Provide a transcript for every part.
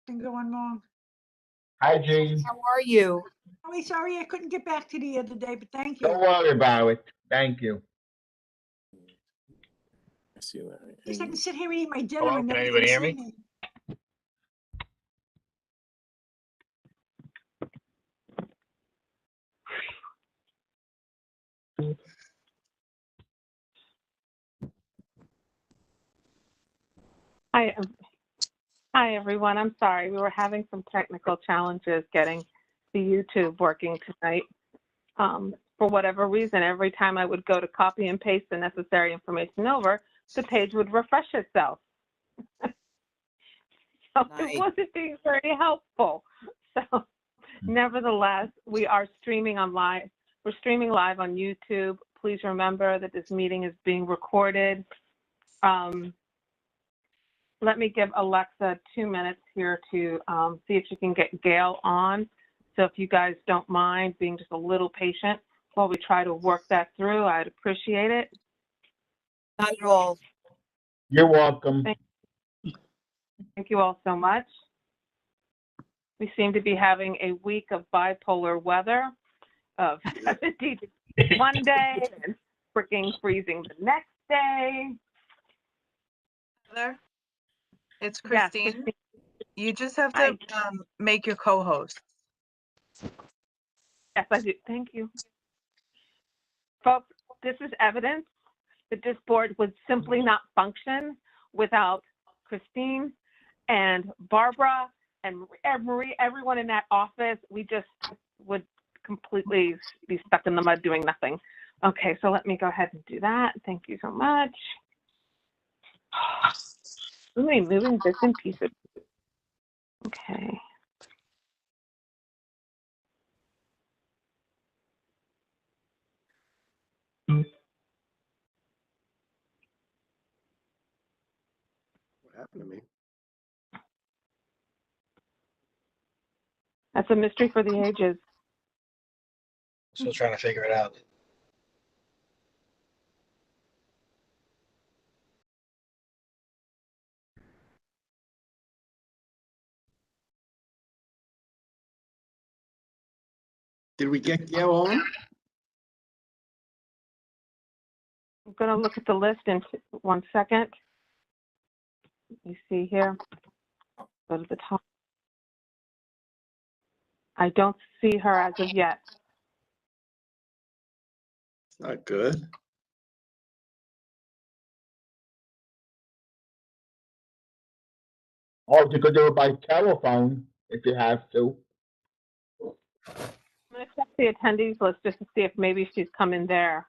Been going wrong. Hi, Jean. How are you? Oh, sorry, I couldn't get back to the other day, but thank Don't you. worry about it. Thank you. I see that. At least I can sit here and eat my dinner Hello, and can nobody anybody hear see me? Hi, everyone. I'm sorry. We were having some technical challenges getting the YouTube working tonight. For whatever reason, every time I would go to copy and paste the necessary information over, the page would refresh itself. So Nice. it wasn't being very helpful. So nevertheless, we are streaming on live. We're streaming live on YouTube. Please remember that this meeting is being recorded. Let me give Alexa 2 minutes here to see if she can get Gail on. So if you guys don't mind being just a little patient while we try to work that through, I'd appreciate it. Not at all. You're welcome. Thank you all so much. We seem to be having a week of bipolar weather of 70 degrees one day and freaking freezing the next day. Heather, it's Yes, Christine. Christine. You just have to make your co-host. Yes, I do. Thank you. Folks, this is evidence that this board would simply not function without Christine and Barbara and Marie, everyone in that office. We just would completely be stuck in the mud doing nothing. Okay, so let me go ahead and do that. Thank you so much. Really moving bits and pieces. Okay. What happened to me? That's a mystery for the ages. Still trying to figure it out. Did we get Gail on? I'm going to look at the list in 1 second. You see here, go to the top. I don't see her as of yet. It's not good. Or you could do it by telephone if you have to. I'm going to check the attendees list just to see if maybe she's come in there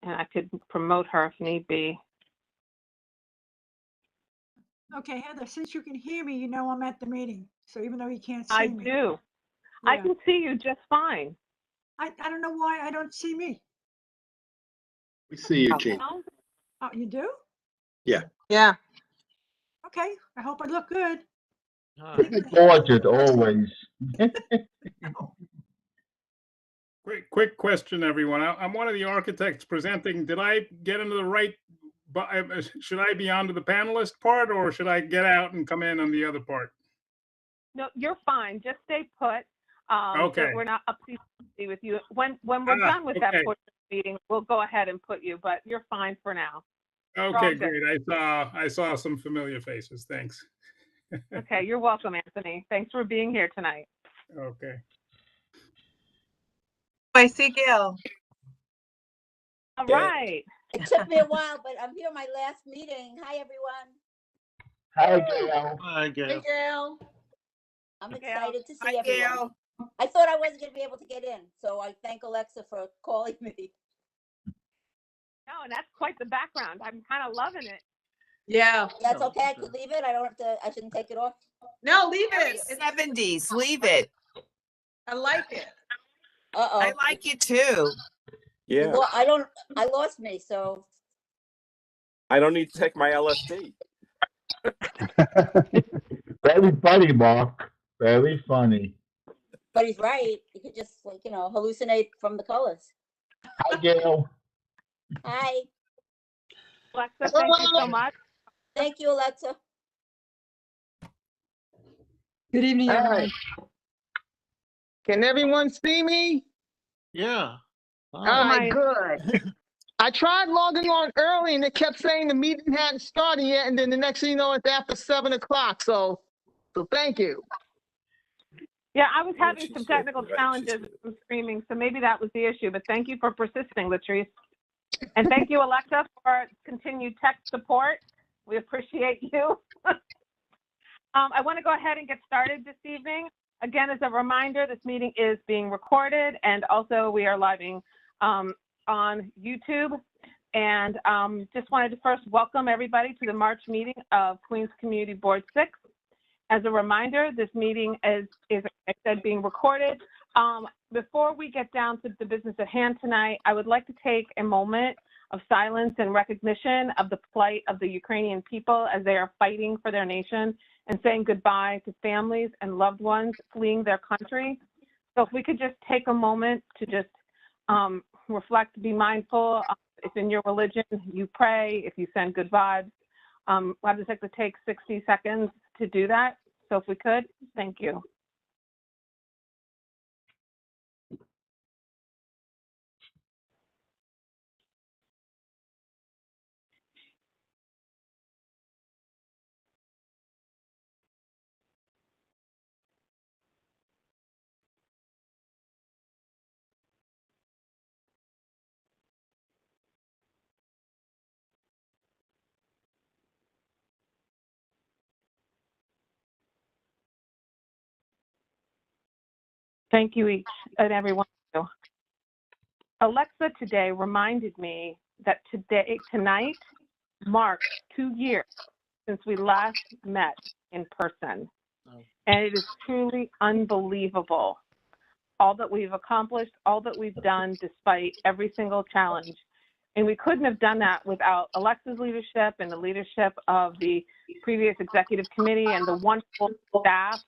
and I could promote her if need be. Okay, Heather, since you can hear me, you know I'm at the meeting. So even though you can't see I me. do. I Yeah. can see you just fine. I don't know why I don't see me. We see you, Gene. Oh, you do? Yeah. Okay, I hope I look good. Gorgeous, always. Quick question, everyone. I'm one of the architects presenting. Did I get into the right? Should I be onto the panelist part, or should I get out and come in on the other part? No, you're fine. Just stay put. Okay. We're not up to speed with you. When we're done with that okay. portion of the meeting, we'll go ahead and put you, but you're fine for now. Okay, good. great. I saw some familiar faces. Thanks. Okay, you're welcome, Anthony. Thanks for being here tonight. Okay. I see Gail. All Yeah. right. It took me a while, but I'm here my last meeting. Hi, everyone. Hi, Gail. Hi, Gail. Gail. I'm Gail. excited to see Hi, everyone. Gail. I thought I wasn't going to be able to get in, so I thank Alexa for calling me. No, and that's quite the background. I'm kind of loving it. Yeah. That's okay. I could leave it. I don't have to. I shouldn't take it off. No, leave Very it. 70s. Leave it. I like it. Uh-oh. I like it too. Yeah, I lost me, so. I don't need to take my LSD. Very funny, Mark. Very funny. But he's right. You could just, like, hallucinate from the colors. Hi, Gail. Hi. Alexa, thank you so much. Thank you, Alexa. Good evening, All everyone. right. Can everyone see me? Yeah. All right, Hi. good. I tried logging on early and it kept saying the meeting hadn't started yet, and then the next thing you know, it's after 7 o'clock. So thank you. Yeah, I was having She some said, technical right, challenges she said. from streaming, so maybe that was the issue, but thank you for persisting, Latrice. And thank you, Alexa, for continued tech support. We appreciate you. I want to go ahead and get started this evening. Again, as a reminder, this meeting is being recorded, and also we are living on YouTube. And just wanted to first welcome everybody to the March meeting of Queens Community Board 6. As a reminder, this meeting is as I said, being recorded. Before we get down to the business at hand tonight, I would like to take a moment of silence and recognition of the plight of the Ukrainian people as they are fighting for their nation and saying goodbye to families and loved ones fleeing their country. So if we could just take a moment to just reflect, be mindful. If in your religion you pray, if you send good vibes, we'll have to take 60 seconds to do that. So if we could, thank you. Thank you each and every one of you. Alexa today reminded me that tonight marks 2 years since we last met in person. And it is truly unbelievable. All that we've accomplished, all that we've done despite every single challenge. And we couldn't have done that without Alexa's leadership and the leadership of the previous executive committee and the wonderful staff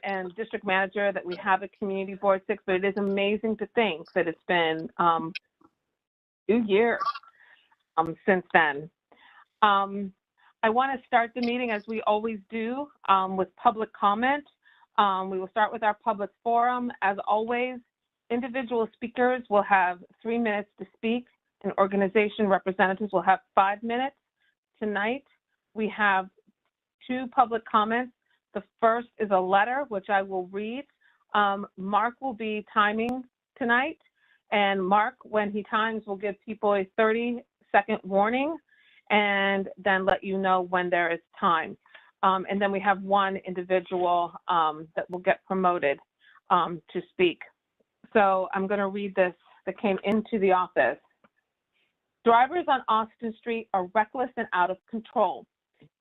and district manager that we have at Community Board 6. But it is amazing to think that it's been 2 years since then. I want to start the meeting as we always do with public comment. We will start with our public forum. As always, individual speakers will have 3 minutes to speak, and organization representatives will have 5 minutes. Tonight, we have 2 public comments. The first is a letter, which I will read. Mark will be timing tonight, and Mark, when he times, will give people a 30-second warning and then let you know when there is time. And then we have 1 individual that will get promoted to speak. So I'm going to read this that came into the office. Drivers on Austin Street are reckless and out of control.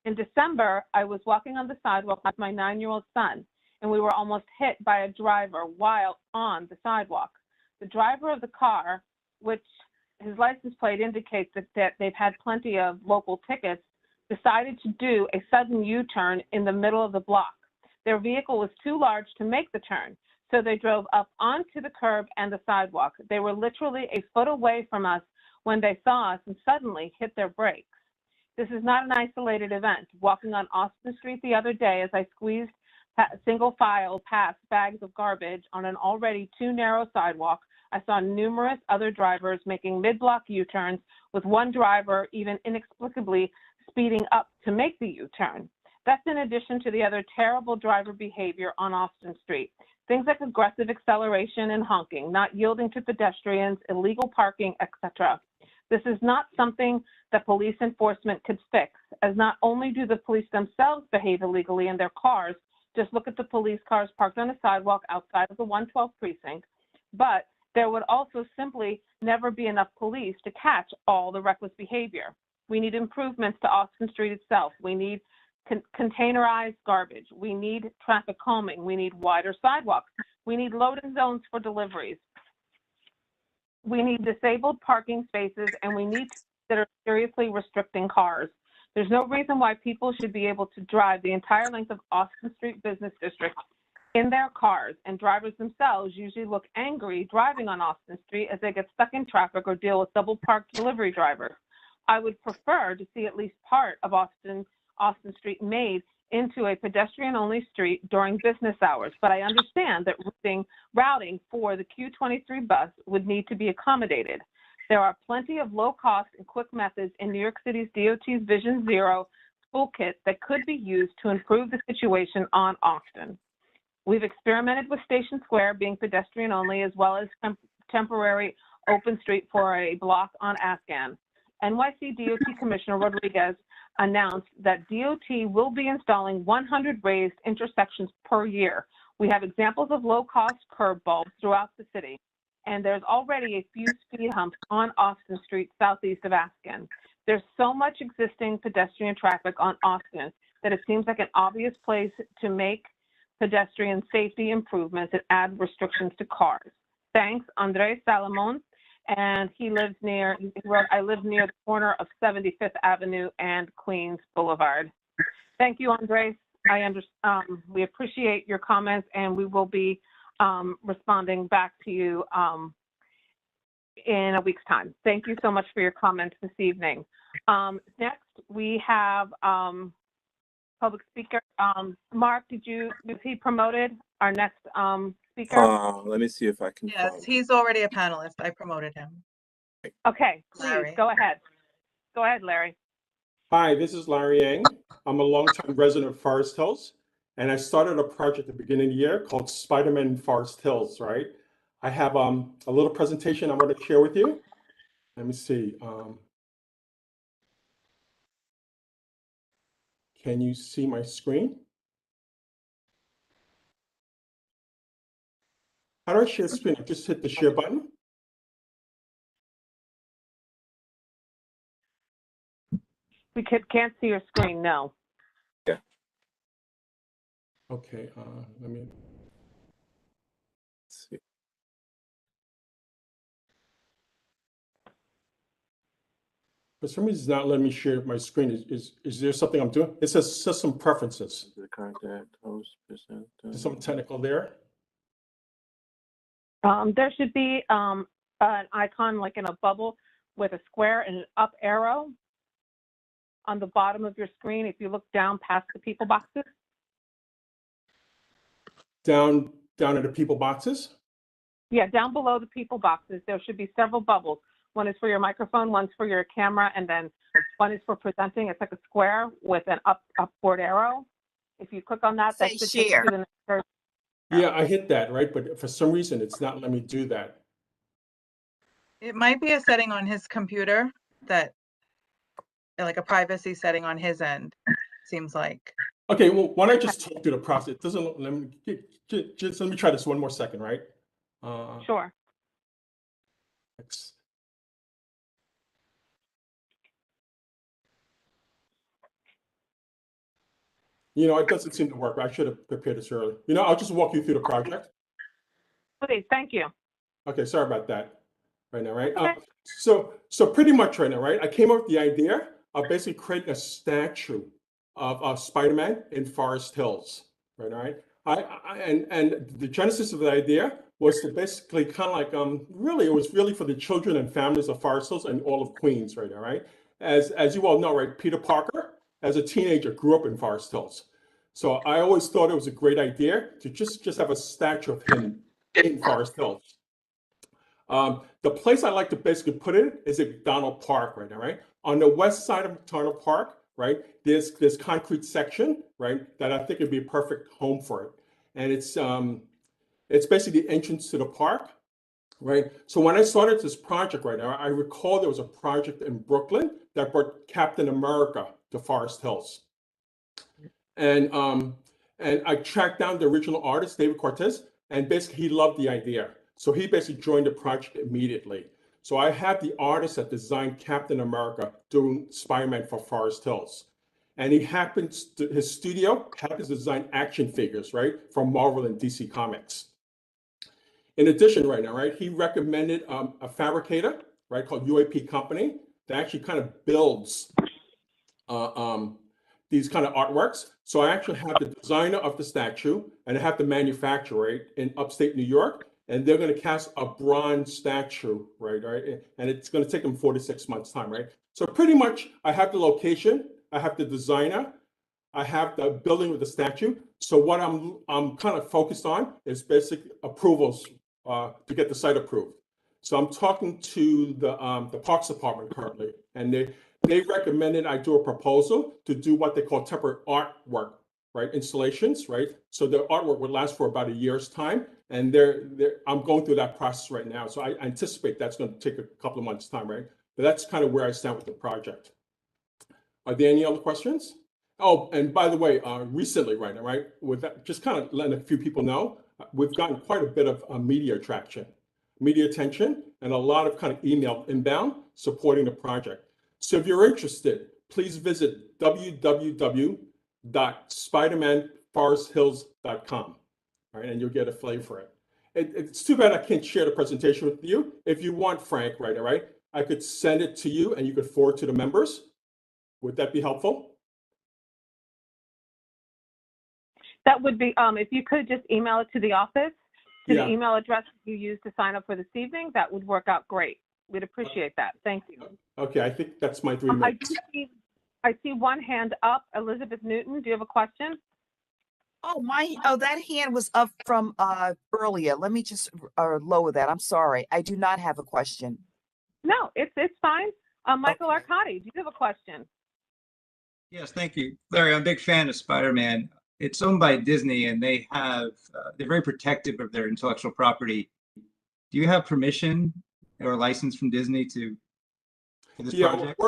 In December, I was walking on the sidewalk with my 9-year-old son, and we were almost hit by a driver while on the sidewalk. The driver of the car, which his license plate indicates that they've had plenty of local tickets, decided to do a sudden U-turn in the middle of the block. Their vehicle was too large to make the turn, so they drove up onto the curb and the sidewalk. They were literally a foot away from us when they saw us and suddenly hit their brakes. This is not an isolated event. Walking on Austin Street the other day as I squeezed single file past bags of garbage on an already too narrow sidewalk, I saw numerous other drivers making mid-block U-turns, with one driver even inexplicably speeding up to make the U-turn. That's in addition to the other terrible driver behavior on Austin Street. Things like aggressive acceleration and honking, not yielding to pedestrians, illegal parking, etc. This is not something that police enforcement could fix, as not only do the police themselves behave illegally in their cars, just look at the police cars parked on a sidewalk outside of the 112 precinct, but there would also simply never be enough police to catch all the reckless behavior. We need improvements to Austin Street itself. We need containerized garbage. We need traffic calming. We need wider sidewalks. We need loading zones for deliveries. We need disabled parking spaces, and we need to consider seriously restricting cars. There's no reason why people should be able to drive the entire length of Austin Street Business District in their cars, and drivers themselves usually look angry driving on Austin Street as they get stuck in traffic or deal with double parked delivery drivers. I would prefer to see at least part of Austin Street made into a pedestrian-only street during business hours, but I understand that routing for the Q23 bus would need to be accommodated. There are plenty of low-cost and quick methods in New York City's DOT's Vision Zero toolkit that could be used to improve the situation on Austin. We've experimented with Station Square being pedestrian-only as well as temporary open street for a block on Afghan. NYC DOT Commissioner Rodriguez announced that DOT will be installing 100 raised intersections per year. We have examples of low-cost curb bulbs throughout the city, and there's already a few speed humps on Austin Street southeast of Afghan. There's so much existing pedestrian traffic on Austin that it seems like an obvious place to make pedestrian safety improvements and add restrictions to cars. Thanks, Andres Salomon. And he lives near, he wrote, I live near the corner of 75th Avenue and Queens Boulevard. Thank you, Andres. We appreciate your comments, and we will be responding back to you in a week's time. Thank you so much for your comments this evening. Next, we have public speaker. Mark, was he promoted? Our next speaker? Let me see if I can Yes, find he's already a panelist. I promoted him. Okay, please, Larry. go ahead. Go ahead, Larry. Hi, this is Larry Yang. I'm a longtime resident of Forest Hills, and I started a project at the beginning of the year called Spider-Man in Forest Hills, right? I have a little presentation I want to share with you. Let me see. Can you see my screen? How do I share screen? I just hit the share button. We can't see your screen, no. Yeah. Okay, let me see. For some reason, it's not letting me share my screen. Is there something I'm doing? It says system preferences. The contact host present. Is something technical there? There should be an icon like in a bubble with a square and an up arrow on the bottom of your screen if you look down past the people boxes. Down at the people boxes? Yeah, down below the people boxes, there should be several bubbles. One is for your microphone, one's for your camera, and then one is for presenting. It's like a square with an upward arrow. If you click on that, that should take you to the next. Yeah, I hit that, right? But for some reason, it's not letting me do that. It might be a setting on his computer that, like a privacy setting on his end, seems like. Okay, well, why don't I just talk through the process? It doesn't let me, just let me try this one more second, right? Sure. You know, it doesn't seem to work. I should have prepared this early. You know, I'll just walk you through the project. Please, thank you. Okay, sorry about that right now, right? Okay. So pretty much right now, right? I came up with the idea of basically creating a statue of Spider-Man in Forest Hills, right? And the genesis of the idea was to basically kind of like, really, it was really for the children and families of Forest Hills and all of Queens right now, right? As you all know, right, Peter Parker, as a teenager, grew up in Forest Hills. So I always thought it was a great idea to just have a statue of him in Forest Hills. The place I like to basically put it is at McDonald Park right now, right? On the west side of McDonald Park, right, there's this concrete section, right, that I think would be a perfect home for it. And it's basically the entrance to the park, right? So when I started this project right now, I recall there was a project in Brooklyn that brought Captain America to Forest Hills. And I tracked down the original artist, David Cortez, and basically he loved the idea. So he basically joined the project immediately. So I had the artist that designed Captain America doing Spider-Man for Forest Hills. And his studio happens to design action figures, right, from Marvel and DC Comics. In addition, right now, right, he recommended a fabricator, right, called UAP Company that actually kind of builds these kind of artworks. So I actually have the designer of the statue and I have the manufacturer, right, in upstate New York. And they're going to cast a bronze statue, right? And it's going to take them 4 to 6 months time, right? So pretty much I have the location, I have the designer, I have the building with the statue. So what I'm kind of focused on is basic approvals to get the site approved. So I'm talking to the Parks Department currently, and they recommended I do a proposal to do what they call temporary artwork, right? Installations, right? So the artwork would last for about a year's time, and I'm going through that process right now. So I anticipate that's going to take a couple of months' time, right? But that's kind of where I stand with the project. Are there any other questions? Oh, and by the way, recently, right, with that, just kind of letting a few people know, we've gotten quite a bit of media traction, media attention, and a lot of kind of email inbound supporting the project. So if you're interested, please visit www.spidermanforesthills.com, right, and you'll get a flavor for it. It's too bad I can't share the presentation with you. If you want, Frank, right, I could send it to you and you could forward to the members. Would that be helpful? That would be, if you could just email it to the office, to Yeah. the email address you used to sign up for this evening, that would work out great. We'd appreciate that. Thank you. Okay, I think that's my 3 minutes. I see one hand up. Elizabeth Newton, do you have a question? Oh, that hand was up from earlier. Let me just lower that. I'm sorry. I do not have a question. No, it's fine. Michael Arcadi, do you have a question? Yes, thank you. Larry, I'm a big fan of Spider-Man. It's owned by Disney, and they have they're very protective of their intellectual property. Do you have permission or license from Disney for this project?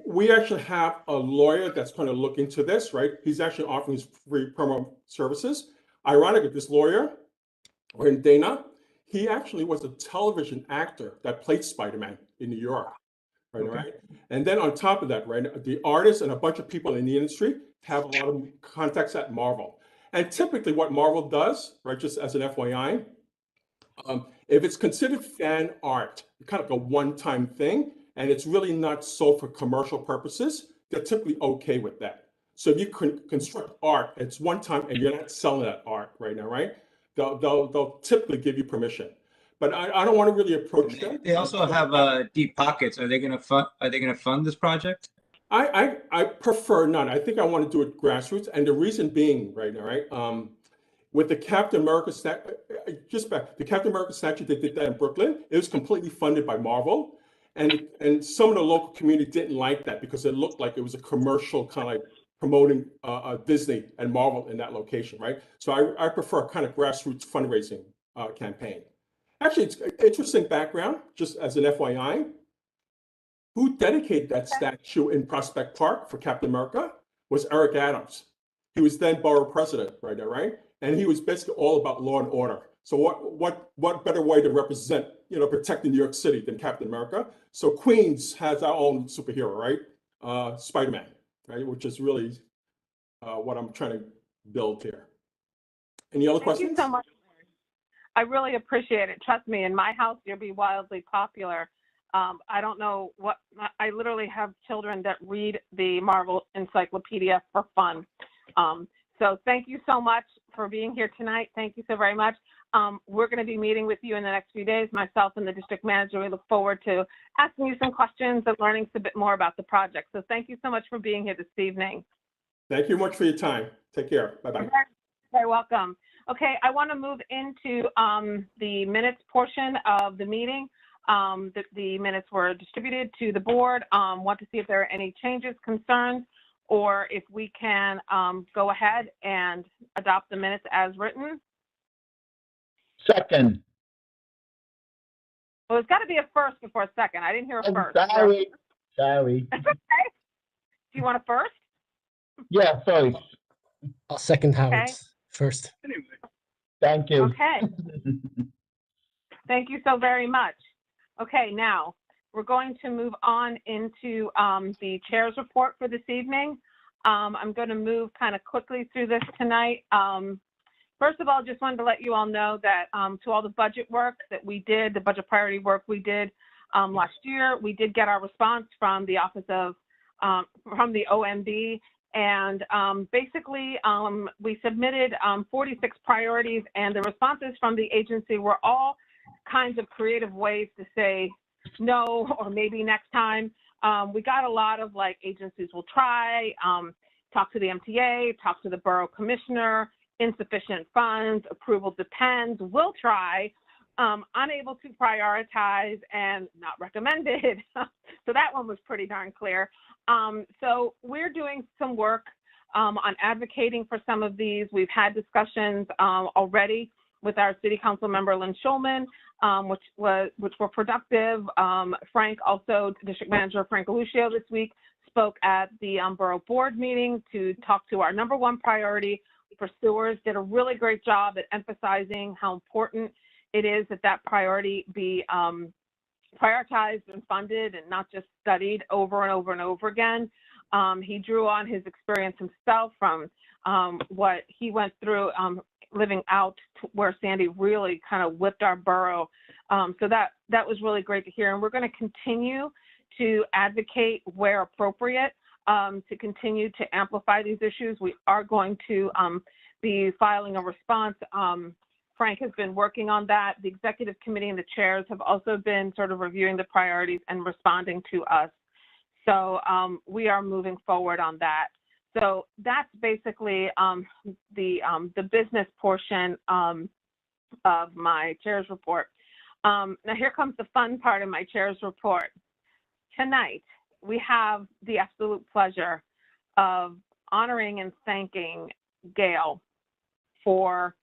We actually have a lawyer that's going to look into this, right? He's actually offering his free promo services. Ironically, this lawyer, Dana, he actually was a television actor that played Spider-Man in New York. Right? And then on top of that, right, the artists and a bunch of people in the industry have a lot of contacts at Marvel. And typically what Marvel does, right, just as an FYI, if it's considered fan art, kind of a one-time thing, and it's really not sold for commercial purposes, they're typically okay with that. So if you construct art, it's one time and you're not selling that art right now, right? They'll typically give you permission. But I don't want to really approach that. They also have deep pockets. Are they going to fund this project? I prefer none. I think I want to do it grassroots, and the reason being, right, with the Captain America statue, the Captain America statue, they did that in Brooklyn. It was completely funded by Marvel, and some of the local community didn't like that because it looked like it was a commercial kind of like promoting Disney and Marvel in that location, right? So I prefer a kind of grassroots fundraising campaign. Actually, it's an interesting background, just as an FYI. Who dedicated that statue in Prospect Park for Captain America was Eric Adams. He was then borough president, right? And he was basically all about law and order. So what better way to represent, protecting New York City than Captain America? So Queens has our own superhero, right? Spider-Man, right? Which is really what I'm trying to build here. Any other questions? Thank you so much. I really appreciate it. Trust me, in my house, you'll be wildly popular. I don't know I literally have children that read the Marvel Encyclopedia for fun. So thank you so much for being here tonight. Thank you so very much. We're going to be meeting with you in the next few days, myself and the district manager. We look forward to asking you some questions and learning a bit more about the project. So thank you so much for being here this evening. Thank you much for your time. Take care. Bye-bye. You're very welcome. Okay, I want to move into the minutes portion of the meeting. The minutes were distributed to the board. Want to see if there are any changes, concerns, or if we can go ahead and adopt the minutes as written. Second. Well, there's got to be a first before a second. I didn't hear a first. Sorry. That's okay. Do you want a first? Yeah, first. I'll second Howard's first. Thank you. Okay. Thank you so very much. Okay, now we're going to move on into the chair's report for this evening. I'm going to move kind of quickly through this tonight. First of all, just wanted to let you all know that to all the budget work that we did, the budget priority work we did last year, we did get our response from the Office of, from the OMB. And basically, we submitted 46 priorities, and the responses from the agency were all kinds of creative ways to say no or maybe next time. We got a lot of like agencies will try, talk to the MTA, talk to the borough commissioner, insufficient funds, approval depends, will try, unable to prioritize, and not recommended. So that one was pretty darn clear. So we're doing some work on advocating for some of these. We've had discussions already with our city council member, Lynn Schulman, which were productive. Frank, also district manager Frank Lucio this week, spoke at the borough board meeting to talk to our #1 priority for sewers, did a really great job at emphasizing how important it is that that priority be prioritized and funded and not just studied over and over and over again. He drew on his experience himself from what he went through living out to where Sandy really kind of whipped our borough. So that was really great to hear. And we're going to continue to advocate where appropriate to continue to amplify these issues. We are going to be filing a response. Frank has been working on that. The executive committee and the chairs have also been sort of reviewing the priorities and responding to us. So we are moving forward on that. So that's basically the business portion of my chair's report. Now here comes the fun part of my chair's report. Tonight, we have the absolute pleasure of honoring and thanking Gail for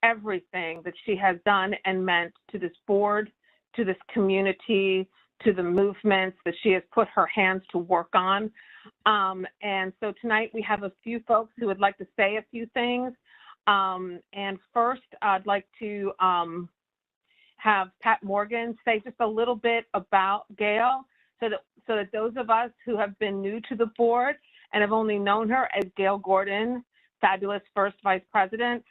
everything that she has done and meant to this board, to this community, to the movements that she has put her hands to work on. And so tonight we have a few folks who would like to say a few things. And first, I'd like to have Pat Morgan say just a little bit about Gail so that those of us who have been new to the board and have only known her as Gail Gordon, fabulous first vice president,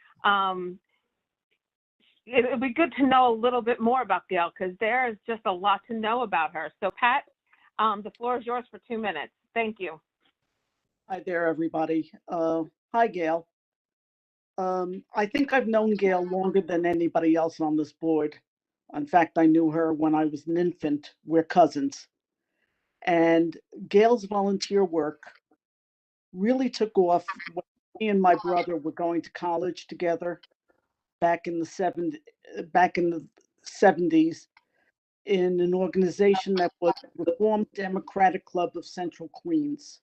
it would be good to know a little bit more about Gail because there is just a lot to know about her. So Pat, the floor is yours for 2 minutes. Thank you. Hi there, everybody. Hi, Gail. I think I've known Gail longer than anybody else on this board. In fact, I knew her when I was an infant. We're cousins. And Gail's volunteer work really took off when me and my brother were going to college together back in the 70s in an organization that was the Reformed Democratic Club of Central Queens.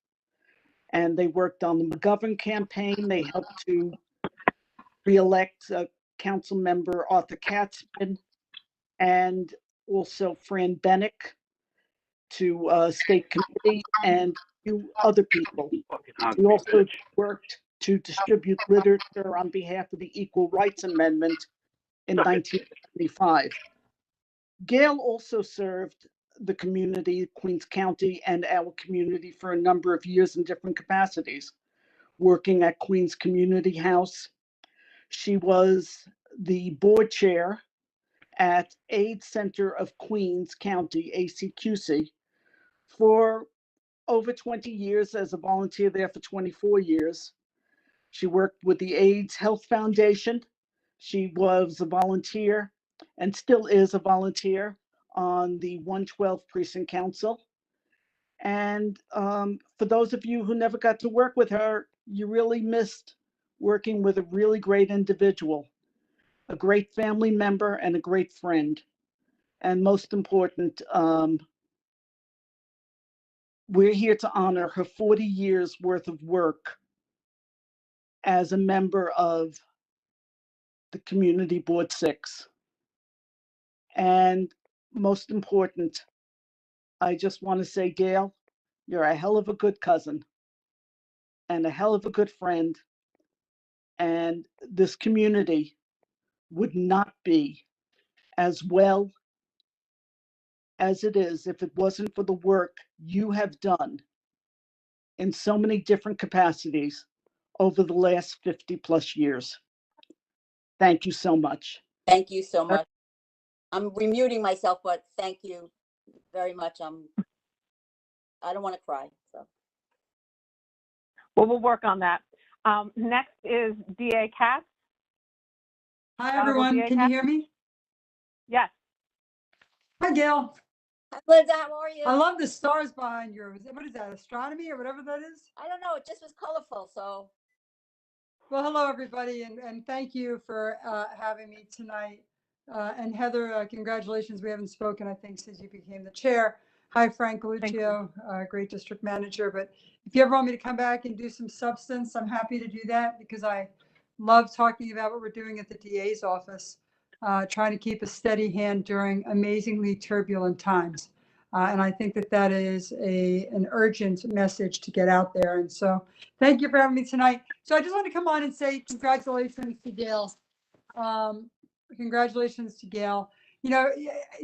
And they worked on the McGovern campaign. They helped to re-elect council member Arthur Katzman and also Fran Bennick to state committee and a few other people. We also worked to distribute literature on behalf of the Equal Rights Amendment in 1975. Gail also served the community, Queens County, and our community for a number of years in different capacities, working at Queens Community House. She was the board chair at AIDS Center of Queens County, ACQC, for over 20 years, as a volunteer there for 24 years. She worked with the AIDS Health Foundation. She was a volunteer and still is a volunteer on the 112 Precinct Council. And for those of you who never got to work with her, you really missed working with a really great individual, a great family member and a great friend. And most important, we're here to honor her 40 years worth of work as a member of the Community Board 6. And most important, I just want to say, Gail, you're a hell of a good cousin and a hell of a good friend. And this community would not be as well as it is if it wasn't for the work you have done in so many different capacities over the last 50 plus years. Thank you so much. Thank you so much. I'm remuting myself, but thank you very much. I don't want to cry. So. Well, we'll work on that. Next is DA Katz. Hi, everyone. Can you hear me? Yes. Hi, Gail. Linda, how are you? I love the stars behind you. What is that, astronomy or whatever that is? I don't know. It just was colorful. So, Well, hello, everybody, and thank you for having me tonight. And Heather, congratulations. We haven't spoken, I think, since you became the chair. Hi, Frank Galuccio, great district manager. But if you ever want me to come back and do some substance, I'm happy to do that because I love talking about what we're doing at the DA's office, trying to keep a steady hand during amazingly turbulent times. And I think that that is an urgent message to get out there. And so thank you for having me tonight. So I just want to come on and say congratulations to Gail. Congratulations to Gail. You know,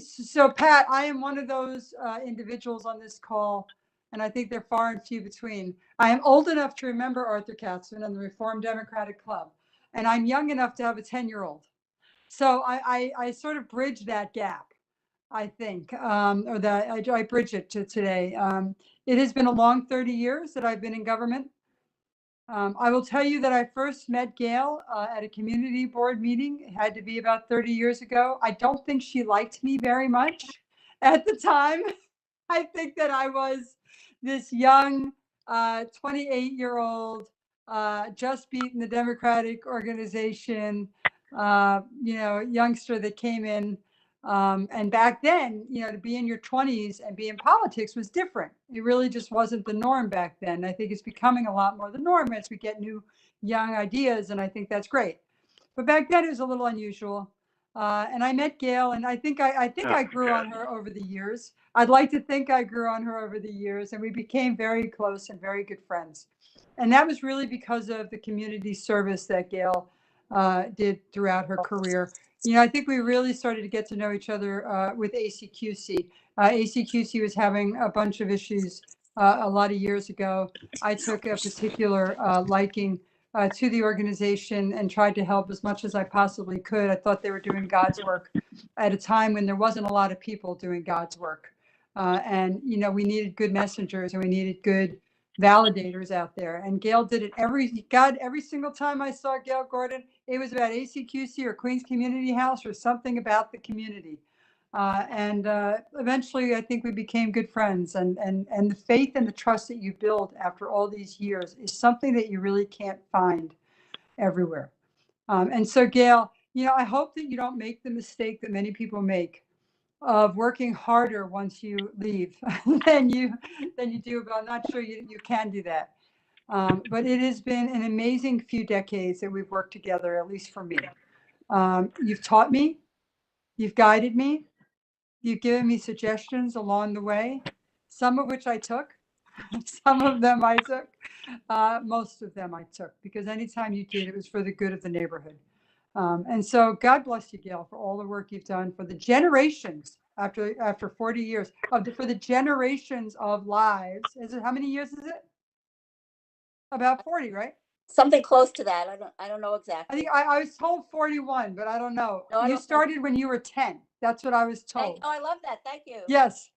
so Pat, I am one of those individuals on this call, and I think they're far and few between. I am old enough to remember Arthur Katzman and the Reformed Democratic Club, and I'm young enough to have a 10-year-old. So I sort of bridge that gap, I think, or that I bridge it to today. It has been a long 30 years that I've been in government. I will tell you that I first met Gail at a community board meeting. It had to be about 30 years ago. I don't think she liked me very much at the time. I think that I was this young 28-year-old just beaten the Democratic organization, youngster that came in. And back then, to be in your 20s and be in politics was different. It really just wasn't the norm back then. I think it's becoming a lot more the norm as we get new, young ideas, and I think that's great. But back then it was a little unusual. And I met Gail, and I think I grew on her over the years. I'd like to think I grew on her over the years, and we became very close and very good friends. And that was really because of the community service that Gail did throughout her career. I think we really started to get to know each other with ACQC. ACQC was having a bunch of issues a lot of years ago. I took a particular liking to the organization and tried to help as much as I possibly could. I thought they were doing God's work at a time when there wasn't a lot of people doing God's work. And we needed good messengers and we needed good validators out there. And Gail did it every single time I saw Gail Gordon, it was about ACQC or Queens Community House or something about the community. And eventually I think we became good friends, and the faith and the trust that you build after all these years is something that you really can't find everywhere. And so Gail, I hope that you don't make the mistake that many people make of working harder once you leave than you do, but I'm not sure you can do that. But it has been an amazing few decades that we've worked together, at least for me. You've taught me, you've guided me, you've given me suggestions along the way, some of which I took, some of them I took, most of them I took, because anytime you did, it was for the good of the neighborhood. And so God bless you, Gail, for all the work you've done for the generations after 40 years, for the generations of lives. How many years is it? About 40, right? something close to that. I don't know exactly. I think I was told 41, but I don't know. No, You started when you were 10. That's what I was told. Oh, I love that. Thank you. Yes.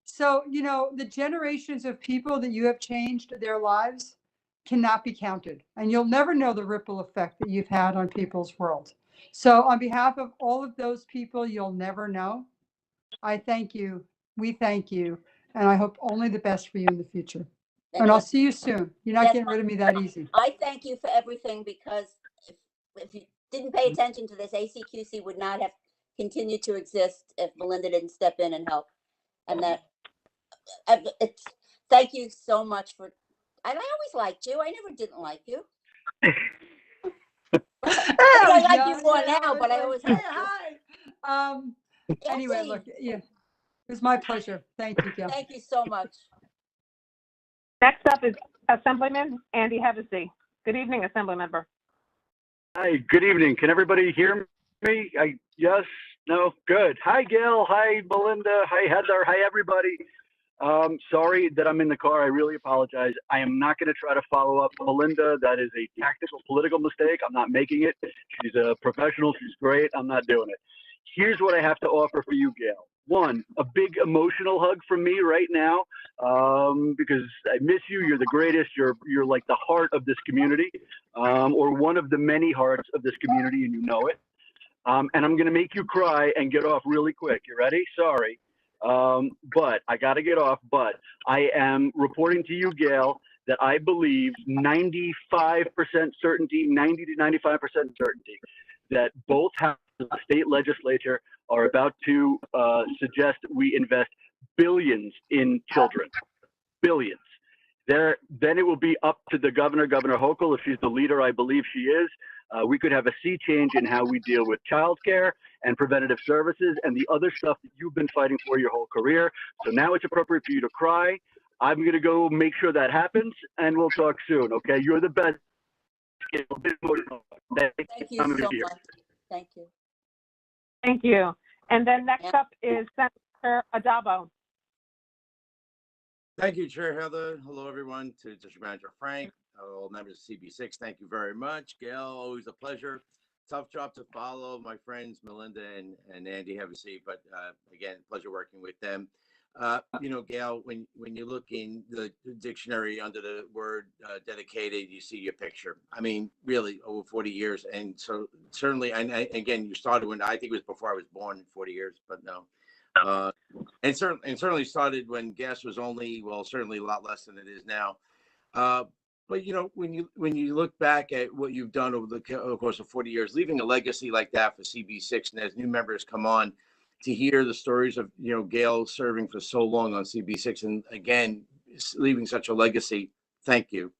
So, the generations of people that you have changed their lives cannot be counted. And you'll never know the ripple effect that you've had on people's world. So on behalf of all of those people you'll never know, I thank you. We thank you. And I hope only the best for you in the future. And I'll see you soon. You're not getting rid of me that easy. I thank you for everything, because if you didn't pay attention to this, ACQC would not have continued to exist if Melinda didn't step in and help. And thank you so much for. I always liked you. I never didn't like you. I like you more now, but I always liked you. Anyway, look, yeah, it was my pleasure. Thank you, Gail. Thank you so much. Next up is Assemblyman Andy Hevesy. Good evening, Assembly Member. Hi, good evening. Can everybody hear me? Yes? No? Good. Hi, Gail. Hi, Melinda. Hi, Heather. Hi, everybody. Sorry that I'm in the car. I really apologize. I am not going to try to follow up Melinda. That is a tactical, political mistake. I'm not making it. She's a professional. She's great. I'm not doing it. Here's what I have to offer for you, Gail. One, a big emotional hug from me right now, because I miss you. You're the greatest. You're like the heart of this community, or one of the many hearts of this community, and you know it. And I'm going to make you cry and get off really quick. You ready? Sorry. But I got to get off. But I am reporting to you, Gail, that I believe 95% certainty, 90 to 95% certainty, that both houses of the state legislature are about to suggest we invest billions in children. Billions. Then it will be up to the governor, Governor Hochul, if she's the leader I believe she is. We could have a sea change in how we deal with childcare and preventative services and the other stuff that you've been fighting for your whole career. So now it's appropriate for you to cry. I'm going to go make sure that happens, and we'll talk soon, okay? You're the best. Thank you so much. Thank you. Thank you. And then next up is Senator Adabo. Thank you, Chair Heather. Hello, everyone. To District Manager Frank, all members of CB6, thank you very much. Gail, always a pleasure. Tough job to follow. My friends Melinda and Andy have a seat, but again, pleasure working with them. You know, Gail, when you look in the dictionary under the word dedicated, you see your picture. I mean, really, over 40 years. And so certainly, and again, you started when I think it was before I was born, 40 years, but no. And certainly started when gas was only, well, certainly a lot less than it is now. But you know, when you look back at what you've done over the course of 40 years, leaving a legacy like that for CB6, and as new members come on, to hear the stories of, you know, Gail serving for so long on CB6, and again leaving such a legacy, thank you.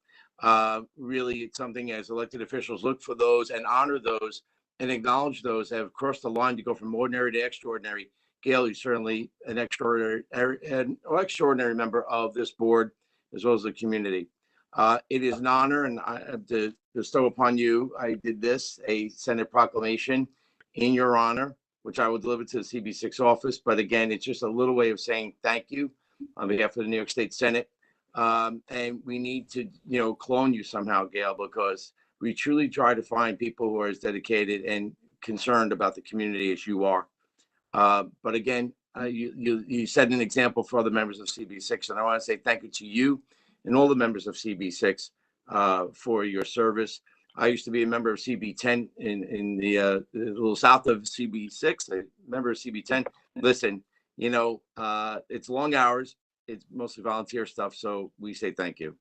Really, it's something as elected officials look for those and honor those and acknowledge those that have crossed the line to go from ordinary to extraordinary. Gail, you're certainly an extraordinary member of this board as well as the community. It is an honor, and to bestow upon you, I did a Senate proclamation in your honor, which I will deliver to the CB6 office. But again, it's just a little way of saying thank you on behalf of the New York State Senate. And we need to, you know, clone you somehow, Gail, because we truly try to find people who are as dedicated and concerned about the community as you are. But again, you set an example for other members of CB6, and I want to say thank you to you and all the members of CB6 for your service. I used to be a member of CB10 in the little south of CB6, a member of CB10. Listen, you know, it's long hours. It's mostly volunteer stuff, so we say thank you.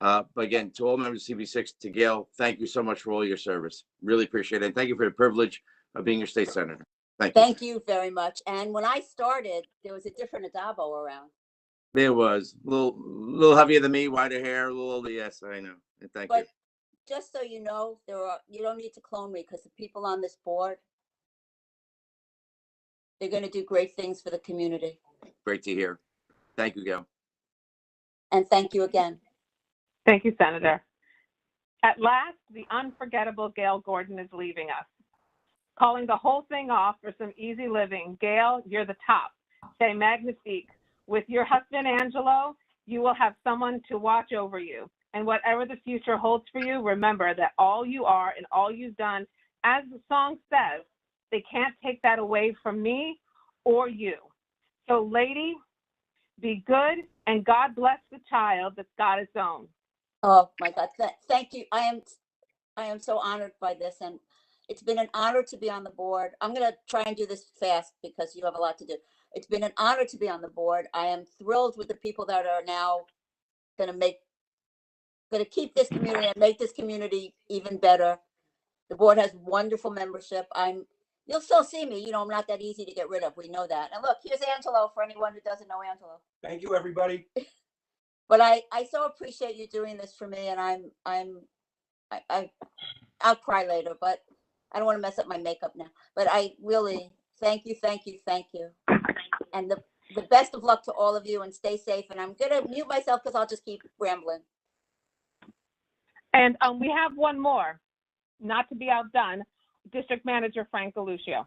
But again, to all members of CB6, to Gail, thank you so much for all your service. Really appreciate it. And thank you for the privilege of being your state senator. Thank you. Thank you very much. And when I started, there was a different Adabo around. There was a little heavier than me, whiter hair, a little older. Yes, I know. And thank you. Just so you know, you don't need to clone me, because the people on this board, they're going to do great things for the community. Great to hear. Thank you, Gail. And thank you again. Thank you, Senator. At last, the unforgettable Gail Gordon is leaving us. Calling the whole thing off for some easy living. Gail, you're the top. C'est magnifique. With your husband, Angelo, you will have someone to watch over you. And whatever the future holds for you, remember that all you are and all you've done, as the song says, they can't take that away from me or you. So, lady, be good, and God bless the child that's got its own. Oh my God! Thank you. I am so honored by this, and it's been an honor to be on the board. I'm going to try and do this fast because you have a lot to do. It's been an honor to be on the board. I am thrilled with the people that are now going to keep this community and make this community even better. The board has wonderful membership. You'll still see me. You know, I'm not that easy to get rid of. We know that. And look, here's Angelo for anyone who doesn't know Angelo. Thank you, everybody. But I so appreciate you doing this for me, and I'll cry later, but I don't want to mess up my makeup now. But I really thank you. And the best of luck to all of you, and stay safe. And I'm going to mute myself because I'll just keep rambling. And we have one more, not to be outdone, District Manager Frank Galuscio.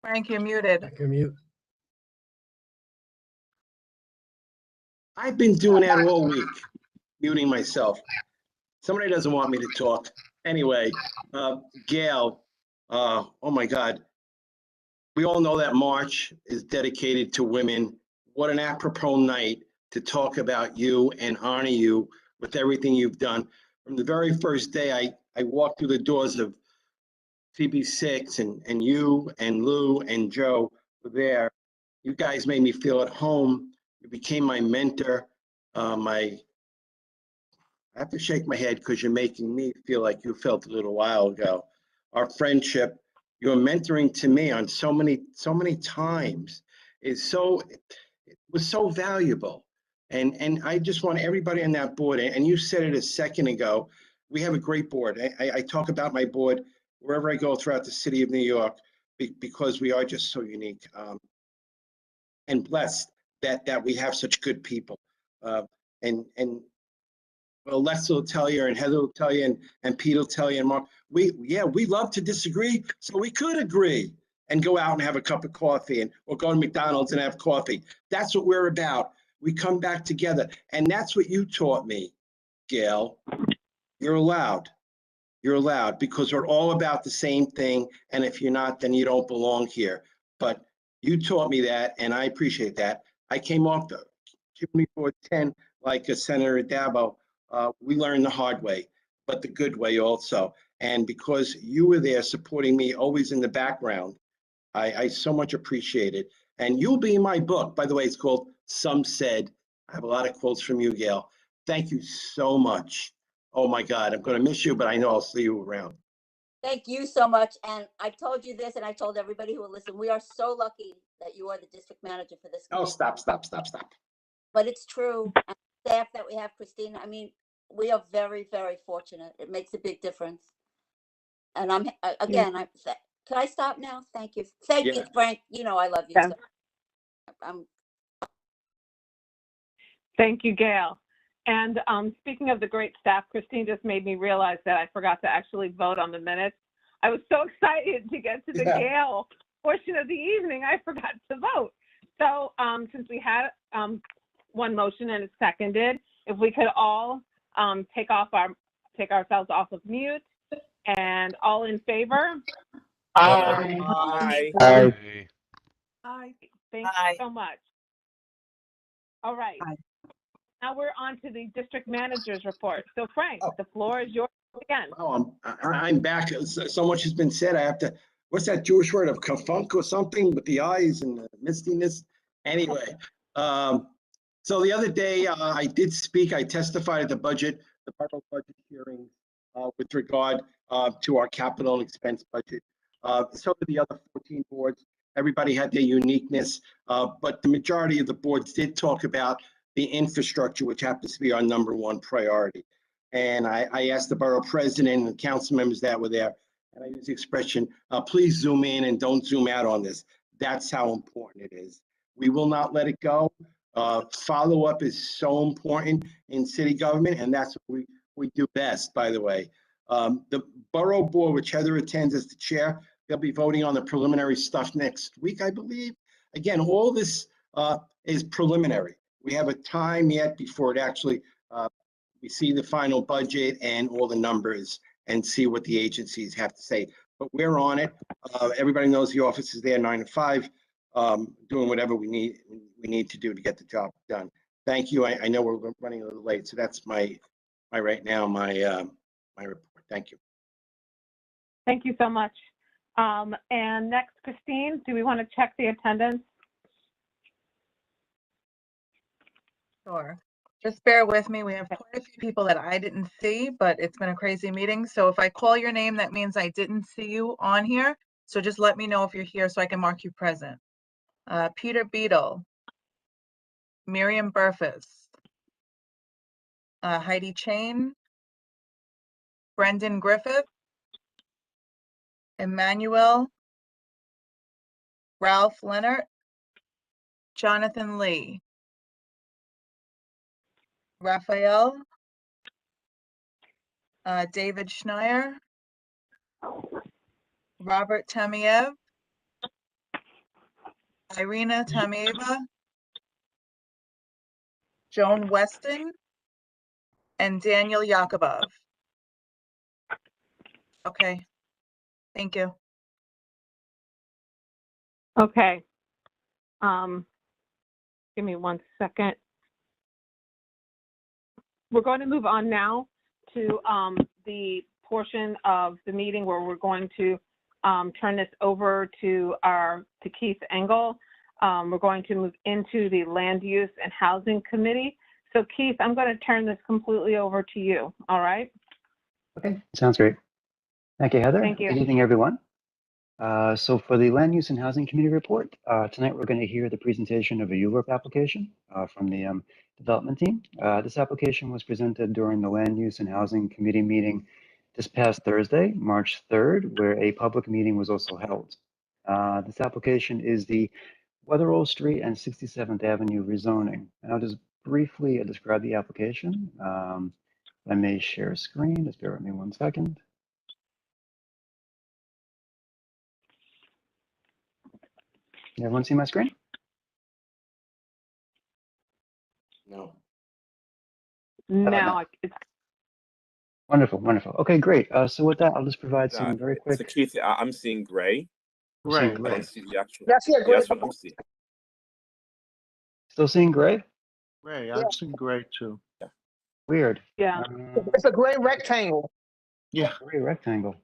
Frank, you're muted. You're mute. I've been doing that all week, muting myself. Somebody doesn't want me to talk. Anyway, Gail, oh my God. We all know that March is dedicated to women. What an apropos night to talk about you and honor you with everything you've done. From the very first day I walked through the doors of CB6 and you and Lou and Joe were there. You guys made me feel at home. You became my mentor. I have to shake my head because you're making me feel like you felt a little while ago. Our friendship, your mentoring to me on so many times is it was so valuable. And I just want everybody on that board, and you said it a second ago, we have a great board. I talk about my board wherever I go throughout the city of New York because we are just so unique and blessed that we have such good people. And well, Lester will tell you, and Heather will tell you, and Pete will tell you, and Mark, we love to disagree, so we could agree and go out and have a cup of coffee or go to McDonald's and have coffee. That's what we're about. We come back together. And that's what you taught me, Gail. You're allowed. You're allowed because we're all about the same thing. And if you're not, then you don't belong here. But you taught me that, and I appreciate that. I came off the community board 10 like Senator Dabo. We learned the hard way, but the good way also. And because you were there supporting me always in the background, I so much appreciate it. And you'll be in my book. By the way, it's called Some Said. I have a lot of quotes from you, Gail. Thank you so much. Oh my God, I'm going to miss you, but I know I'll see you around. Thank you so much. And I told you this, and I told everybody who will listen, we are so lucky that you are the district manager for this Oh, community. stop. But it's true. And the staff that we have, Christine, I mean, we are very, very fortunate. It makes a big difference. And I'm, again, can I stop now? Thank you. Thank you, Frank. You know I love you. Yeah. So Thank you, Gail. And speaking of the great staff, Christine just made me realize that I forgot to actually vote on the minutes. I was so excited to get to the Gail portion of the evening, I forgot to vote. So since we had one motion and it's seconded, if we could all take ourselves off of mute, and all in favor? Aye. Aye. Thank you so much. All right. Now we're on to the district manager's report. So Frank, the floor is yours again. Oh, I'm back. So much has been said. I have to, what's that Jewish word of kafunk or something with the eyes and the mistiness? Anyway, so the other day I did speak. I testified at the borough budget hearing with regard to our capital and expense budget. So did the other 14 boards. Everybody had their uniqueness, but the majority of the boards did talk about the infrastructure, which happens to be our #1 priority. And I asked the borough president and the council members that were there, and I use the expression, please zoom in and don't zoom out on this. That's how important it is. We will not let it go. Follow-up is so important in city government, and that's what we do best, by the way. The borough board, which Heather attends as the chair, they'll be voting on the preliminary stuff next week, I believe. Again, all this is preliminary. We have a time yet before it actually, we see the final budget and all the numbers and see what the agencies have to say. But we're on it. Everybody knows the office is there 9 to 5, doing whatever we need to do to get the job done. Thank you. I know we're running a little late, so that's my report. Thank you. Thank you so much. And next, Christine, do we want to check the attendance? Sure. Just bear with me. We have quite a few people that I didn't see, but it's been a crazy meeting. So if I call your name, that means I didn't see you on here. So just let me know if you're here so I can mark you present. Peter Beadle, Miriam Burfus, Heidi Chain, Brendan Griffith, Emmanuel, Ralph Leonard, Jonathan Lee, Raphael, David Schneier, Robert Tamiev, Irina Tamieva, Joan Weston, and Daniel Yakubov. Okay, thank you. Okay. Give me 1 second. We're going to move on now to the portion of the meeting where we're going to turn this over to Keith Engel. We're going to move into the Land Use and Housing Committee. So Keith, I'm going to turn this completely over to you. All right? Okay, sounds great. Thank you, Heather. Thank you. Good evening, everyone. So for the Land Use and Housing Committee report, tonight we're going to hear the presentation of a ULURP application from the development team. This application was presented during the Land Use and Housing Committee meeting this past Thursday, March 3rd, where a public meeting was also held. This application is the Weatherall Street and 67th Avenue rezoning. And I'll just briefly describe the application. I may share a screen, just bear with me 1 second. Can everyone see my screen? No. No. Wonderful, wonderful. Okay, great. So with that, I'll just provide some very quick. So Keith, I'm seeing gray. Gray, I don't see the actual. That's Yeah, that's what I'm seeing. Still seeing gray? Gray, I'm seeing gray too. Weird. Yeah. It's a gray rectangle. Yeah. Gray rectangle.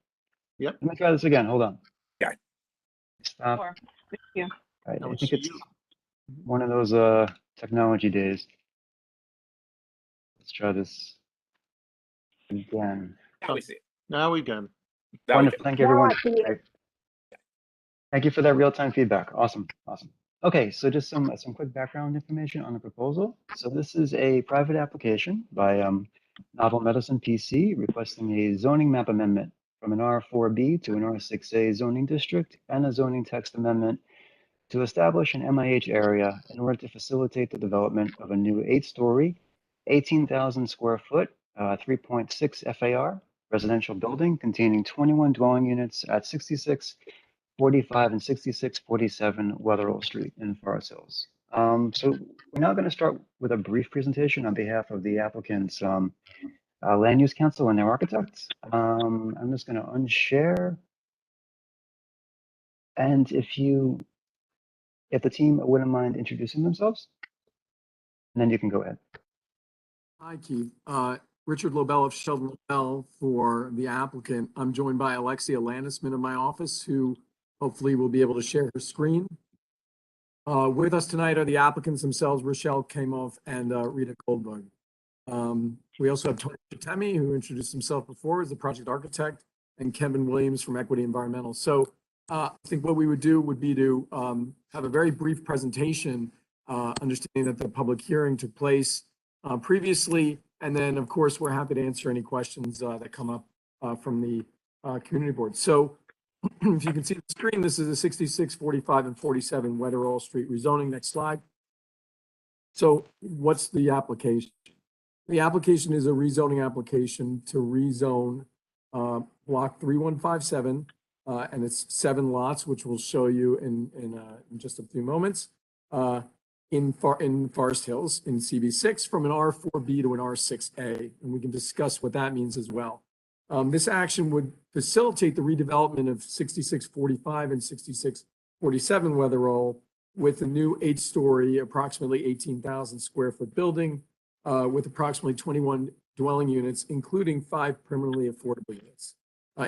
Yep. Let me try this again. Hold on. Yeah. Stop. Sure. Thank you. I That was think it's you. one of those technology days. Let's try this again. Now we see it. Now we can. Now we Wonderful. can. Thank you, everyone. Great. Thank you for that real-time feedback. Awesome. Awesome. Okay, so just some quick background information on the proposal. So this is a private application by Novel Medicine PC requesting a zoning map amendment from an R4B to an R6A zoning district and a zoning text amendment to establish an MIH area in order to facilitate the development of a new 8-story, 18,000 square foot, 3.6 FAR residential building containing 21 dwelling units at 6645 and 6647 Weatherall Street in Forest Hills. So we're now going to start with a brief presentation on behalf of the applicant's Land Use Council and their architects. I'm just going to unshare. And if the team wouldn't mind introducing themselves, and then you can go ahead. Hi, Keith. Richard Lobel of Sheldon Lobel for the applicant. I'm joined by Alexia Landisman in my office, who hopefully will be able to share her screen. With us tonight are the applicants themselves, Rochelle Kamoff and Rita Goldberg. We also have Tony Chitemi, who introduced himself before as the project architect, and Kevin Williams from Equity Environmental. So I think what we would do would be to have a very brief presentation, understanding that the public hearing took place previously. And then, of course, we're happy to answer any questions that come up from the community board. So if you can see the screen, this is a 66, 45, and 47 Weatherall Street rezoning. Next slide. So what's the application? The application is a rezoning application to rezone block 3157, and it's 7 lots, which we'll show you in just a few moments. In Forest Hills in CB6 from an R4B to an R6A, and we can discuss what that means as well. This action would facilitate the redevelopment of 6645 and 6647 Weatherall with a new 8-story, approximately 18,000 square foot building with approximately 21 dwelling units, including 5 permanently affordable units.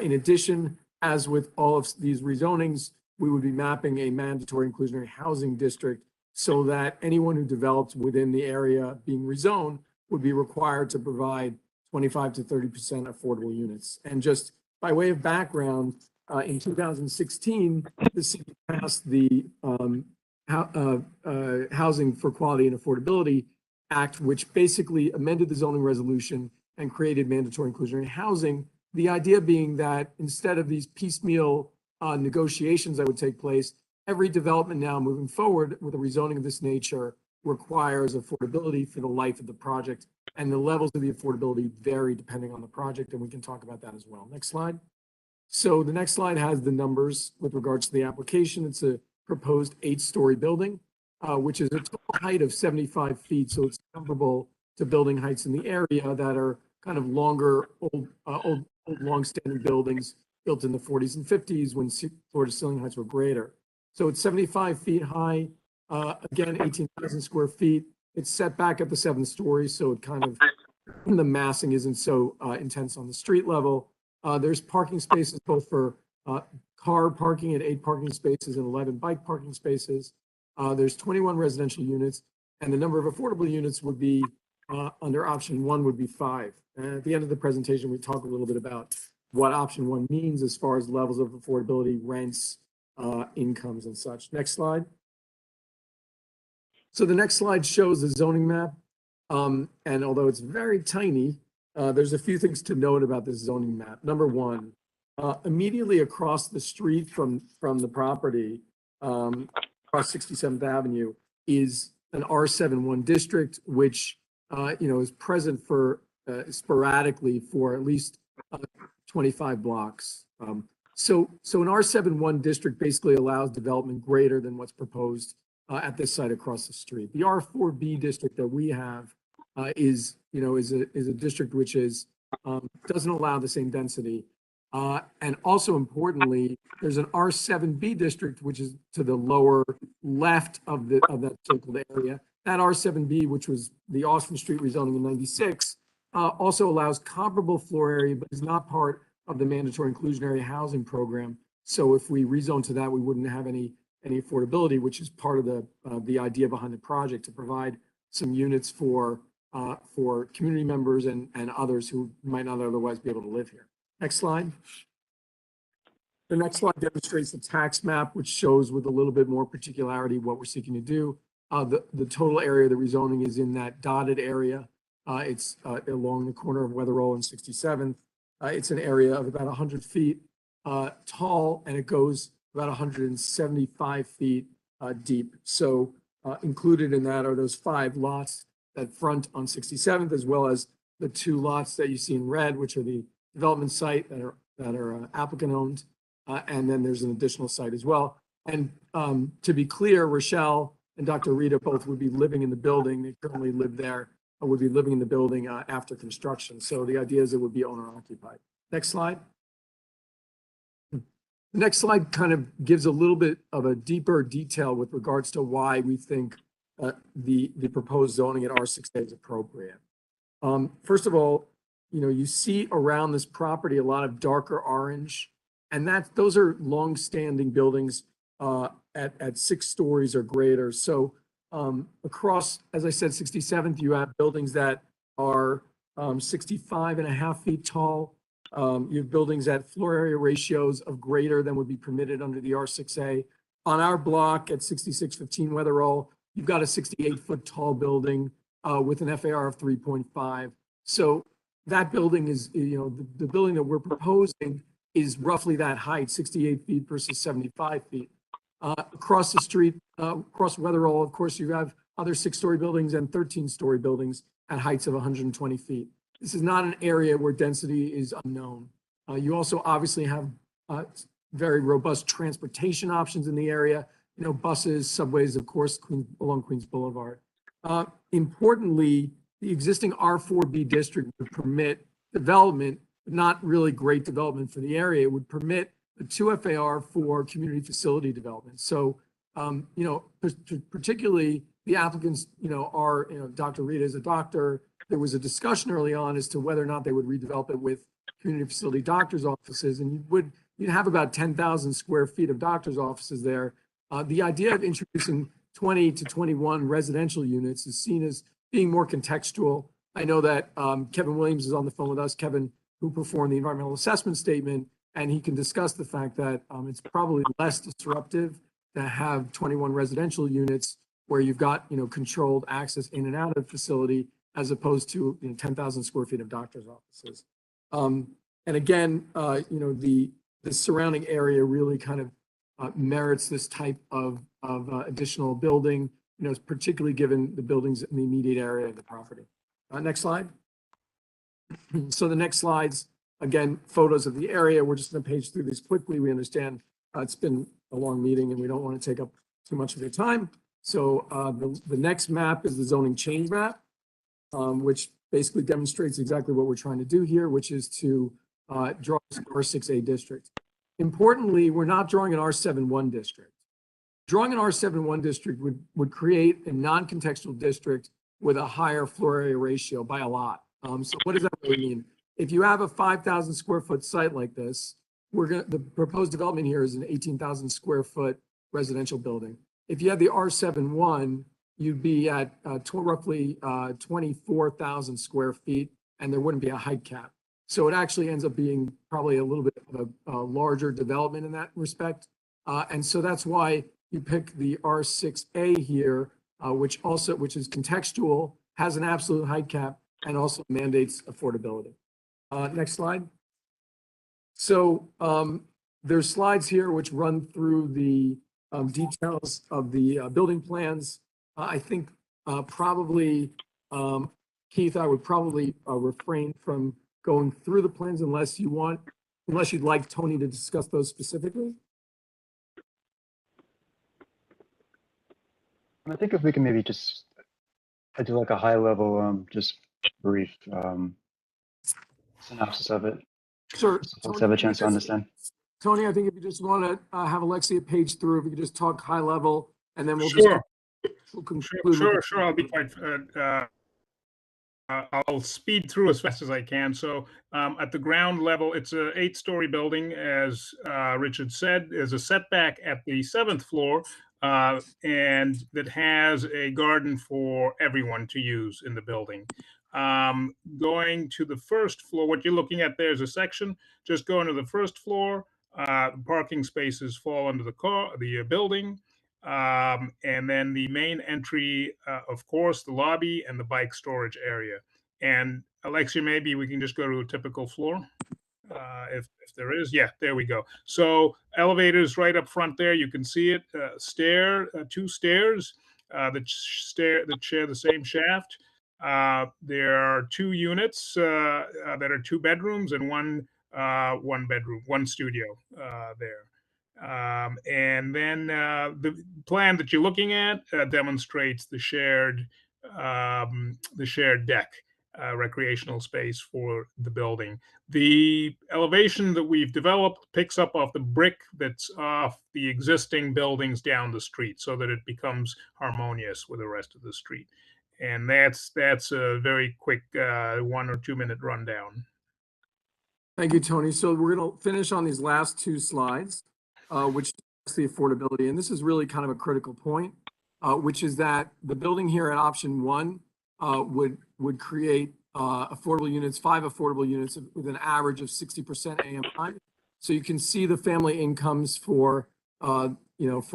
In addition, as with all of these rezonings, we would be mapping a mandatory inclusionary housing district so that anyone who develops within the area being rezoned would be required to provide 25 to 30% affordable units. And just by way of background, in 2016, the city passed the Housing for Quality and Affordability Act, which basically amended the zoning resolution and created mandatory inclusionary housing. The idea being that instead of these piecemeal negotiations that would take place, every development now moving forward with a rezoning of this nature requires affordability for the life of the project, and the levels of the affordability vary depending on the project, and we can talk about that as well. Next slide. So the next slide has the numbers with regards to the application. It's a proposed 8-story building, which is a total height of 75 feet, so it's comparable to building heights in the area that are kind of longer, old long-standing buildings built in the 40s and 50s when floor to ceiling heights were greater. So it's 75 feet high, again, 18,000 square feet. It's set back at the 7th story, so it kind of, the massing isn't so intense on the street level. There's parking spaces both for car parking at 8 parking spaces and 11 bike parking spaces. There's 21 residential units, and the number of affordable units would be, under option 1 would be 5. And at the end of the presentation, we talk a little bit about what option 1 means as far as levels of affordability, rents, incomes and such. Next slide. So the next slide shows the zoning map. And although it's very tiny, there's a few things to note about this zoning map. Number one, immediately across the street from the property, across 67th Avenue, is an R71 district, which is present for sporadically for at least 25 blocks. So an R71 district basically allows development greater than what's proposed at this site across the street. The R4B district that we have is a district which doesn't allow the same density. And also importantly, there's an R7B district, which is to the lower left of that circled area. That R7B, which was the Austin Street rezoning in '96, also allows comparable floor area, but is not part of the mandatory inclusionary housing program. So if we rezone to that, we wouldn't have any affordability, which is part of the idea behind the project, to provide some units for community members and others who might not otherwise be able to live here. Next slide. The next slide demonstrates the tax map, which shows with a little bit more particularity what we're seeking to do. The total area of the rezoning is in that dotted area. It's along the corner of Weatherall and 67th. It's an area of about 100 feet tall, and it goes about 175 feet deep. So included in that are those 5 lots that front on 67th, as well as the 2 lots that you see in red, which are the development site that are applicant owned. And then there's an additional site as well. And to be clear, Rochelle and Dr. Rita both would be living in the building. They currently live there, or would be living in the building after construction. So the idea is it would be owner occupied. Next slide. The next slide kind of gives a little bit of a deeper detail with regards to why we think the proposed zoning at R6A is appropriate. First of all, you see around this property a lot of darker orange, and those are long-standing buildings at 6 stories or greater. So across, as I said, 67th, you have buildings that are 65.5 feet tall. You have buildings at floor area ratios of greater than would be permitted under the R6A. On our block at 6615 Weatherall, you've got a 68-foot tall building with an FAR of 3.5. So that building is, the building that we're proposing is roughly that height, 68 feet versus 75 feet. Across the street, across Weatherall, of course, you have other 6-story buildings and 13-story buildings at heights of 120 feet. This is not an area where density is unknown. You also obviously have very robust transportation options in the area, buses, subways, of course, along Queens Boulevard. Importantly, the existing R4B district would permit development, but not really great development for the area. It would permit the 2 FAR for community facility development. So, particularly the applicants, are, Dr. Rita is a doctor. There was a discussion early on as to whether or not they would redevelop it with community facility doctors' offices, and you'd have about 10,000 square feet of doctors' offices there. The idea of introducing 20 to 21 residential units is seen as being more contextual. I know that Kevin Williams is on the phone with us, Kevin, who performed the environmental assessment statement, and he can discuss the fact that it's probably less disruptive to have 21 residential units where you've got, controlled access in and out of the facility, as opposed to 10,000 square feet of doctors' offices. And again, the surrounding area really kind of merits this type of additional building, particularly given the buildings in the immediate area of the property. Next slide. So the next slides, again, photos of the area. We're just going to page through these quickly. We understand it's been a long meeting and we don't want to take up too much of your time. So the next map is the zoning change map, which basically demonstrates exactly what we're trying to do here, which is to draw an R6A district. Importantly, we're not drawing an R71 district. Drawing an R71 district would create a non-contextual district with a higher floor area ratio by a lot. So what does that really mean? If you have a 5,000 square foot site like this, the proposed development here is an 18,000 square foot residential building. If you had the R71, you'd be at roughly 24,000 square feet, and there wouldn't be a height cap. So it actually ends up being probably a little bit of a larger development in that respect. And so that's why you pick the R6A here, which is contextual, has an absolute height cap, and also mandates affordability. Next slide. So there's slides here which run through the details of the building plans. I think probably, Keith, I would probably refrain from going through the plans unless you'd like Tony to discuss those specifically. I think if we can maybe just head to like a high level, just brief synopsis of it. Sure. So folks have a chance to understand. Tony, I think if you just want to have Alexia page through, if you could just talk high level, and then we'll Sure. we'll conclude. Sure. I'll be quite. I'll speed through as fast as I can. So at the ground level, it's an 8-story building, as Richard said. There's a setback at the 7th floor, and that has a garden for everyone to use in the building. Going to the 1st floor, what you're looking at there is a section. Just going to the 1st floor, parking spaces fall under the building. And then the main entry, of course, the lobby and the bike storage area. And Alexia, maybe we can just go to a typical floor. If there is, yeah, there we go. So elevators right up front there, you can see it. 2 stairs that share the same shaft. There are 2 units that are 2 bedrooms and one bedroom, 1 studio there. And then the plan that you're looking at demonstrates the shared deck, recreational space for the building. The elevation that we've developed picks up off the brick that's off the existing buildings down the street, so that it becomes harmonious with the rest of the street. And that's a very quick 1 or 2 minute rundown. Thank you, Tony. So we're going to finish on these last 2 slides, which is the affordability. And this is really kind of a critical point, which is that the building here at option 1 would create affordable units, 5 affordable units with an average of 60% AMI. So you can see the family incomes for, for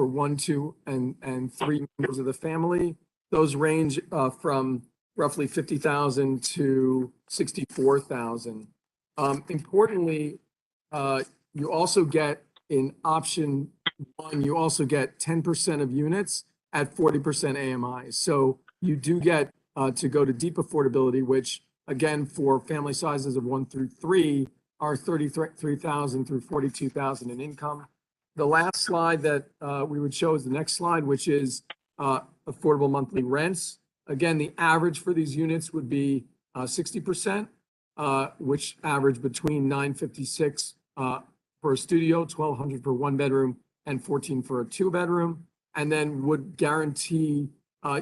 1, 2, and 3 members of the family. Those range from roughly 50,000 to 64,000. Importantly, you also get in option 1, you also get 10% of units at 40% AMI. So you do get to go to deep affordability, which again, for family sizes of 1 through 3 are 33,000 through 42,000 in income. The last slide that we would show is the next slide, which is affordable monthly rents. Again, the average for these units would be 60%. Which average between $956 for a studio, $1,200 for 1 bedroom, and $1,400 for a 2 bedroom, and then would guarantee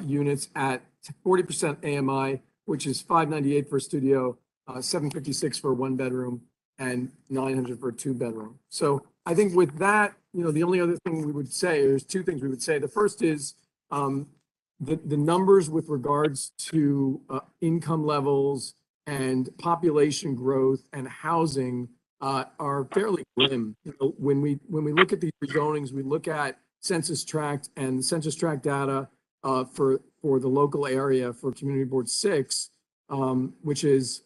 units at 40% AMI, which is $598 for a studio, $756 for a 1 bedroom, and $900 for a 2 bedroom. So I think with that, the only other thing we would say, there's 2 things we would say. The first is the numbers with regards to income levels and population growth and housing are fairly grim. When we look at these rezonings, we look at census tract and census tract data for the local area for Community Board 6, which is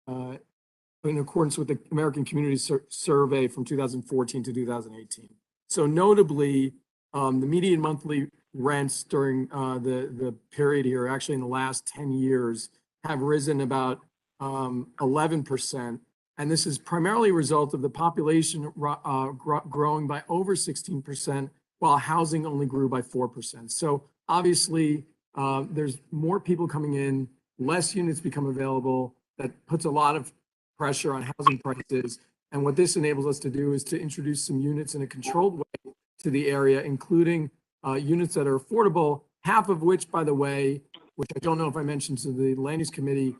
in accordance with the American Community Survey from 2014 to 2018. So notably, the median monthly rents during the period here, actually in the last 10 years, have risen about 11%. And this is primarily a result of the population growing by over 16%, while housing only grew by 4%. So obviously, there's more people coming in, less units become available. That puts a lot of pressure on housing prices. And what this enables us to do is to introduce some units in a controlled way to the area, including units that are affordable, half of which, by the way, which I don't know if I mentioned to the Land Use Committee,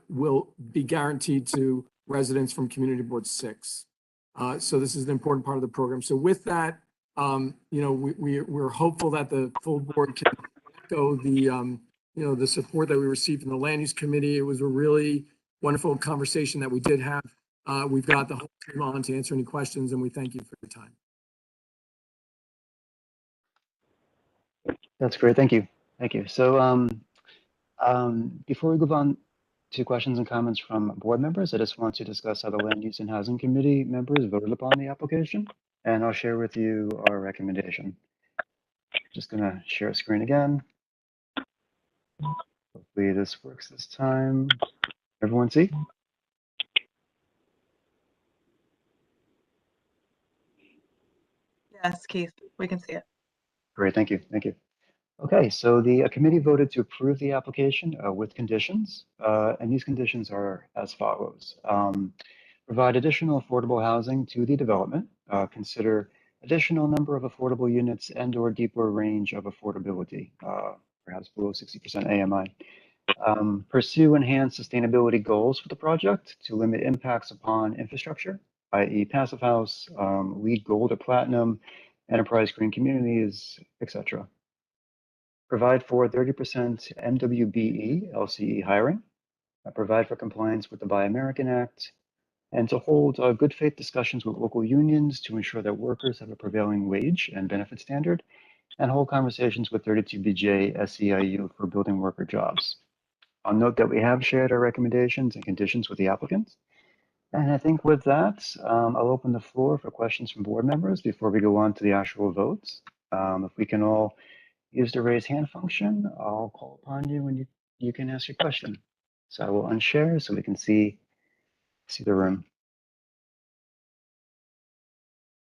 will be guaranteed to residents from Community Board 6. So this is an important part of the program. So with that, you know, we're hopeful that the full board can echo the, you know, the support that we received from the land use committee. It was a really wonderful conversation that we did have. We've got the whole team on to answer any questions, and we thank you for your time. That's great. Thank you. Thank you. So before we move on to questions and comments from board members, I just want to discuss how the Land Use and Housing Committee members voted upon the application, and I'll share with you our recommendation. Just gonna share a screen again. Hopefully this works this time. Everyone see? Yes, Keith, we can see it. Great, thank you, thank you. Okay, so the committee voted to approve the application with conditions, and these conditions are as follows. Provide additional affordable housing to the development, consider additional number of affordable units and or deeper range of affordability, perhaps below 60% AMI. Pursue enhanced sustainability goals for the project to limit impacts upon infrastructure, i.e. passive house, LEED Gold or Platinum, enterprise green communities, etc. Provide for 30% MWBE LCE hiring, provide for compliance with the Buy American Act, and to hold good faith discussions with local unions to ensure that workers have a prevailing wage and benefit standard, and hold conversations with 32BJ SEIU for building worker jobs. I'll note that we have shared our recommendations and conditions with the applicants. And I think with that, I'll open the floor for questions from board members before we go on to the actual votes. If we can all use the raise hand function, I'll call upon you and you can ask your question. So I will unshare so we can see the room.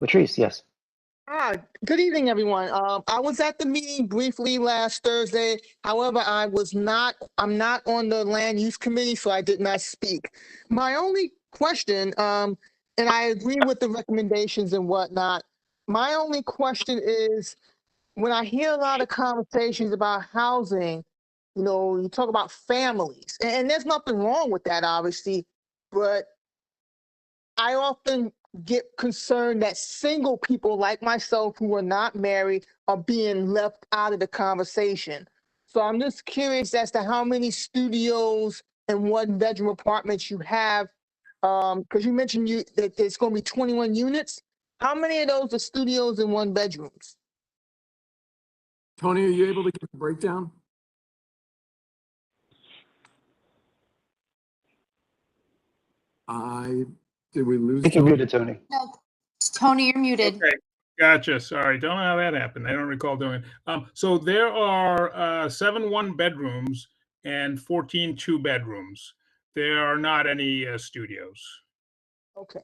Latrice, yes. Good evening, everyone. I was at the meeting briefly last Thursday. However, I'm not on the land use committee, so I did not speak. My only question, and I agree with the recommendations and whatnot. My only question is, when I hear a lot of conversations about housing, you know, you talk about families, and there's nothing wrong with that, obviously, but I often get concerned that single people like myself who are not married are being left out of the conversation. So I'm just curious as to how many studios and one-bedroom apartments you have, because you mentioned that there's going to be 21 units. How many of those are studios and one bedrooms? Tony, are you able to give a breakdown? Did we lose? I think you're muted, Tony. No, Tony, you're muted. Okay, gotcha. Sorry, don't know how that happened. I don't recall doing it. So there are 7 one-bedrooms and 14 two-bedrooms. There are not any studios. Okay.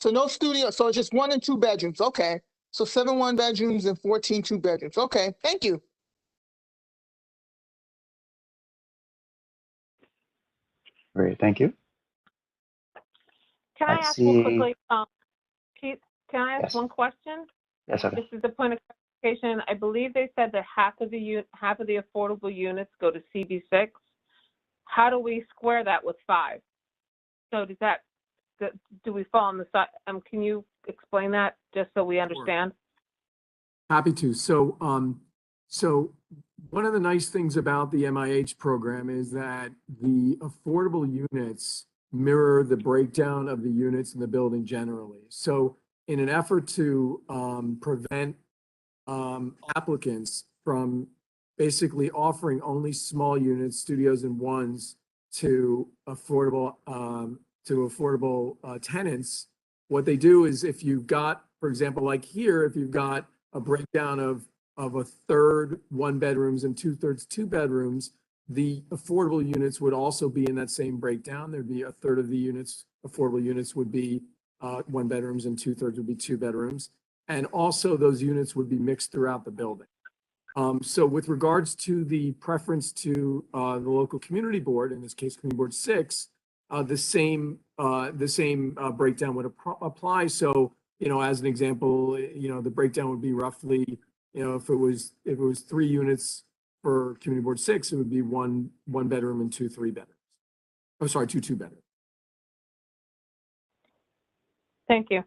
So no studio, so it's just 1 and 2 bedrooms. Okay. So 7 one-bedrooms and 14 two-bedrooms. Okay, thank you. Great, thank you. Can I ask one quickly, Keith, can I ask Yes. one question? Yes, Heather. This is the point of clarification. I believe they said that half of the affordable units go to CB6. How do we square that with 5? So do we fall on the side? Can you explain that just so we understand? Happy to. So one of the nice things about the MIH program is that the affordable units mirror the breakdown of the units in the building generally. So in an effort to prevent applicants from basically offering only small units, studios and ones to affordable tenants, what they do is if you've got, for example, like here, if you've got a breakdown of a third one bedrooms and 2/3 two bedrooms, the affordable units would also be in that same breakdown. There'd be a third of the units, affordable units would be one bedrooms and 2/3 would be two bedrooms. And also those units would be mixed throughout the building. So with regards to the preference to the local community board, in this case, Community Board 6, the same breakdown would apply. So, you know, as an example, you know, the breakdown would be roughly, you know, if it was 3 units for Community Board 6, it would be one bedroom and 2 3-bedrooms. Oh, sorry, 2 2-bedrooms. Thank you.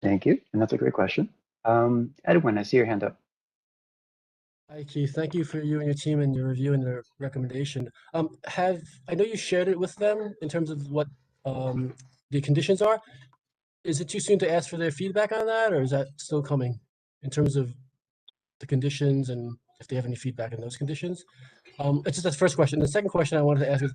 Thank you, and that's a great question. Edwin, I see your hand up. Hi, Keith. Thank you for you and your team and your review and their recommendation. I know you shared it with them in terms of what the conditions are. Is it too soon to ask for their feedback on that, or is that still coming in terms of the conditions and if they have any feedback on those conditions? It's just the first question. The second question I wanted to ask is,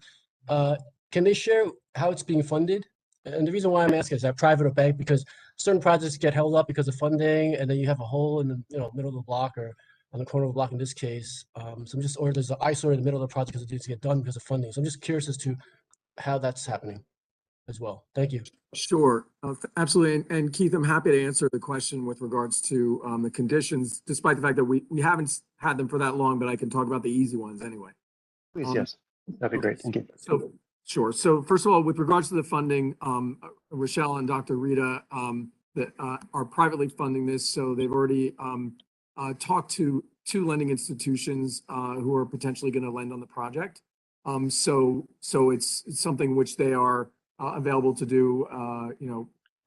can they share how it's being funded? And the reason why I'm asking is that private or bank, because certain projects get held up because of funding, and then you have a hole in the middle of the block or on the corner of the block in this case. Or there's an eyesore in the middle of the project because it needs to get done because of funding. So I'm just curious as to how that's happening as well. Thank you. Sure, absolutely. And Keith, I'm happy to answer the question with regards to the conditions, despite the fact that we haven't had them for that long, but I can talk about the easy ones anyway. Please, yes. That'd be great. Thank you. So, sure. So first of all, with regards to the funding, Rochelle and Dr. Rita that are privately funding this. So they've already talked to 2 lending institutions who are potentially going to lend on the project. So it's something which they are available to do,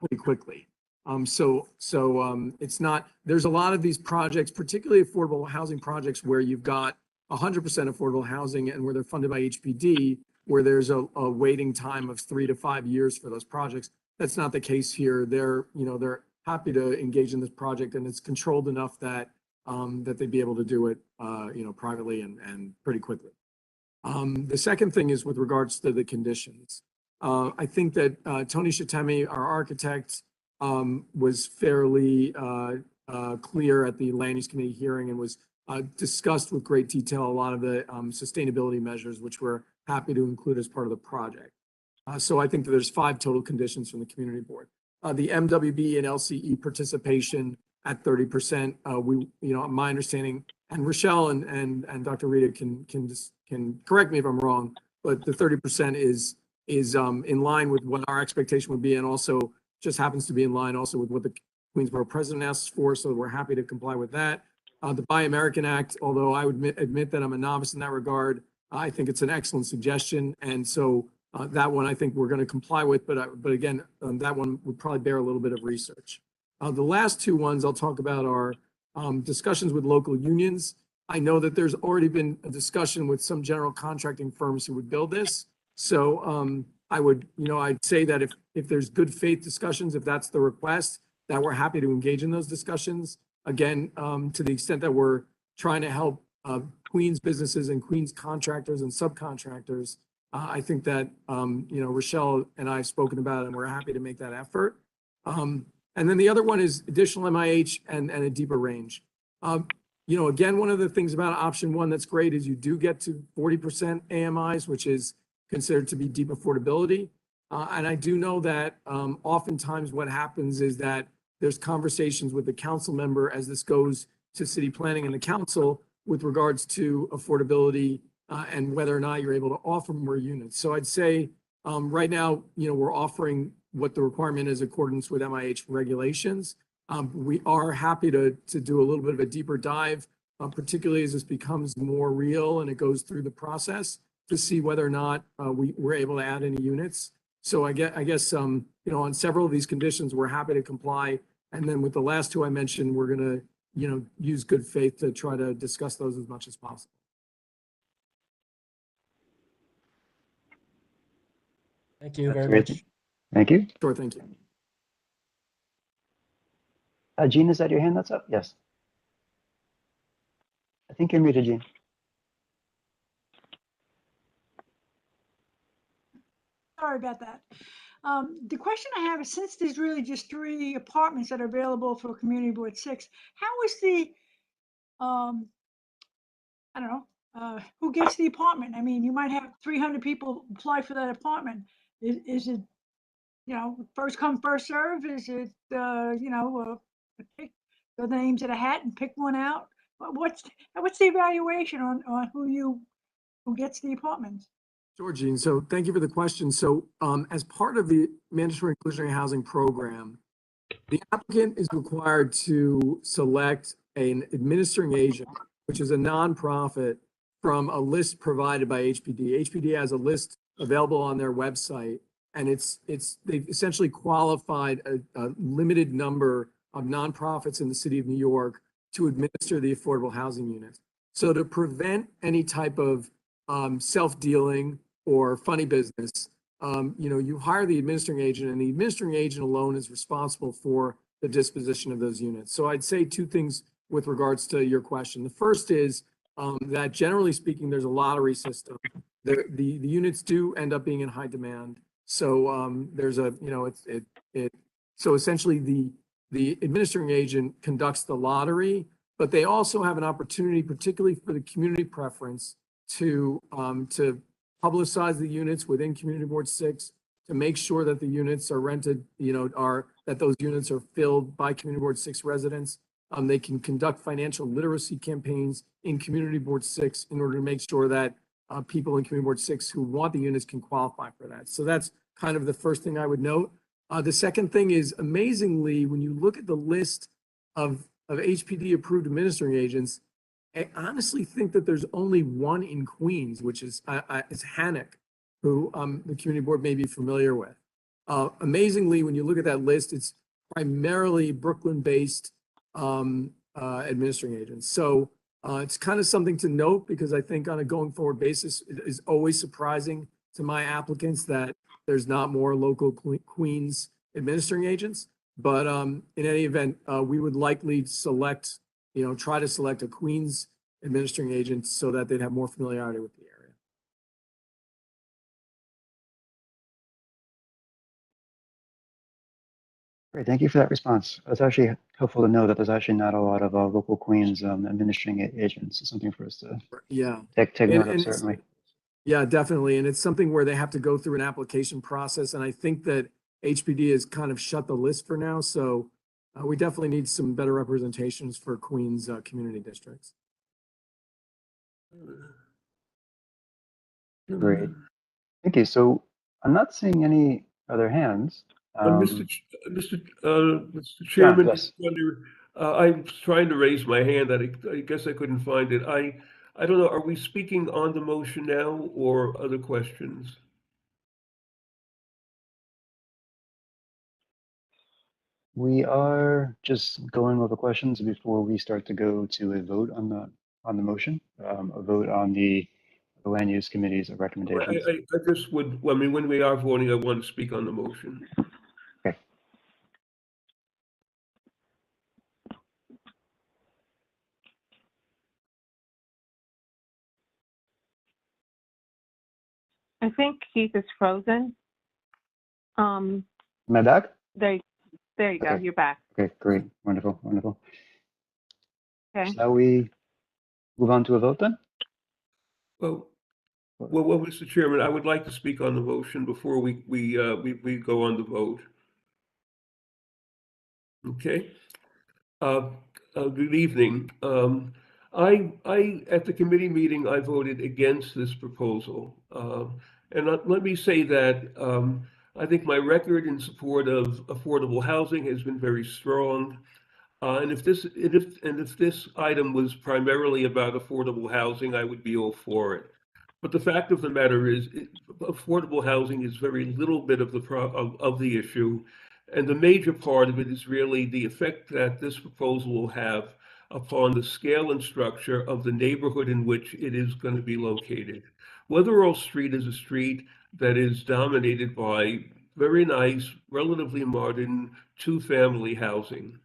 pretty quickly. It's not, there's a lot of these projects, particularly affordable housing projects, where you've got 100% affordable housing and where they're funded by HPD, where there's a waiting time of 3 to 5 years for those projects. That's not the case here. They're happy to engage in this project, and it's controlled enough that that they'd be able to do it, privately and pretty quickly. The second thing is with regards to the conditions. I think that Tony Shatemi, our architect, was fairly clear at the Land Use Committee hearing and was discussed with great detail a lot of the sustainability measures, which we're happy to include as part of the project. So I think that there's 5 total conditions from the community board. The MWB and LCE participation at 30%. My understanding, and Rochelle and Dr. Rita can correct me if I'm wrong, but the 30% is in line with what our expectation would be, and also just happens to be in line also with what the Queensborough president asks for. So we're happy to comply with that. The Buy American Act, although I would admit that I'm a novice in that regard, I think it's an excellent suggestion. And so that one I think we're going to comply with, but again, that one would probably bear a little bit of research. The last 2 ones I'll talk about are discussions with local unions. I know that there's already been a discussion with some general contracting firms who would build this. So I'd say that if there's good faith discussions, if that's the request, that we're happy to engage in those discussions. Again, to the extent that we're trying to help Queens businesses and Queens contractors and subcontractors, I think that, Rochelle and I have spoken about it, and we're happy to make that effort. And then the other one is additional MIH and a deeper range. Again, one of the things about option 1 that's great is you do get to 40% AMIs, which is considered to be deep affordability. And I do know that oftentimes what happens is that there's conversations with the council member as this goes to city planning and the council with regards to affordability and whether or not you're able to offer more units. So I'd say right now, we're offering what the requirement is in accordance with MIH regulations. We are happy to do a little bit of a deeper dive, particularly as this becomes more real and it goes through the process to see whether or not we're able to add any units. So I guess on several of these conditions, we're happy to comply. And then with the last 2 I mentioned, we're going to, use good faith to try to discuss those as much as possible. Thank you very much. Thank you. Sure, thank you. Jean, is that your hand that's up? Yes. I think you're muted, Jean. Sorry about that. The question I have is, since there's really just 3 apartments that are available for Community Board 6, how is the, I don't know, who gets the apartment? I mean, you might have 300 people apply for that apartment. Is it, first come, first serve? Is it, pick the names in a hat and pick one out? What's the evaluation on who gets the apartments? Sure, Jean. So thank you for the question. So as part of the mandatory inclusionary housing program, the applicant is required to select an administering agent, which is a nonprofit, from a list provided by HPD. HPD has a list available on their website and they've essentially qualified a limited number of nonprofits in the city of New York to administer the affordable housing units. So to prevent any type of self-dealing or funny business, you hire the administering agent, and the administering agent alone is responsible for the disposition of those units. So I'd say two things with regards to your question. The first is that generally speaking, there's a lottery system. The units do end up being in high demand. So there's a, so essentially the administering agent conducts the lottery, but they also have an opportunity, particularly for the community preference, to publicize the units within Community Board 6, to make sure that the units are rented, that those units are filled by Community Board 6 residents. They can conduct financial literacy campaigns in Community Board 6 in order to make sure that people in Community Board 6 who want the units can qualify for that. So that's kind of the first thing I would note. The second thing is, amazingly, when you look at the list of HPD approved administering agents, I honestly think that there's only one in Queens, which is Hannock, who the community board may be familiar with. Amazingly, when you look at that list, it's primarily Brooklyn-based administering agents. So it's kind of something to note, because I think on a going forward basis, it is always surprising to my applicants that there's not more local Queens administering agents. But in any event, we would likely select, try to select a Queens administering agent so that they'd have more familiarity with the area. Great, thank you for that response. It's actually helpful to know that there's actually not a lot of local Queens administering agents. It's something for us to take note of, certainly. Yeah, definitely. And it's something where they have to go through an application process. And I think that HPD has kind of shut the list for now. So we definitely need some better representations for Queens community districts. Great. Thank you. So I'm not seeing any other hands. Mr. Chairman, yeah, yes. I was trying to raise my hand. I guess I couldn't find it. I don't know. Are we speaking on the motion now or other questions? We are just going over questions before we start to go to a vote on the motion, a vote on the land use committee's recommendations. I just would, I mean, when we are voting, I want to speak on the motion. Okay. I think Keith is frozen. Am I back? There you go. Okay. You're back. Okay, great. Wonderful, wonderful. Okay. Shall we move on to a vote then? Well, Mr. Chairman, I would like to speak on the motion before we go on the vote. Okay. Good evening. At the committee meeting, I voted against this proposal. And let me say that I think my record in support of affordable housing has been very strong. And if this item was primarily about affordable housing, I would be all for it. But the fact of the matter is, affordable housing is very little bit of the issue, and the major part of it is really the effect that this proposal will have upon the scale and structure of the neighborhood in which it is going to be located. Wetherall Street is a street that is dominated by very nice, relatively modern two-family housing.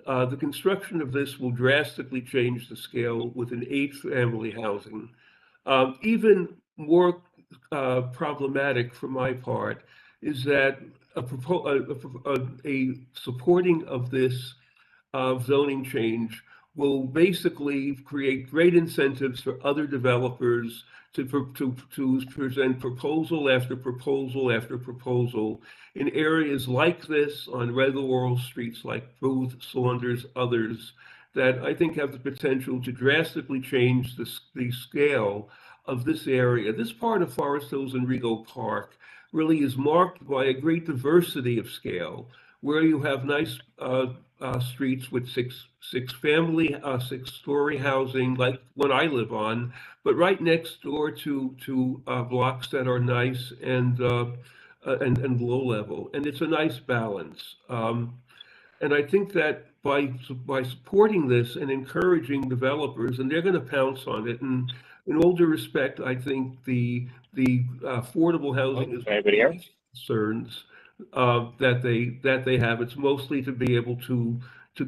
The construction of this will drastically change the scale with an 8-family housing. Even more problematic for my part is that a supporting of this zoning change will basically create great incentives for other developers to present proposal after proposal after proposal in areas like this, on regular streets like Booth, Saunders, others, that I think have the potential to drastically change the scale of this area. This part of Forest Hills and Rego Park really is marked by a great diversity of scale, where you have nice streets with six-story housing, like what I live on, but right next door to blocks that are nice and and low level, and it's a nice balance. And I think that by supporting this and encouraging developers, and they're going to pounce on it. And in all due respect, I think the affordable housing is Anybody else? concerns that they have. It's mostly to be able to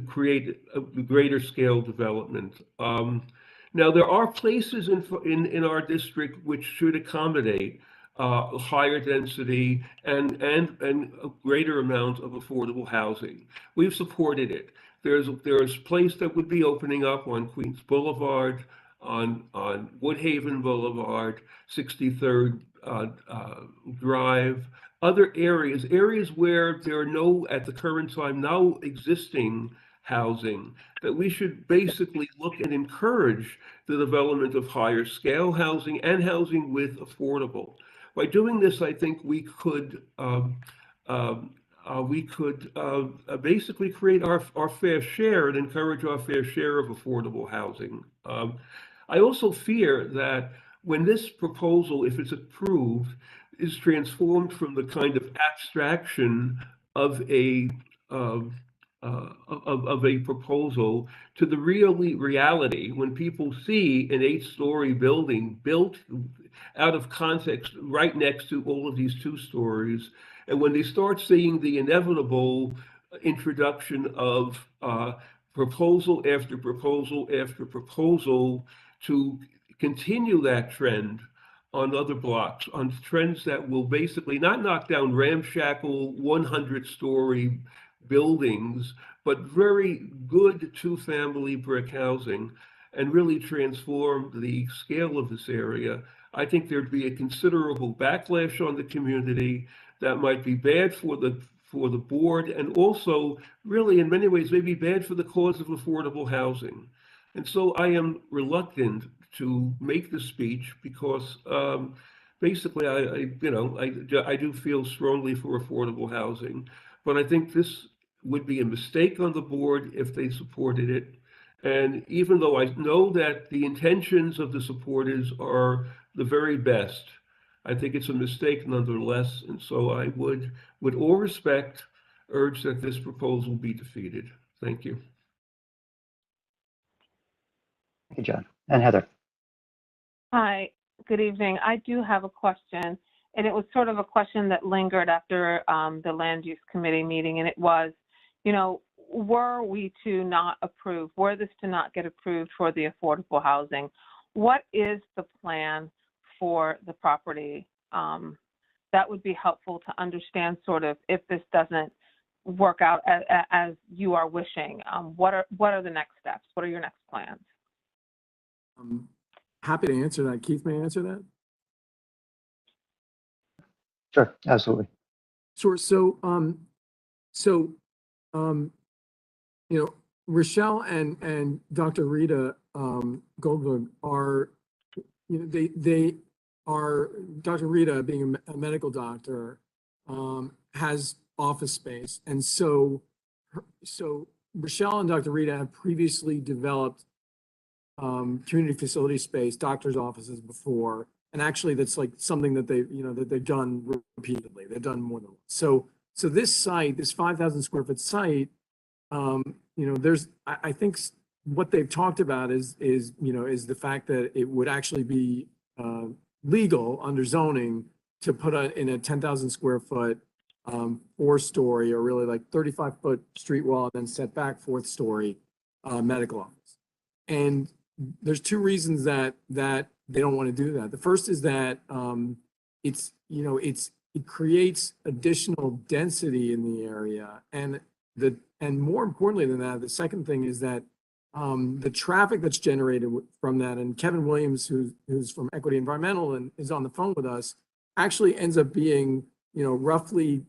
create a greater scale development. Now there are places in our district which should accommodate higher density and a greater amount of affordable housing. We've supported it. There's a place that would be opening up on Queens Boulevard, on Woodhaven Boulevard, 63rd Drive, other areas where there are no, at the current time, no existing housing, that we should basically look and encourage the development of higher scale housing and housing with affordable. By doing this, I think we could basically create our fair share and encourage our fair share of affordable housing. I also fear that when this proposal, if it's approved, is transformed from the kind of abstraction of a proposal to the reality, when people see an 8-story building built out of context right next to all of these 2 stories, and when they start seeing the inevitable introduction of proposal after proposal after proposal to continue that trend on other blocks, on trends that will basically not knock down ramshackle 100-story buildings, but very good 2-family brick housing, and really transform the scale of this area. I think there'd be a considerable backlash on the community that might be bad for the board, and also really in many ways may be bad for the cause of affordable housing. And so I am reluctant to make the speech because basically I do feel strongly for affordable housing, but I think this would be a mistake on the board if they supported it. And even though I know that the intentions of the supporters are the very best, I think it's a mistake nonetheless. And so I would, with all respect, urge that this proposal be defeated. Thank you. Thank you, John. And Heather. Hi, good evening. I do have a question, and it was sort of a question that lingered after the Land Use Committee meeting, and it was, were we to not approve, were this to not get approved for the affordable housing, what is the plan for the property? That would be helpful to understand sort of if this doesn't work out as you are wishing. What are the next steps? What are your next plans? Happy to answer that. Keith, may I answer that? Sure, absolutely. Sure. So, Rochelle and Dr. Rita Goldberg are, they are, Dr. Rita, being a medical doctor, has office space. And so Rochelle and Dr. Rita have previously developed community facility space, doctor's offices before. And actually that's like something that they've done repeatedly. They've done more than once. So this site, this 5,000 square foot site, I think what they've talked about is the fact that it would actually be legal under zoning to put in a 10,000 square foot 4-story, or really like 35-foot street wall and then set back 4th story medical office. And there's 2 reasons that they don't want to do that. The first is that it creates additional density in the area, and more importantly than that, the second thing is that the traffic that's generated from that, and Kevin Williams, who's from Equity Environmental and is on the phone with us, actually ends up being roughly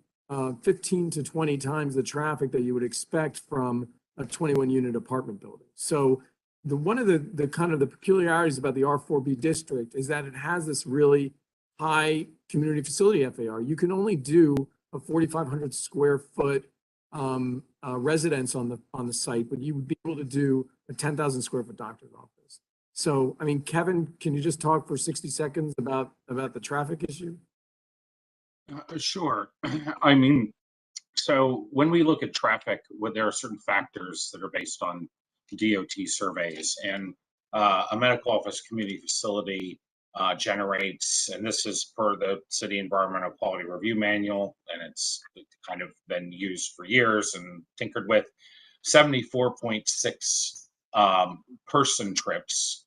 15 to 20 times the traffic that you would expect from a 21-unit apartment building. So one of the kind of the peculiarities about the R4B district is that it has this really high community facility FAR. You can only do a 4,500 square foot residence on the site, but you would be able to do a 10,000 square foot doctor's office. So, I mean, Kevin, can you just talk for 60 seconds about the traffic issue? Sure. I mean, so when we look at traffic, there are certain factors that are based on DOT surveys, and a medical office community facility generates, and this is per the City Environmental Quality Review Manual, and it's kind of been used for years and tinkered with, 74.6 person trips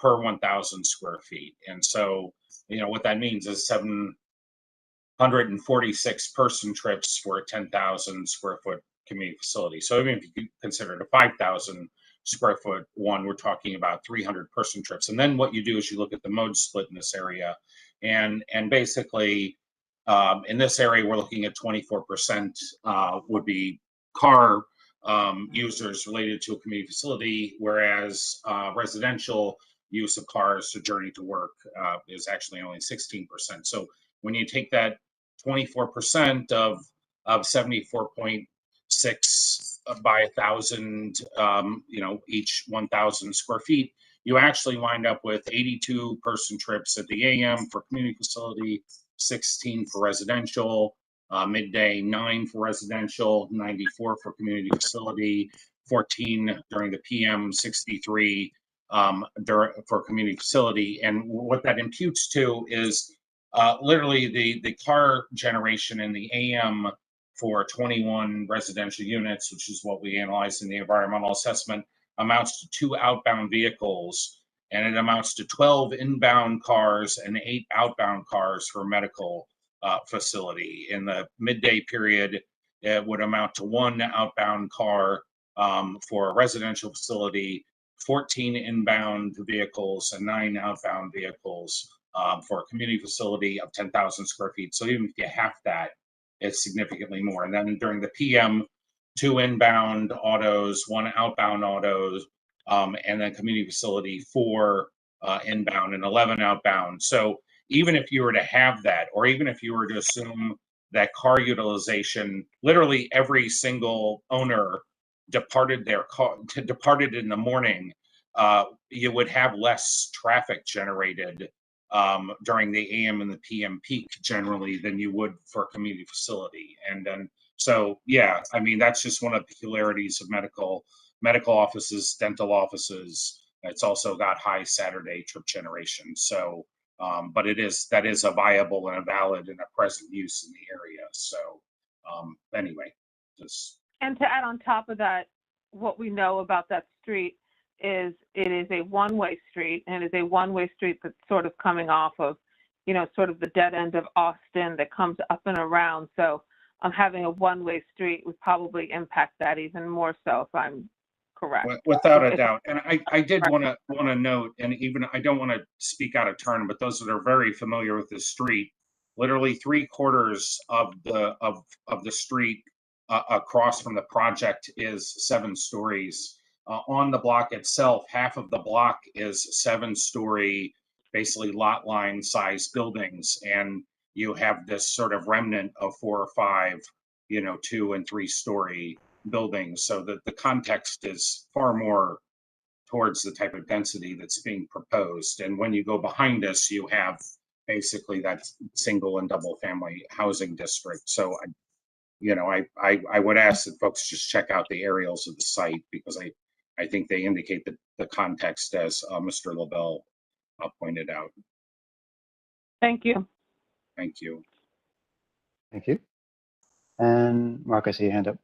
per 1,000 square feet. And so, what that means is 746 person trips for a 10,000 square foot community facility. So even if you consider it a 5,000 square foot one, we're talking about 300 person trips. And then what you do is you look at the mode split in this area, and basically in this area we're looking at 24% would be car users related to a community facility, whereas residential use of cars to journey to work is actually only 16%. So when you take that 24% of 74.6 by 1,000, each 1,000 square feet, you actually wind up with 82 person trips at the AM for community facility, 16 for residential, midday 9 for residential, 94 for community facility, 14 during the PM, 63 for community facility. And what that imputes to is literally the car generation in the AM for 21 residential units, which is what we analyzed in the environmental assessment, amounts to 2 outbound vehicles, and it amounts to 12 inbound cars and 8 outbound cars for a medical facility. In the midday period, it would amount to 1 outbound car for a residential facility, 14 inbound vehicles, and 9 outbound vehicles for a community facility of 10,000 square feet. So even if you half that, it's significantly more. And then during the PM, 2 inbound autos, 1 outbound autos, and then community facility 4 inbound and 11 outbound. So even if you were to have that, or even if you were to assume that car utilization, literally every single owner departed in the morning, you would have less traffic generated during the AM and the PM peak generally than you would for a community facility. And then, so yeah, I mean, that's just one of the peculiarities of medical offices, dental offices. It's also got high Saturday trip generation. So, but that is a viable and a valid and a present use in the area. So anyway, just. And to add on top of that, what we know about that street is it is a one-way street, and it is a one-way street that's sort of coming off of, sort of the dead end of Austin that comes up and around. So having a one-way street would probably impact that even more so, if I'm correct. Without a doubt. And I did want to note, and even I don't want to speak out of turn, but those that are very familiar with this street, literally 3/4 of the street across from the project is 7 stories. On the block itself, half of the block is 7-story, basically lot line size buildings, and you have this sort of remnant of 4 or 5, 2 and 3-story buildings. So that the context is far more towards the type of density that's being proposed. And when you go behind us, you have basically that single and double family housing district. So I would ask that folks just check out the aerials of the site, because I think they indicate the context, as Mr. LaBelle pointed out. Thank you. Thank you. Thank you. And Mark, I see your hand up.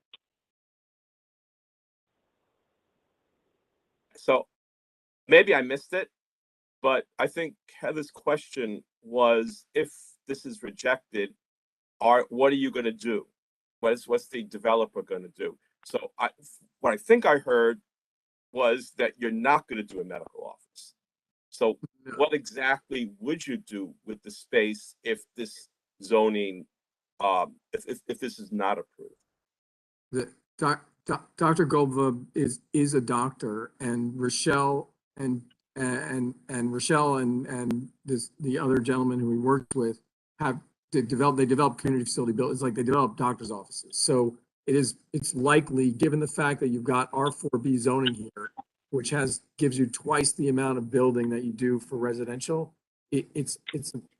So maybe I missed it, but I think Heather's question was, if this is rejected, what are you going to do? What's the developer going to do? So what I think I heard was that you're not going to do a medical office. So what exactly would you do with the space if this zoning, if this is not approved? Dr. Goldberg is a doctor, and Rochelle and Rochelle and the other gentleman who we worked with they develop community facility buildings, like they develop doctor's offices. So it's likely, given the fact that you've got R4B zoning here, which gives you twice the amount of building that you do for residential, it's,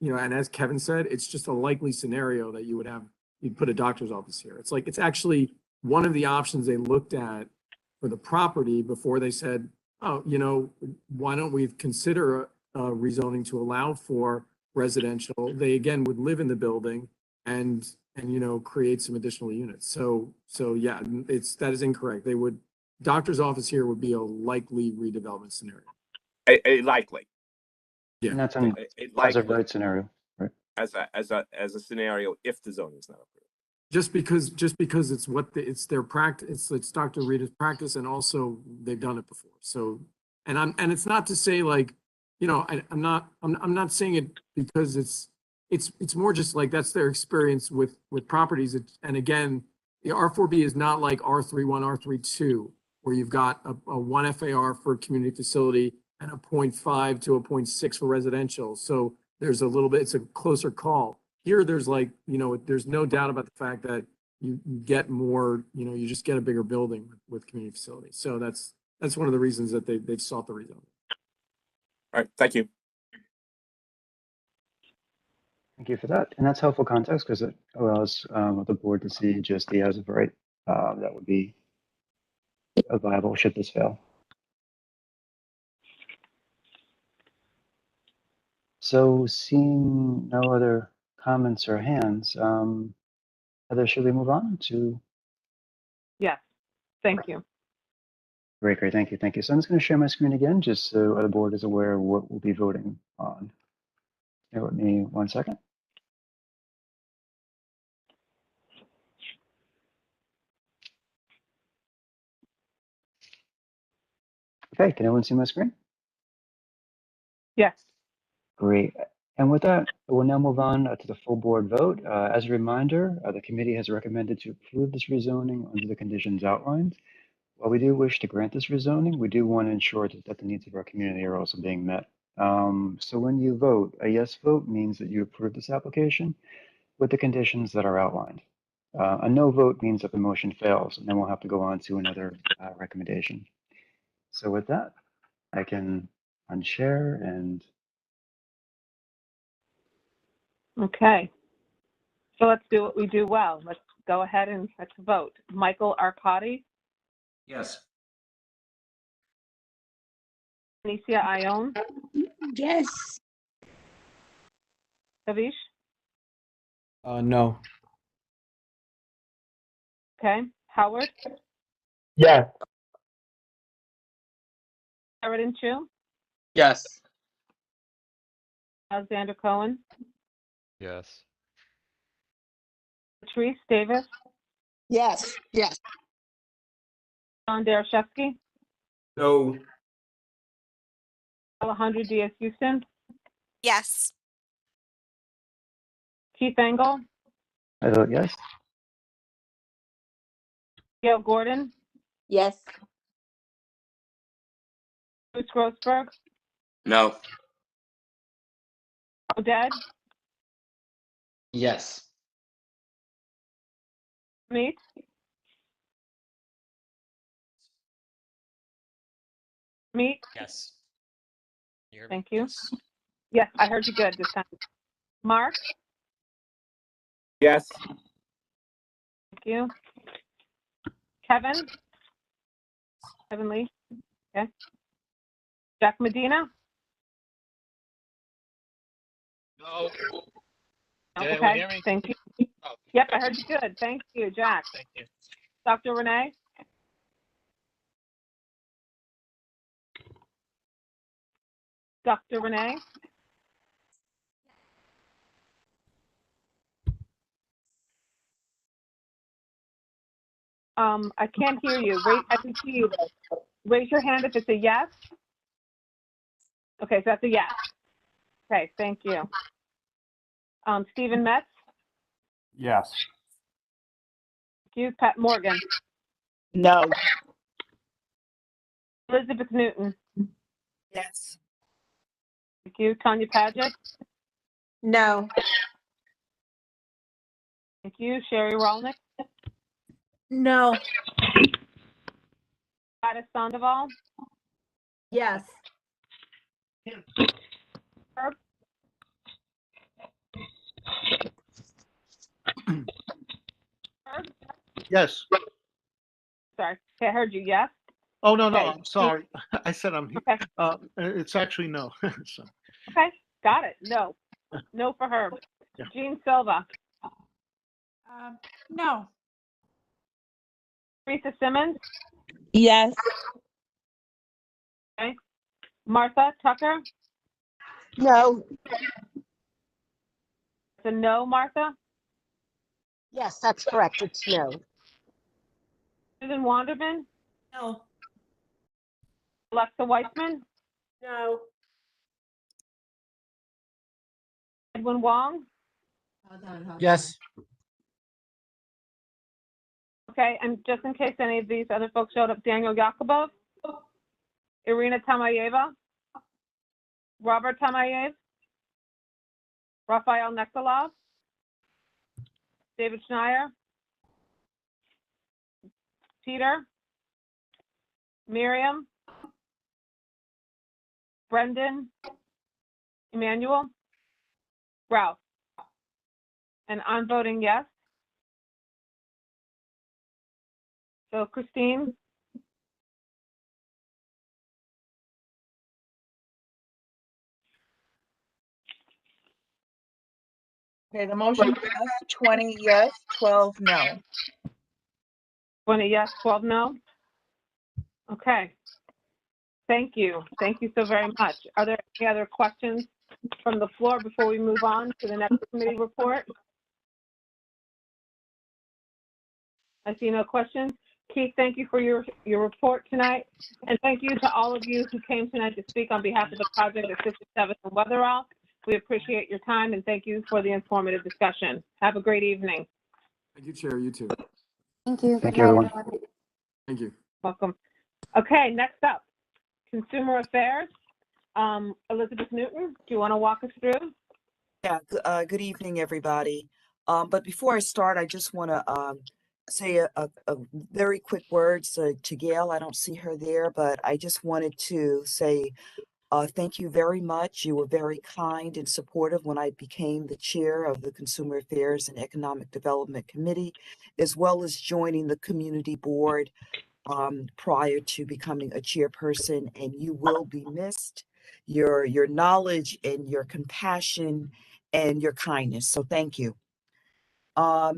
you know, and as Kevin said, it's just a likely scenario that you'd put a doctor's office here. It's like, it's actually one of the options they looked at for the property before they said, oh, you know, why don't we consider rezoning to allow for residential? They again would live in the building and you know, create some additional units. So yeah, that is incorrect. Doctor's office here would be a likely redevelopment scenario. A likely. Yeah. And that's A as a likely right scenario, right? as a scenario if the zoning is not approved. Just because it's their practice, it's Dr. Rita's practice, and also they've done it before. So, and it's not to say like, you know, I'm not saying it because it's more just like that's their experience with properties. And again, the R4B is not like R31, R32, where you've got a 1 FAR for community facility and a 0.5 to a 0.6 for residential. So there's a little bit, it's a closer call. Here, there's like, you know, there's no doubt about the fact that you get more, you know, you just get a bigger building with community facilities. So that's one of the reasons that they've sought the rezoning. All right, thank you. Thank you for that. And that's helpful context because it allows the board to see just the as of right that would be a viable should this fail. So seeing no other comments or hands, Heather, should we move on to? Yes, thank you. Great, thank you. So I'm just going to share my screen again, just so the board is aware of what we'll be voting on. Bear with me 1 second. Okay, can everyone see my screen? Yes. Great. And with that, we'll now move on to the full board vote. As a reminder, the committee has recommended to approve this rezoning under the conditions outlined. While we do wish to grant this rezoning, we do want to ensure that the needs of our community are also being met. So when you vote, a yes vote means that you approve this application with the conditions that are outlined. A no vote means that the motion fails, and then we'll have to go on to another recommendation. So with that, I can unshare and. Okay. So let's do what we do well. Let's go ahead and let's vote. Michael Arcadi, Yes. Anicia Ione, Yes. Kavish. No. Okay. Howard, Yes. Sheridan Chu, Yes. Alexander Cohen, Yes. Patrice Davis, Yes. John Darashevsky, No. Alejandro Diaz-Houston, Yes. Keith Engel, I vote yes. Gail Gordon, Yes. Bruce Grossberg, No. Oded, Yes. Meet, Yes. You hear me? Thank you. Yes. Yes, I heard you good this time. Mark, Yes. thank you. Kevin Lee, okay. Jack Medina, No. Did anyone okay, hear me? thank you. Oh, Yep, I heard you good. Thank you, Jack. thank you. Dr. Renee? Dr. Renee? I can't hear you. I can see you. Raise your hand if it's a yes. Okay, so that's a yes. Okay, thank you. Stephen Metz? Yes. Thank you. Pat Morgan? No. Elizabeth Newton? Yes. Thank you. Tanya Paget? No. Thank you. Sherry Rolnick? No. Gladys Sandoval? Yes. Herb? Yes. Sorry, I heard you, yes? Oh, no, no, Okay. I'm sorry. I said I'm, Okay, it's actually no. So, okay, got it. No. No for Herb. Yeah. Jean Silva, No. Teresa Simmons, Yes. okay. Martha Tucker, No. it's a no, Martha. Yes, that's correct. It's no. Susan Wanderman, No. Alexa Weissman, No. Edwin Wong, Yes. okay, and just in case any of these other folks showed up, Daniel Yakubov, Irina Tamayeva, Robert Tamayev, Raphael Nekhalov, David Schneier, Peter, Miriam, Brendan, Emmanuel, Ralph. And I'm voting yes. So Christine, Okay, the motion passed, 20 yes, 12 no. 20 yes, 12 no? Okay. Thank you. Thank you so very much. Are there any other questions from the floor before we move on to the next committee report? I see no questions. Keith, thank you for your report tonight. And thank you to all of you who came tonight to speak on behalf of the project at 57 and Weatherall. We appreciate your time and thank you for the informative discussion. Have a great evening. Thank you, Chair. You too. Thank you. Thank you, everyone. Thank you. Welcome. Okay, next up, Consumer Affairs. Elizabeth Newton, do you want to walk us through? Yeah, good evening, everybody. But before I start, I just want to say a very quick words to Gail. I don't see her there, but I just wanted to say thank you very much. You were very kind and supportive when I became the chair of the Consumer Affairs and Economic Development Committee, as well as joining the community board prior to becoming a chairperson, and you will be missed. Your knowledge and your compassion and your kindness. So thank you.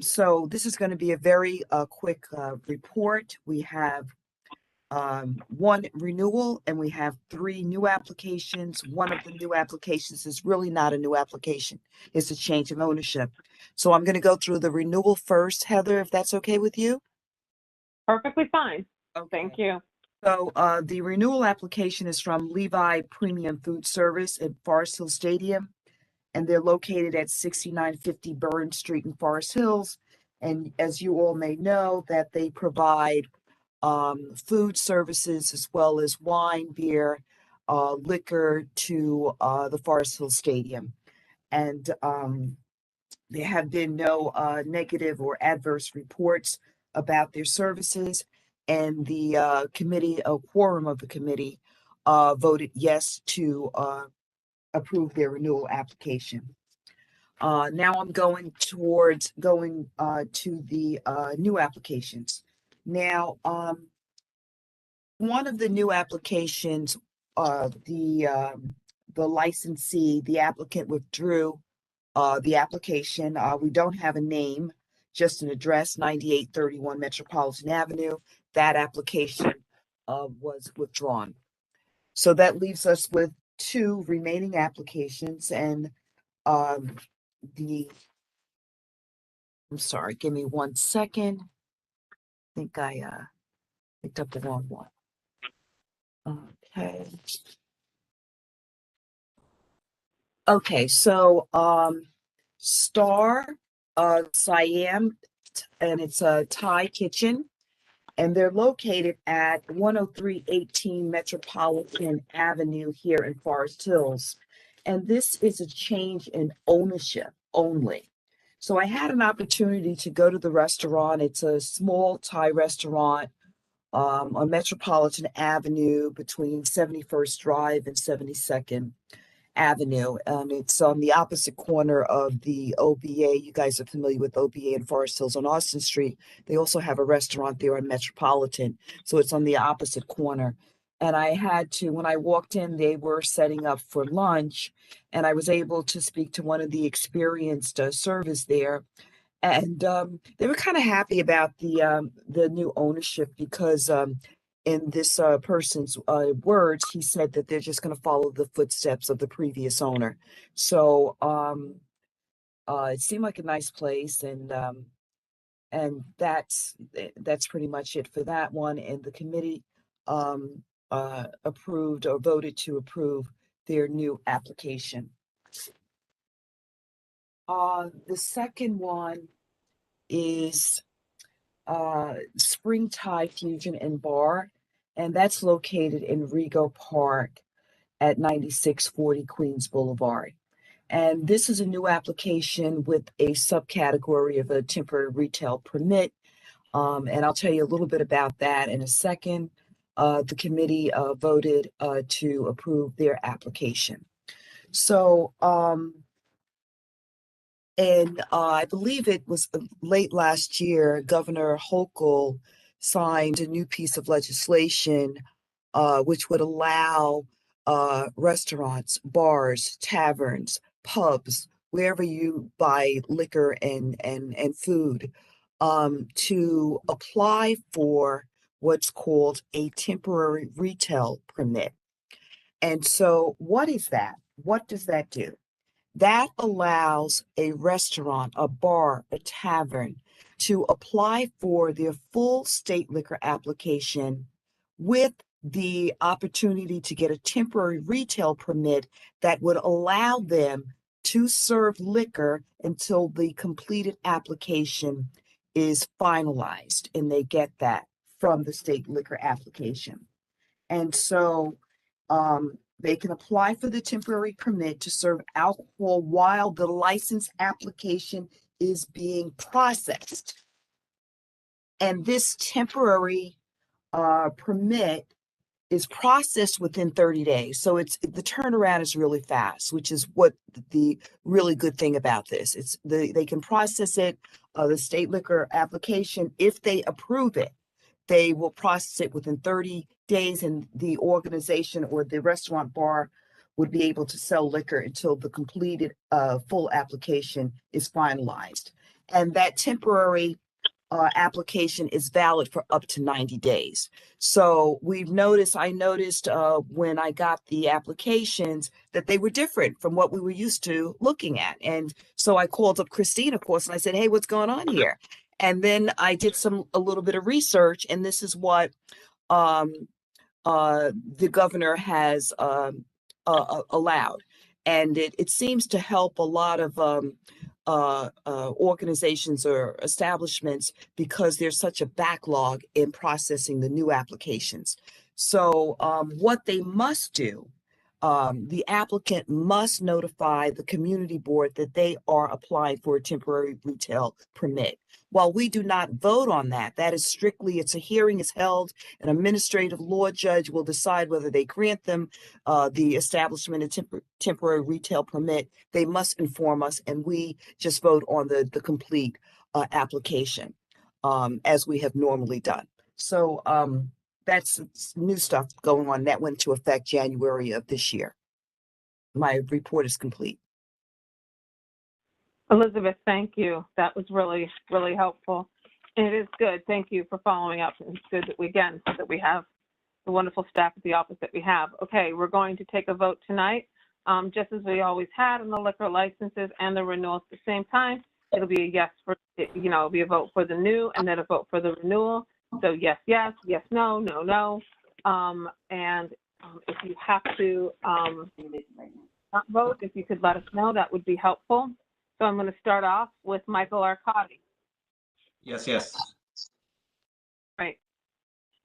So this is going to be a very quick report. We have one renewal and we have 3 new applications. One of the new applications is really not a new application. It's a change of ownership. So I'm going to go through the renewal first, Heather, if that's okay with you. Perfectly fine. Okay. Thank you. So the renewal application is from Levi Premium Food Service at Forest Hill Stadium, and they're located at 6950 Burn Street in Forest Hills. And as you all may know, that they provide food services as well as wine, beer, liquor to the Forest Hill Stadium. And there have been no negative or adverse reports about their services. And the committee, a quorum of the committee, voted yes to approve their renewal application. Now I'm going towards to the new applications. Now, one of the new applications, the licensee, the applicant withdrew the application. We don't have a name, just an address, 9831 Metropolitan Avenue. That application was withdrawn. So that leaves us with 2 remaining applications, and I'm sorry, give me 1 second. I think I picked up the wrong one. Okay. Okay, so Star Siam, and it's a Thai kitchen, and they're located at 10318 Metropolitan Avenue here in Forest Hills. And this is a change in ownership only. So I had an opportunity to go to the restaurant. It's a small Thai restaurant on Metropolitan Avenue between 71st Drive and 72nd. Avenue. It's on the opposite corner of the OBA. You guys are familiar with OBA in Forest Hills on Austin Street. They also have a restaurant there on Metropolitan. So it's on the opposite corner. And I had to, when I walked in, they were setting up for lunch, and I was able to speak to one of the experienced servers there. And they were kind of happy about the new ownership because in this person's words, he said that they're just going to follow the footsteps of the previous owner. So it seemed like a nice place, and that's pretty much it for that one. And the committee approved or voted to approve their new application. The second one is Springtide Fusion and Bar, and that's located in Rego Park at 9640 Queens Boulevard. And this is a new application with a subcategory of a temporary retail permit. And I'll tell you a little bit about that in a second. The committee voted to approve their application. So, and I believe it was late last year, Governor Hochul signed a new piece of legislation which would allow restaurants, bars, taverns, pubs, wherever you buy liquor and food, to apply for what's called a temporary retail permit. And so what is that? What does that do? That allows a restaurant, a bar, a tavern to apply for their full state liquor application with the opportunity to get a temporary retail permit that would allow them to serve liquor until the completed application is finalized, and they get that from the state liquor application. And so they can apply for the temporary permit to serve alcohol while the license application is being processed. And this temporary permit is processed within 30 days. So the turnaround is really fast, which is what the really good thing about this. They can process it, the state liquor application, if they approve it. They will process it within 30 days, and the organization or the restaurant bar would be able to sell liquor until the completed full application is finalized. And that temporary application is valid for up to 90 days. So I noticed when I got the applications that they were different from what we were used to looking at. And so I called up Christine, of course, and I said, hey, what's going on here? And then I did a little bit of research, and this is what the governor has allowed. And it seems to help a lot of organizations or establishments because there's such a backlog in processing the new applications. So what they must do, the applicant must notify the community board that they are applying for a temporary retail permit. While we do not vote on that, that is strictly, it's a hearing is held, an administrative law judge will decide whether they grant them the establishment of temporary retail permit. They must inform us, and we just vote on the complete application as we have normally done. So that's new stuff going on. That went into effect January of this year. My report is complete. Elizabeth, thank you. That was really, really helpful. And it is good. Thank you for following up. It's good that we have the wonderful staff at the office that we have. Okay, we're going to take a vote tonight, just as we always had on the liquor licenses and the renewals at the same time. It'll be a yes for, it'll be a vote for the new and then a vote for the renewal. So yes, yes, yes, no, no, no. If you have to not vote, if you could let us know, that would be helpful. So I'm going to start off with Michael Arcadi. Yes, yes. Right.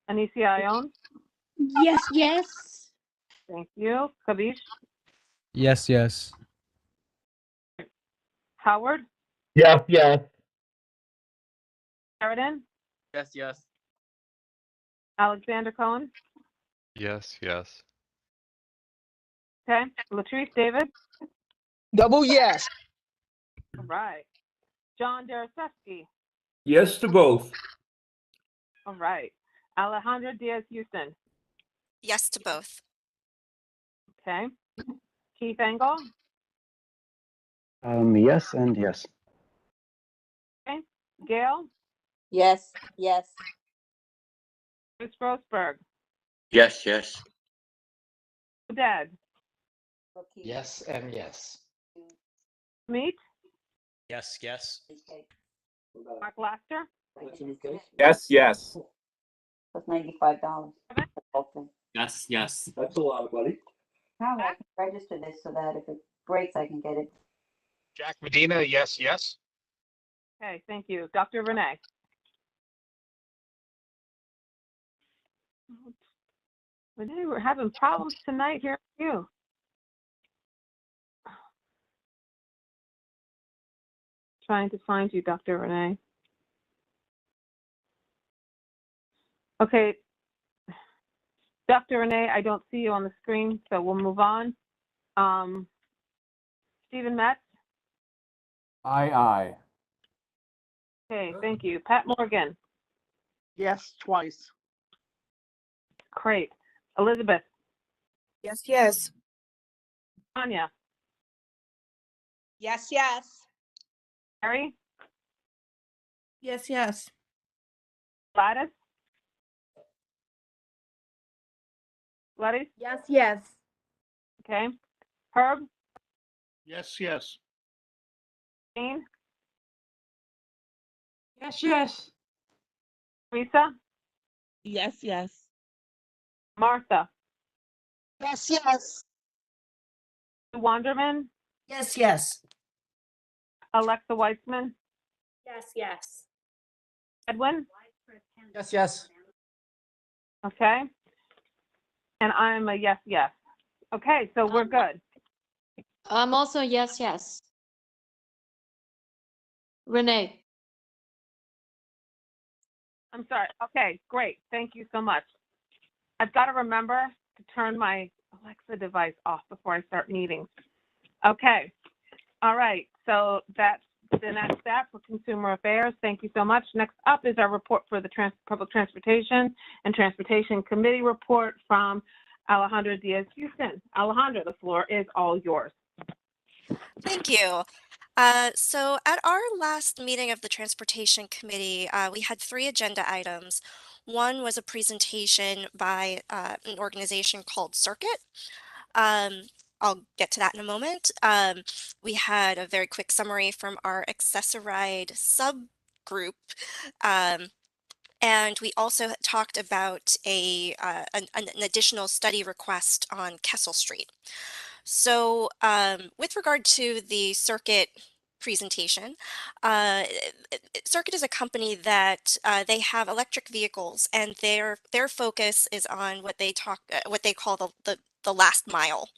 Anisia Ione? Yes, yes. Thank you. Kavish? Yes, yes. Howard? Yes, yes. Sheridan? Yes, yes. Alexander Cohen? Yes, yes. Okay, Latrice David. Double yes. All right. John Daraszewski. Yes to both. All right. Alejandra Diaz-Houston. Yes to both. Okay. Keith Engel. Yes and yes. Okay. Gail. Yes, yes. Bruce Grossberg. Yes, yes. Dad. Yes and yes. Meet. Yes, yes. Mark Laster. Yes, yes. That's $95. Okay. Yes, yes. That's a lot of money. Now I can register this so that if it breaks, I can get it. Jack Medina, yes, yes. Okay, thank you. Dr. Renee. Renee, we're having problems tonight here with you. Trying to find you, Dr. Renee. Okay. Dr. Renee, I don't see you on the screen, so we'll move on. Stephen Metz. Aye. Okay, thank you. Pat Morgan. Yes, twice. Great. Elizabeth. Yes, yes. Tanya. Yes, yes. Mary. Yes, yes. Gladys. Gladys. Yes, yes. Okay. Herb. Yes, yes. Jane. Yes, yes. Teresa. Yes, yes. Martha. Yes, yes. Wanderman. Yes, yes. Alexa Weitzman. Yes, yes. Edwin. Yes, yes. Okay. And I'm a yes, yes. Okay, so we're good. I'm also yes, yes. Renee. I'm sorry. Okay, great. Thank you so much. I've got to remember to turn my Alexa device off before I start meetings. Okay. All right. So that's the next step for Consumer Affairs. Thank you so much. Next up is our report for the Public Transportation and Transportation Committee report from Alejandra Diaz-Houston. Alejandra, the floor is all yours. Thank you. So at our last meeting of the Transportation Committee, we had 3 agenda items. One was a presentation by an organization called Circuit. I'll get to that in a moment. We had a very quick summary from our Accessoride subgroup. And we also talked about an additional study request on Kessel Street. So with regard to the Circuit presentation, Circuit is a company that they have electric vehicles, and their focus is on what they call the last mile,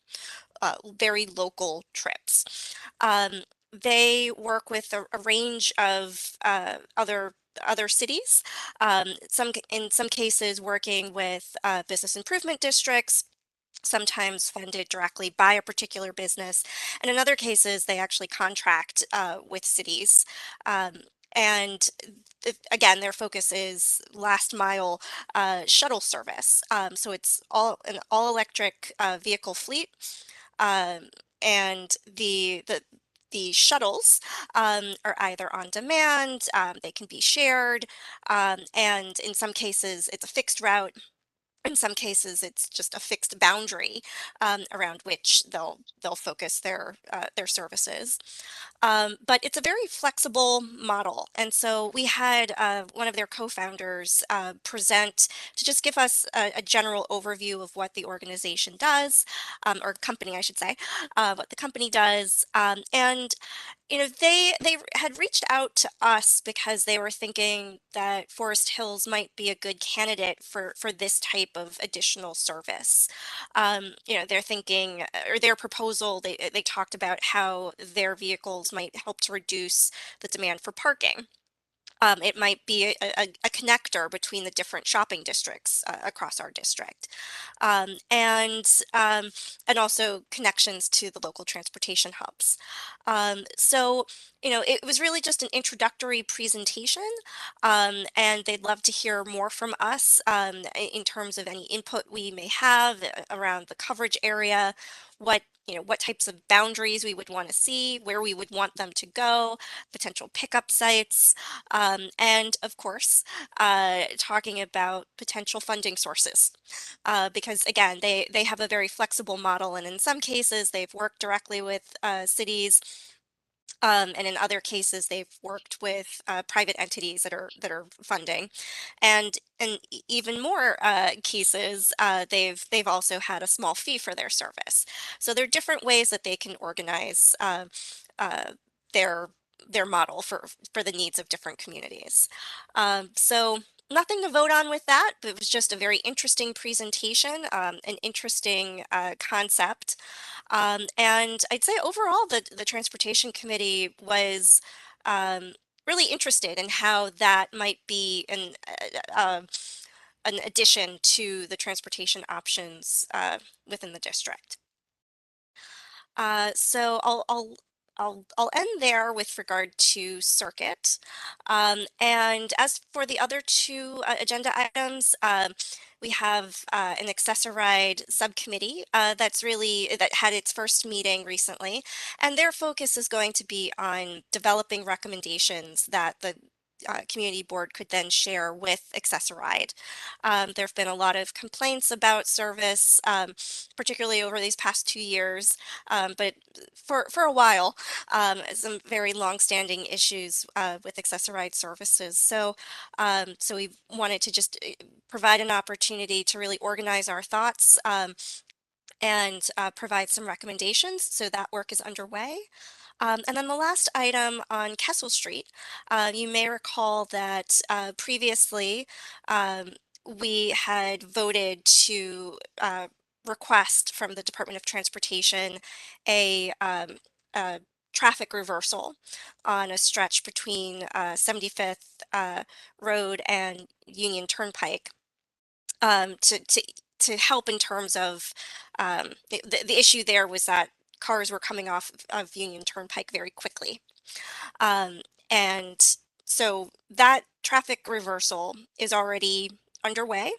very local trips. They work with a range of other cities, in some cases working with business improvement districts, sometimes funded directly by a particular business. And in other cases, they actually contract with cities. And again, their focus is last mile shuttle service. So it's an all electric vehicle fleet. And the shuttles are either on demand, they can be shared, and in some cases it's a fixed route. In some cases, it's just a fixed boundary around which they'll focus their services. But it's a very flexible model, and so we had one of their co-founders present to just give us a general overview of what the organization does, or company, I should say, what the company does, and they had reached out to us because they were thinking that Forest Hills might be a good candidate for this type of additional service. They're thinking, or their proposal, they talked about how their vehicles might help to reduce the demand for parking. It might be a connector between the different shopping districts across our district, and also connections to the local transportation hubs. So, it was really just an introductory presentation, and they'd love to hear more from us in terms of any input we may have around the coverage area, what types of boundaries we would want to see, where we would want them to go, potential pickup sites, and of course, talking about potential funding sources. Because again, they have a very flexible model, and in some cases, they've worked directly with cities. And in other cases, they've worked with private entities that are funding, and in even more cases, they've also had a small fee for their service. So there are different ways that they can organize uh, their their model for the needs of different communities. So nothing to vote on with that, but it was just a very interesting presentation, an interesting concept. And I'd say overall, the Transportation Committee was really interested in how that might be an addition to the transportation options within the district. So I'll end there with regard to circuit. And as for the other two agenda items, we have an accessoride subcommittee that had its first meeting recently, and their focus is going to be on developing recommendations that the community board could then share with Accessoride. There have been a lot of complaints about service, particularly over these past 2 years, but for a while, some very long-standing issues with Accessoride services. So we wanted to just provide an opportunity to really organize our thoughts and provide some recommendations. So that work is underway. And then the last item on Kessel Street, you may recall that previously we had voted to request from the Department of Transportation a traffic reversal on a stretch between 75th Road and Union Turnpike to help in terms of the issue there was that cars were coming off of Union Turnpike very quickly. And so that traffic reversal is already underway.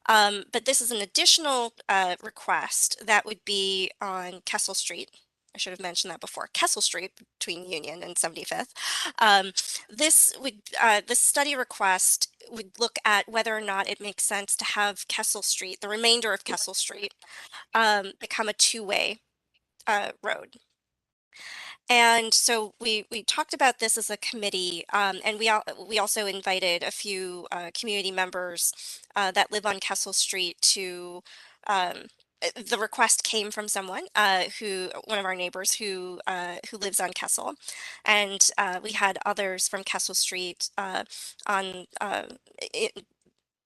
But this is an additional request that would be on Kessel Street. I should have mentioned that before. Kessel Street between Union and 75th. This study request would look at whether or not it makes sense to have Kessel Street, the remainder of Kessel Street, become a two-way road. And so we talked about this as a committee, and we also invited a few community members that live on Kessel Street to. The request came from someone one of our neighbors who lives on Kessel, and we had others from Kessel Street on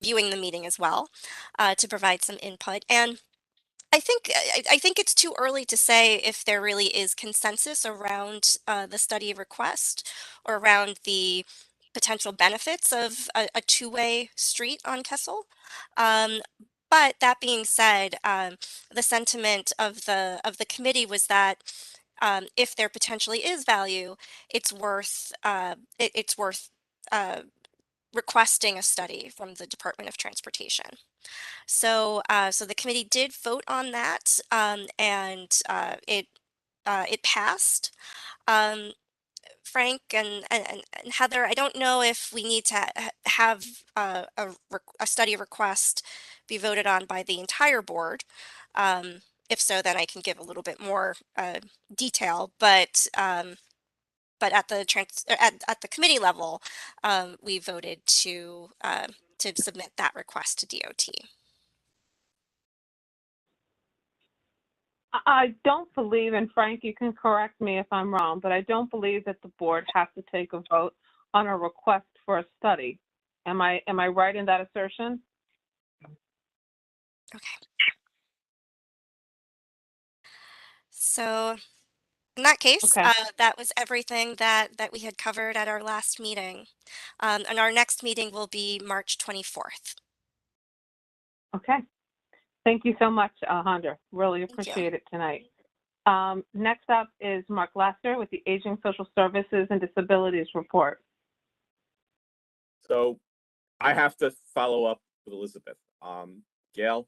viewing the meeting as well to provide some input. And I think it's too early to say if there really is consensus around the study request or around the potential benefits of a two-way street on Kessel. Um, but that being said, the sentiment of the committee was that if there potentially is value, it's worth requesting a study from the Department of Transportation. So the committee did vote on that, and it passed. Um, Frank and Heather, I don't know if we need to have a study request be voted on by the entire board. If so, then I can give a little bit more detail. But at the committee level, we voted to submit that request to DOT. I don't believe, and Frank, you can correct me if I'm wrong, but I don't believe that the board has to take a vote on a request for a study. Am I right in that assertion? Okay. So In that case, Okay. that was everything that we had covered at our last meeting. And our next meeting will be March 24th. Okay. Thank you so much, Alejandra. Really Thank you. appreciate it tonight. Next up is Mark Laster with the Aging, Social Services, and Disabilities Report. So I have to follow up with Elizabeth. Gail,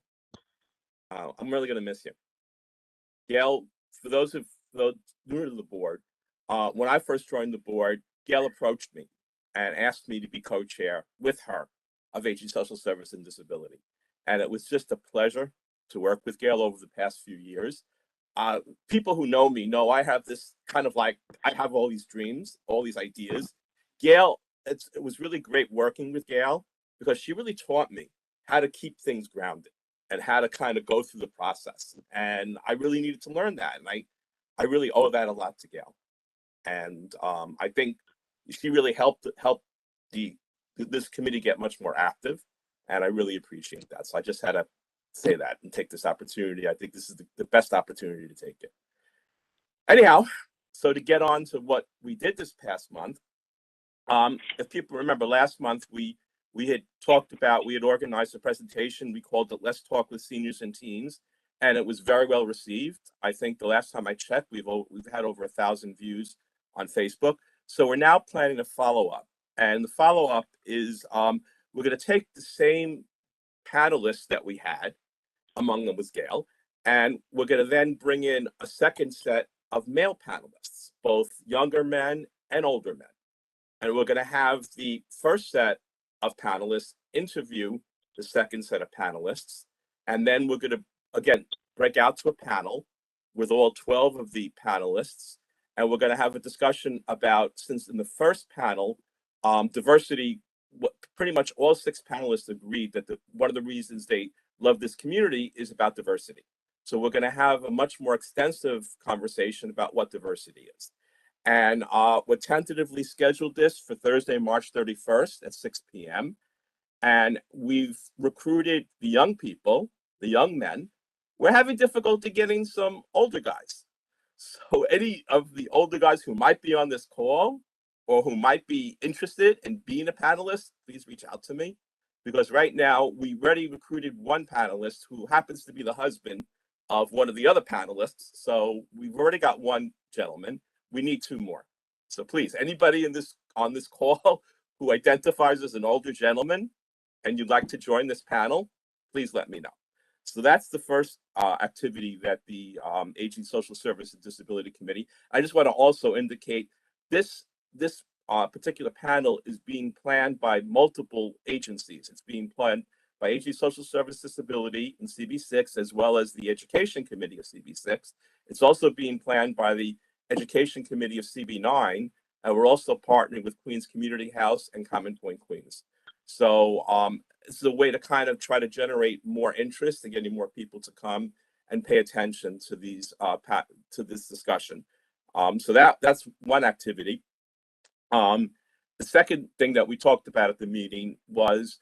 I'm really going to miss you. Gail, for those new to the board, when I first joined the board, Gail approached me and asked me to be co-chair with her of Aging, Social Service, and Disability. And it was just a pleasure to work with Gail over the past few years. People who know me know I have this kind of like, I have all these dreams, all these ideas. Gail, it was really great working with Gail because she really taught me how to keep things grounded and how to kind of go through the process. And I really needed to learn that. And I really owe that a lot to Gail. And I think she really helped this committee get much more active. And I really appreciate that. So I just had to say that and take this opportunity. I think this is the best opportunity to take it. Anyhow, so to get on to what we did this past month, if people remember last month, we had organized a presentation. We called it Let's Talk with Seniors and Teens, and it was very well received. I think the last time I checked, we've had over 1,000 views on Facebook. So we're now planning a follow-up, and the follow-up is we're going to take the same panelists that we had, among them was Gail, and we're going to then bring in a second set of male panelists, both younger men and older men. And we're going to have the first set of panelists interview the second set of panelists. And then we're going to, again, break out to a panel with all 12 of the panelists. And we're going to have a discussion about, since in the first panel, diversity, pretty much all 6 panelists agreed that one of the reasons they love this community is about diversity. So we're going to have a much more extensive conversation about what diversity is. And we're tentatively scheduled this for Thursday, March 31st at 6 p.m. And we've recruited the young people, the young men. We're having difficulty getting some older guys. So any of the older guys who might be on this call or who might be interested in being a panelist, please reach out to me. Because right now, we already recruited one panelist who happens to be the husband of one of the other panelists. So we've already got one gentleman. We need 2 more. So please, anybody on this call who identifies as an older gentleman and you'd like to join this panel, please let me know. So that's the first activity that the Aging, Social Service, and Disability Committee. I just want to also indicate this particular panel is being planned by multiple agencies. It's being planned by Aging, Social Service, Disability, and CB6, as well as the Education Committee of CB6. It's also being planned by the Education Committee of CB9, and we're also partnering with Queens Community House and Common Point Queens. So it's a way to kind of try to generate more interest and getting more people to come and pay attention to these to this discussion. So that's one activity. The second thing that we talked about at the meeting was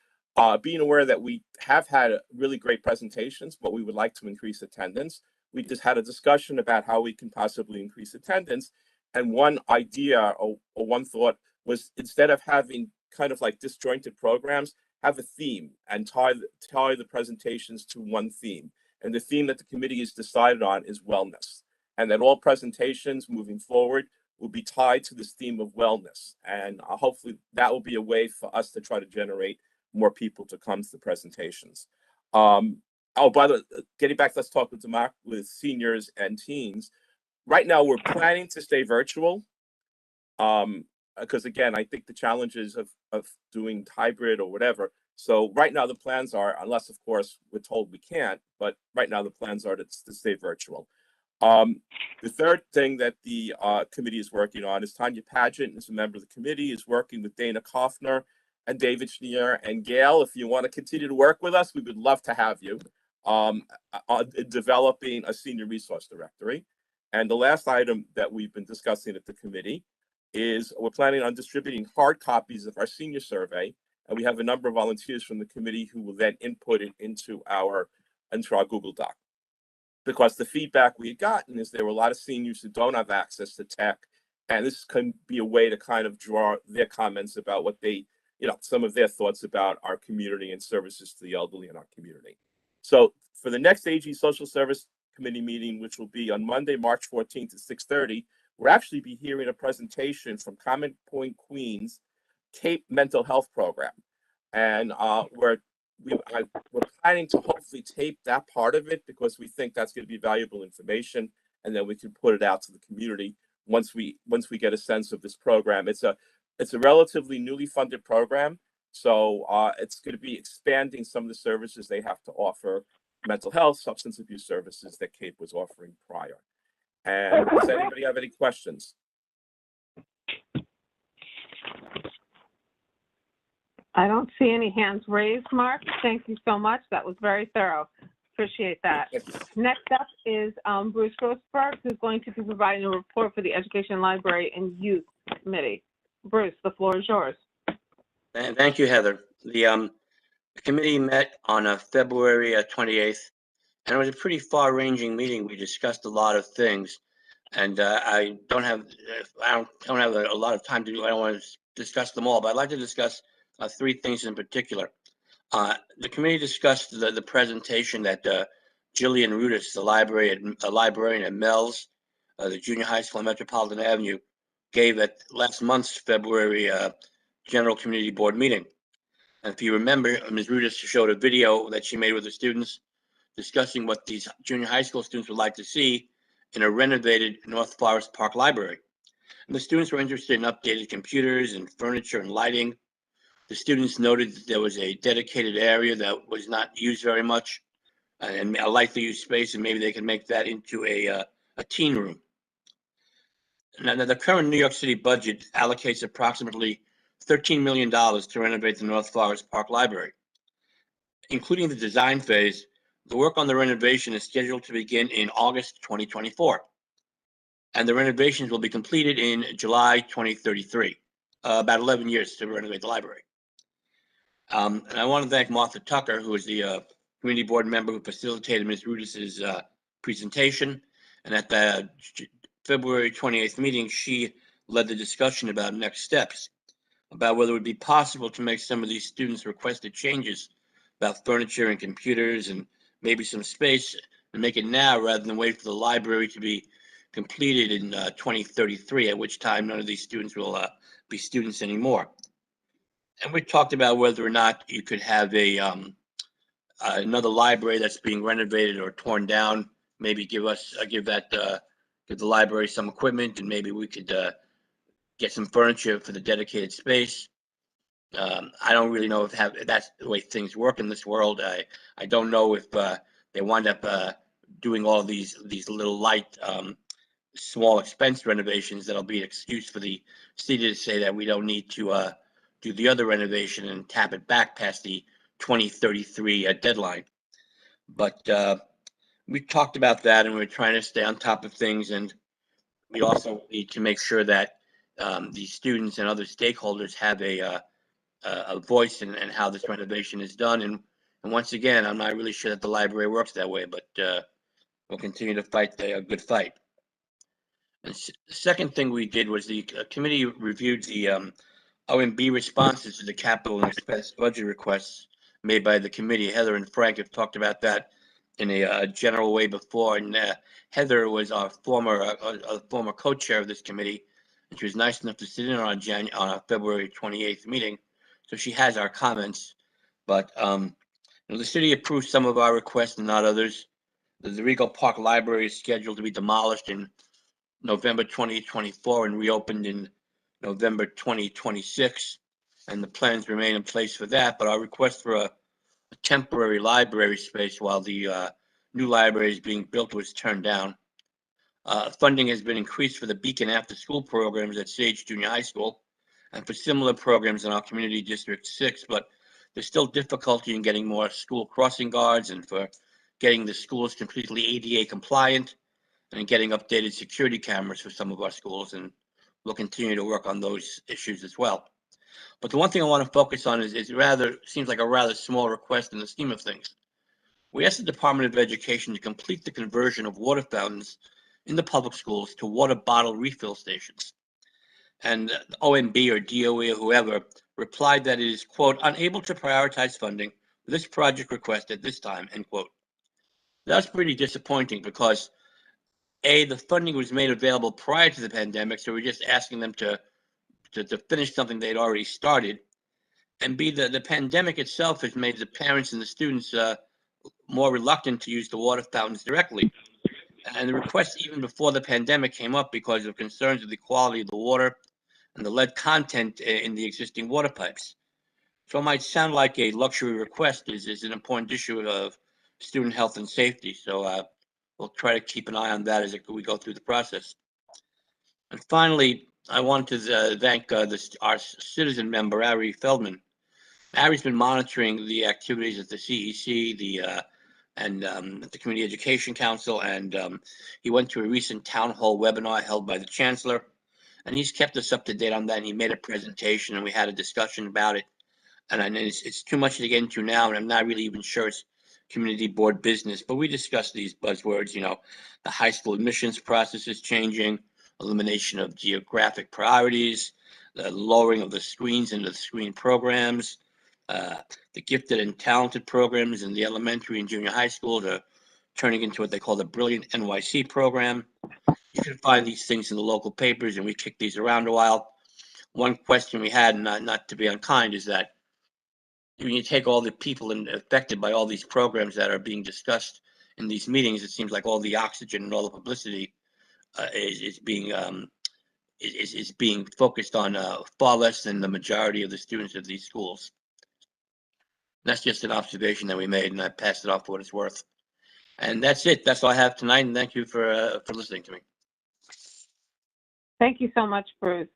being aware that we have had really great presentations, but we would like to increase attendance. We just had a discussion about how we can possibly increase attendance. And one idea or one thought was, instead of having kind of like disjointed programs, have a theme and tie the presentations to one theme. And the theme that the committee has decided on is wellness. And that all presentations moving forward will be tied to this theme of wellness. And hopefully that will be a way for us to try to generate more people to come to the presentations. Oh, by the way, getting back, let's talk with seniors and teens. Right now, we're planning to stay virtual. Because again, I think the challenges of doing hybrid or whatever. So right now the plans are, unless of course we're told we can't, but right now the plans are to stay virtual. The third thing that the committee is working on is Tanya Pageant, as a member of the committee, is working with Dana Kaufner and David Schneer and Gail. If you want to continue to work with us, we would love to have you on developing a senior resource directory. And the last item that we've been discussing at the committee is we're planning on distributing hard copies of our senior survey. And we have a number of volunteers from the committee who will then input it into our Google Doc. because the feedback we had gotten is there were a lot of seniors who don't have access to tech, and this can be a way to kind of draw their comments about what they, some of their thoughts about our community and services to the elderly in our community. So for the next AG Social Service Committee meeting, which will be on Monday, March 14th at 6:30, we'll actually be hearing a presentation from Common Point Queens CAPE Mental Health Program. And we're planning to hopefully tape that part of it because we think that's going to be valuable information, and then we can put it out to the community once we get a sense of this program. It's a relatively newly funded program, so it's going to be expanding some of the services they have to offer, mental health, substance abuse services that CAPE was offering prior. And does anybody have any questions? I don't see any hands raised, Mark. Thank you so much. That was very thorough. Appreciate that. Next up is Bruce Grossberg, who's going to be providing a report for the Education, Library, and Youth Committee. Bruce, the floor is yours. Thank you, Heather. The committee met on February 28th, and it was a pretty far-ranging meeting. We discussed a lot of things, and I don't have a lot of time to do. I don't want to discuss them all, but I'd like to discuss 3 things in particular. The committee discussed the presentation that Jillian Rudis, the librarian at Mel's, the junior high school on Metropolitan Avenue, gave at last month's February General Community Board meeting. And if you remember, Ms. Rudis showed a video that she made with the students discussing what these junior high school students would like to see in a renovated North Forest Park library. And the students were interested in updated computers and furniture and lighting. The students noted that there was a dedicated area that was not used very much and a lightly used space, and maybe they can make that into a teen room. Now, the current New York City budget allocates approximately $13 million to renovate the North Forest Park Library. Including the design phase, the work on the renovation is scheduled to begin in August 2024. And the renovations will be completed in July 2033, about 11 years to renovate the library. And I want to thank Martha Tucker, who is the community board member who facilitated Ms. Rudis's presentation. And at the February 28th meeting, she led the discussion about next steps, about whether it would be possible to make some of these students' requested changes about furniture and computers and maybe some space, and make it now rather than wait for the library to be completed in 2033, at which time none of these students will be students anymore. And we talked about whether or not you could have another library that's being renovated or torn down. Maybe give the library some equipment, and maybe we could get some furniture for the dedicated space. I don't really know if that's the way things work in this world. I don't know if they wind up doing all these little light, small expense renovations that'll be an excuse for the city to say that we don't need to do the other renovation and tap it back past the 2033 deadline. But we talked about that, and we're trying to stay on top of things, and we also need to make sure that the students and other stakeholders have a voice in how this renovation is done. And once again, I'm not really sure that the library works that way, but we'll continue to fight the good fight. And the second thing we did was the committee reviewed the OMB responses to the capital and expense budget requests made by the committee. Heather and Frank have talked about that in a general way before, and Heather was our former co-chair of this committee, and she was nice enough to sit in on our February 28th meeting, so she has our comments. But the city approved some of our requests and not others. The Regal Park Library is scheduled to be demolished in November 2024 and reopened in November 2026, and the plans remain in place for that. But our request for a temporary library space while the new library is being built was turned down. Funding has been increased for the Beacon after-school programs at Sage Junior High School and for similar programs in our Community District 6, but there's still difficulty in getting more school crossing guards and for getting the schools completely ADA compliant and getting updated security cameras for some of our schools, and we'll continue to work on those issues as well. But the one thing I want to focus on is seems like a rather small request in the scheme of things. we asked the Department of Education to complete the conversion of water fountains in the public schools to water bottle refill stations. And OMB or DOE or whoever replied that it is, quote, unable to prioritize funding for this project request at this time, end quote. That's pretty disappointing because A, the funding was made available prior to the pandemic, so we're just asking them to finish something they'd already started. And B, the pandemic itself has made the parents and the students more reluctant to use the water fountains directly. And the request even before the pandemic came up because of concerns with the quality of the water and the lead content in the existing water pipes. So it might sound like a luxury request is an important issue of student health and safety. So we'll try to keep an eye on that as we go through the process. And finally, I want to thank our citizen member, Ari Feldman. Ari's been monitoring the activities of the CEC, the Community Education Council, and he went to a recent town hall webinar held by the Chancellor, and he's kept us up to date on that. And he made a presentation, and we had a discussion about it. And it's too much to get into now, and I'm not really even sure it's community board business, but we discussed these buzzwords, the high school admissions process is changing, elimination of geographic priorities, the lowering of the screens into the screen programs, the gifted and talented programs in the elementary and junior high schools are turning into what they call the Brilliant NYC program. You can find these things in the local papers, and we kicked these around a while. One question we had, not to be unkind, is that when you take all the people affected by all these programs that are being discussed in these meetings, it seems like all the oxygen and all the publicity is being focused on far less than the majority of the students of these schools. That's just an observation that we made, and I passed it off for what it's worth. And that's it. That's all I have tonight, and thank you for listening to me. Thank you so much, Bruce.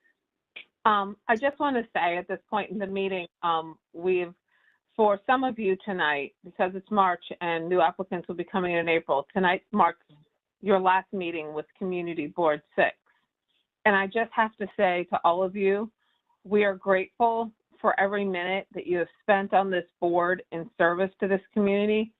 I just want to say at this point in the meeting, for some of you tonight, because it's March and new applicants will be coming in April, tonight marks your last meeting with Community Board 6. And I just have to say to all of you, we are grateful for every minute that you have spent on this board in service to this community.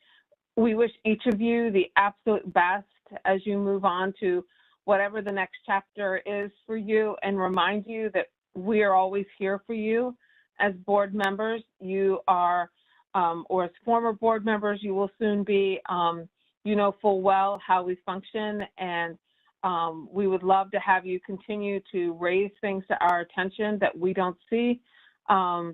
We wish each of you the absolute best as you move on to whatever the next chapter is for you, and remind you that we are always here for you. As board members, you are, or as former board members, you will soon be, you know full well how we function, and we would love to have you continue to raise things to our attention that we don't see,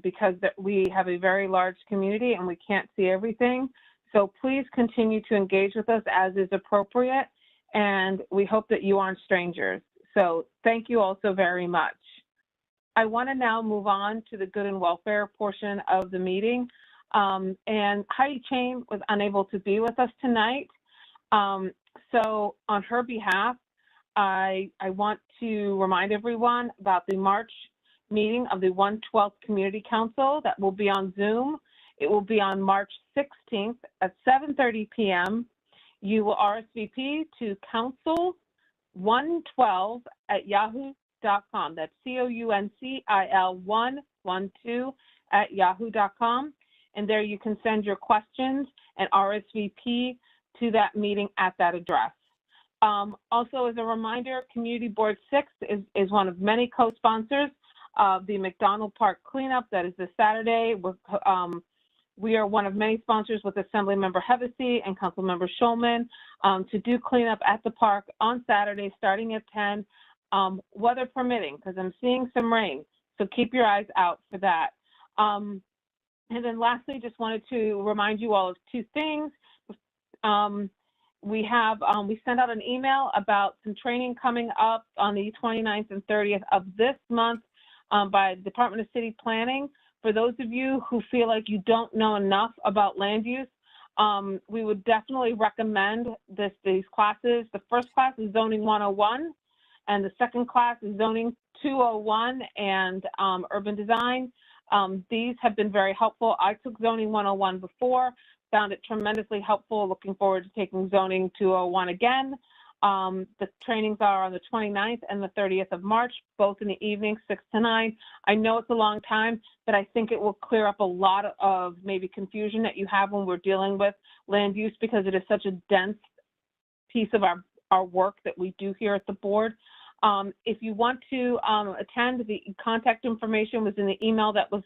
because we have a very large community and we can't see everything. So please continue to engage with us as is appropriate, and we hope that you aren't strangers. So thank you all so very much. I want to now move on to the good and welfare portion of the meeting. And Heidi Chain was unable to be with us tonight. So on her behalf, I want to remind everyone about the March meeting of the 112th Community Council that will be on Zoom. It will be on March 16th at 7:30 p.m. You will RSVP to council112@yahoo.com. That's council112@yahoo.com. And there you can send your questions and RSVP to that meeting at that address. Also, as a reminder, Community Board 6 is one of many co-sponsors of the McDonald Park cleanup that is this Saturday. We are one of many sponsors with Assemblymember Hevesy and Councilmember Schulman to do cleanup at the park on Saturday starting at 10, weather permitting, because I'm seeing some rain. So keep your eyes out for that. And then lastly, just wanted to remind you all of two things. We sent out an email about some training coming up on the 29th and 30th of this month by the Department of City Planning. For those of you who feel like you don't know enough about land use, we would definitely recommend these classes. The first class is Zoning 101, and the second class is Zoning 201 and Urban Design. These have been very helpful. I took Zoning 101 before, found it tremendously helpful. Looking forward to taking Zoning 201 again. The trainings are on the 29th and the 30th of March, both in the evening, 6 to 9. I know it's a long time, but I think it will clear up a lot of maybe confusion that you have when we're dealing with land use, because it is such a dense piece of our work that we do here at the board. If you want to attend, the contact information was in the email that was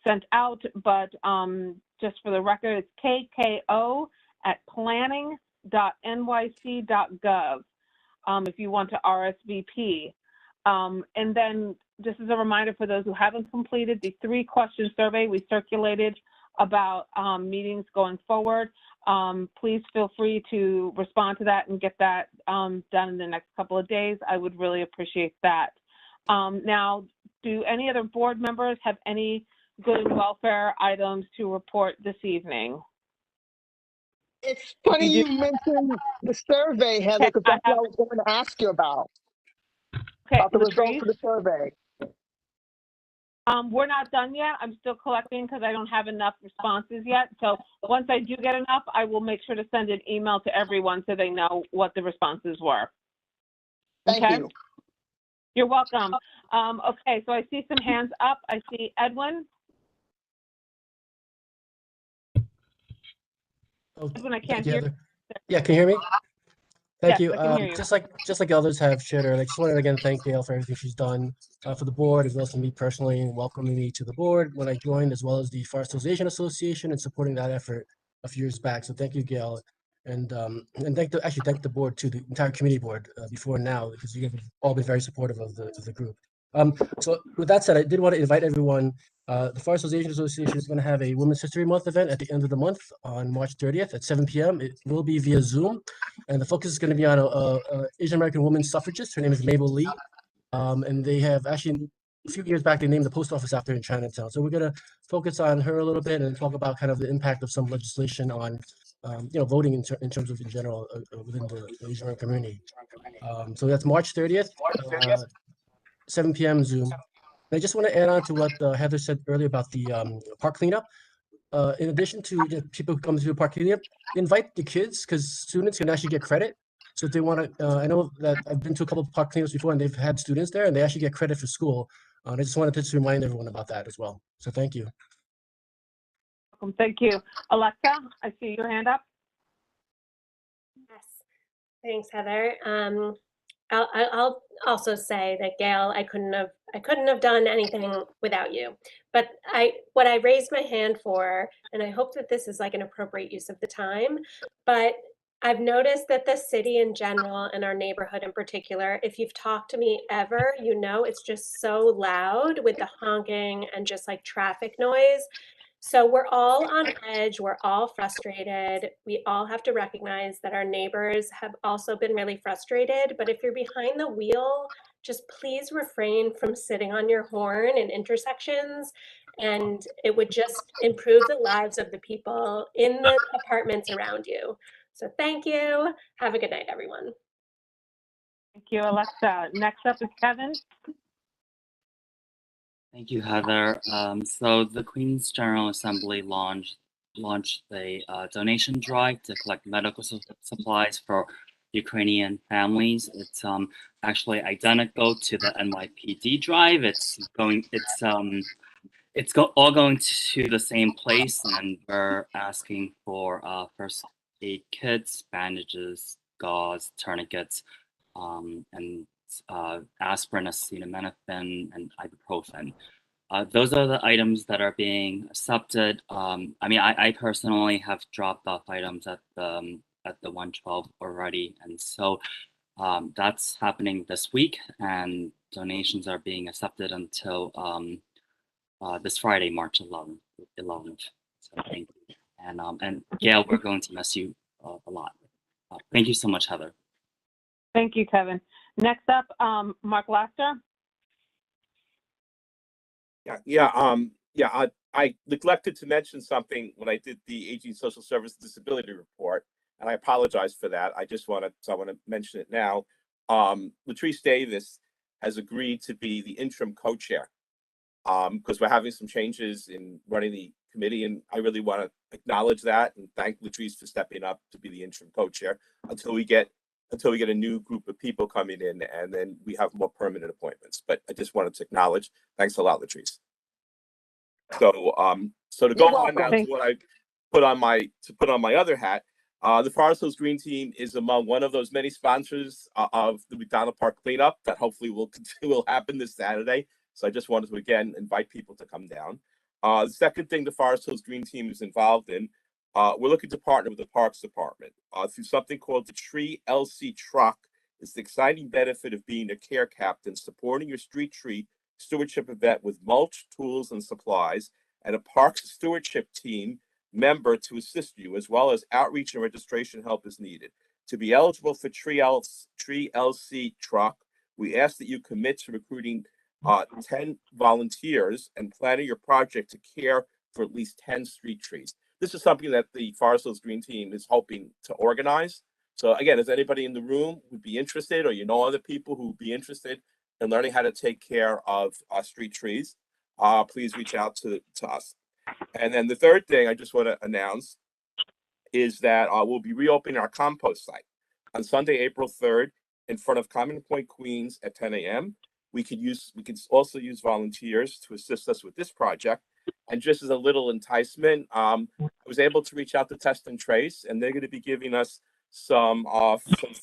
sent out, but just for the record, it's kko@planning.nyc.gov if you want to RSVP. And then just as a reminder for those who haven't completed the 3-question survey we circulated about meetings going forward, please feel free to respond to that and get that done in the next couple of days. I would really appreciate that. Now, do any other board members have any good and welfare items to report this evening? It's funny you mentioned the survey, Heather, because that's what I was going to ask you about. Okay, About the results Latrice? of the survey. We're not done yet. I'm still collecting because I don't have enough responses yet. So once I do get enough, I will make sure to send an email to everyone so they know what the responses were. Thank you. You're welcome. Okay, so I see some hands up. I see Edwin. Oh, Edwin, I thank can't you, hear. Heather. Yeah, can you hear me? Thank Yes, you. I can hear you. Just like others have shared earlier, I just wanted to again thank Gail for everything she's done for the board, as well as for me personally, and welcoming me to the board when I joined, as well as the Forestalization Association and supporting that effort a few years back. So thank you, Gail, and thank the board too, the entire committee board before and now, because you have all been very supportive of the group. So with that said, I did want to invite everyone. The Forestalization Association is going to have a Women's History Month event at the end of the month on March 30th at 7 p.m. It will be via Zoom, and the focus is going to be on a Asian American woman suffragist. Her name is Mabel Lee, and they have actually a few years back they named the post office after her in Chinatown. So we're going to focus on her a little bit and talk about kind of the impact of some legislation on voting in terms of in general within the Asian American community. So that's March 30th, 7 p.m. Zoom. I just want to add on to what Heather said earlier about the park cleanup. In addition to people who come to the park cleanup, invite the kids, because students can actually get credit. So if they want to, I know that I've been to a couple of park cleanups before, and they've had students there, and they actually get credit for school. I just wanted to just remind everyone about that as well. So thank you. Welcome. Thank you. Alexa, I see your hand up. Yes, thanks, Heather. I'll also say that, Gail, I couldn't have done anything without you. But what I raised my hand for, and I hope that this is like an appropriate use of the time, but I've noticed that the city in general and our neighborhood in particular, if you've talked to me ever, you know it's just so loud with the honking and just like traffic noise. So we're all on edge, we're all frustrated. We all have to recognize that our neighbors have also been really frustrated, but if you're behind the wheel, just please refrain from sitting on your horn in intersections, and it would just improve the lives of the people in the apartments around you. So thank you. Have a good night, everyone. Thank you, Alexa. Next up is Kevin. Thank you, Heather. So the Queen's General Assembly launched a donation drive to collect medical supplies for Ukrainian families. It's actually identical to the NYPD drive. All going to the same place, and we're asking for first aid kits, bandages, gauze, tourniquets, and aspirin, acetaminophen, and ibuprofen. Those are the items that are being accepted. I mean, I personally have dropped off items at the 112 already, and so that's happening this week, and donations are being accepted until this Friday, March 11th. So thank you, and Gail, we're going to miss you a lot. Thank you so much, Heather. Thank you, Kevin. Next up, Mark Laster. I neglected to mention something when I did the Aging Social Service Disability Report, and I apologize for that. I want to mention it now. Latrice Davis has agreed to be the interim co-chair because we're having some changes in running the committee, and I really want to acknowledge that and thank Latrice for stepping up to be the interim co-chair until we get until we get a new group of people coming in, and then we have more permanent appointments. But I just wanted to acknowledge, thanks a lot, Latrice. So to go on now to what I put on my other hat, the Forest Hills Green Team is among one of those many sponsors of the McDonald Park cleanup that hopefully will happen this Saturday. So I just wanted to again invite people to come down. The second thing the Forest Hills Green Team is involved in, we're looking to partner with the Parks Department through something called the Tree LC Truck. It's the exciting benefit of being a care captain, supporting your street tree stewardship event with mulch, tools, and supplies, and a parks stewardship team member to assist you, as well as outreach and registration help as needed. To be eligible for Tree LC Truck, we ask that you commit to recruiting 10 volunteers and planning your project to care for at least 10 street trees. This is something that the Forest Hills Green Team is hoping to organize. So again, if anybody in the room would be interested, or you know other people who would be interested in learning how to take care of street trees, please reach out to us. And then the third thing I just want to announce is that we'll be reopening our compost site on Sunday, April 3rd, in front of Common Point, Queens at 10 a.m. We can also use volunteers to assist us with this project. And just as a little enticement, I was able to reach out to Test and Trace, and they're going to be giving us some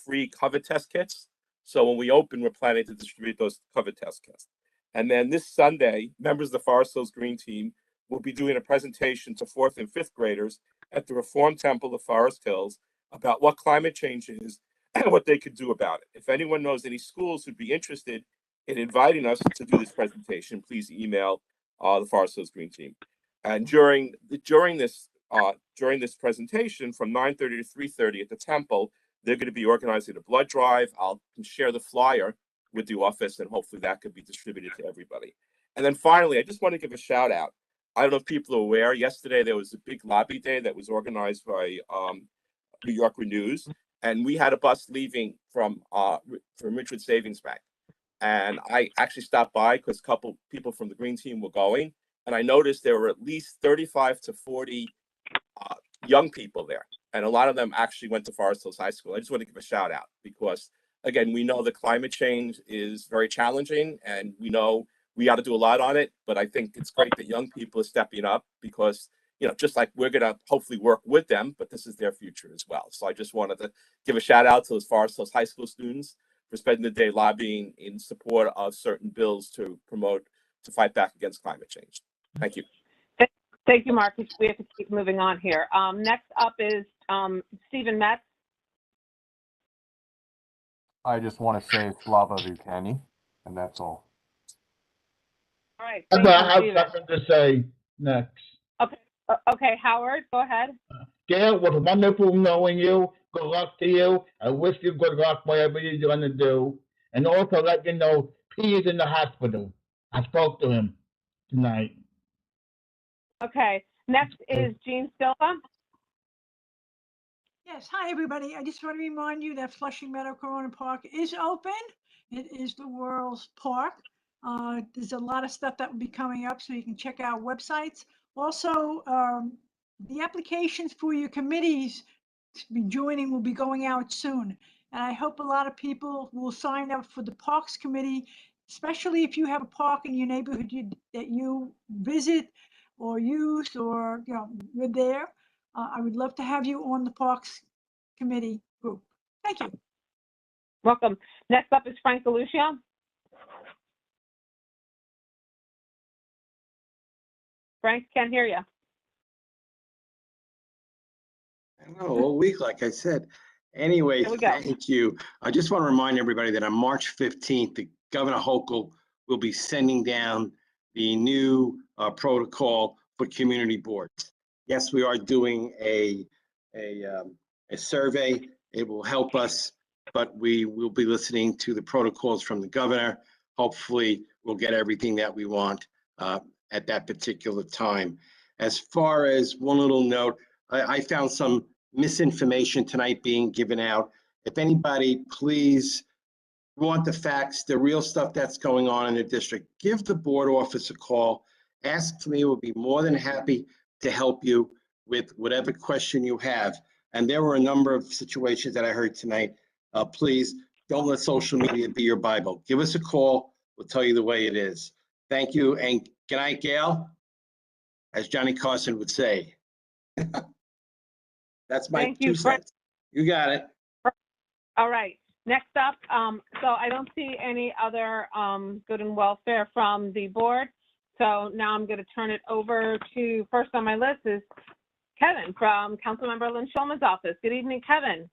free COVID test kits. So when we open, we're planning to distribute those COVID test kits. And then this Sunday, members of the Forest Hills Green Team will be doing a presentation to 4th and 5th graders at the Reformed Temple of Forest Hills about what climate change is and what they could do about it. If anyone knows any schools who'd be interested in inviting us to do this presentation, please email the Forest Hills Green Team. And during this presentation from 9:30 to 3:30 at the temple, they're going to be organizing a blood drive. I'll share the flyer with the office, and hopefully that could be distributed to everybody. And then finally, I just want to give a shout out. I don't know if people are aware, yesterday there was a big lobby day that was organized by New York Renews, and we had a bus leaving from Richwood Savings Bank. And I actually stopped by because a couple people from the Green Team were going, and I noticed there were at least 35 to 40 young people there, and a lot of them actually went to Forest Hills High School. I just want to give a shout out because, again, we know that climate change is very challenging, and we know we got to do a lot on it, but I think it's great that young people are stepping up because, you know, just like we're going to hopefully work with them, but this is their future as well. So I just wanted to give a shout out to those Forest Hills High School students for spending the day lobbying in support of certain bills to fight back against climate change. Thank you. Thank you, Marcus. We have to keep moving on here. Next up is Stephen Metz. I just want to say Slava Vukani, and that's all. All right. I Thank you, have Stephen. something to say next. Okay, Howard, go ahead. Gail, it was wonderful knowing you. Good luck to you. I wish you good luck whatever you're going to do. And also let you know, P is in the hospital. I spoke to him tonight. Okay, next is Jean Silva. Yes, hi, everybody. I just want to remind you that Flushing Meadow Corona Park is open. It is the world's park. There's a lot of stuff that will be coming up, so you can check out websites. Also, the applications for your committees to be joining will be going out soon. And I hope a lot of people will sign up for the Parks Committee, especially if you have a park in your neighborhood that you visit or use, or you're there. I would love to have you on the Parks Committee group. Thank you. Welcome. Next up is Frank DeLucia. Frank, can't hear you. I don't know, all week, like I said. Anyway, thank you. I just want to remind everybody that on March 15th, the Governor Hochul will be sending down the new protocol for community boards. Yes, we are doing a survey. It will help us, but we will be listening to the protocols from the governor. Hopefully, we'll get everything that we want at that particular time. As far as one little note, I found some misinformation tonight being given out. If anybody, please want the facts, the real stuff that's going on in the district, give the board office a call. Ask me, we'll be more than happy to help you with whatever question you have. And there were a number of situations that I heard tonight Please don't let social media be your Bible. Give us a call. We'll tell you the way it is. Thank you, and good night, Gail, as Johnny Carson would say. That's my Thank you, 2 cents. You got it. All right. Next up, so I don't see any other good and welfare from the board. So now I'm going to turn it over to, first on my list is Kevin from Councilmember Lynn Shulman's office. Good evening, Kevin.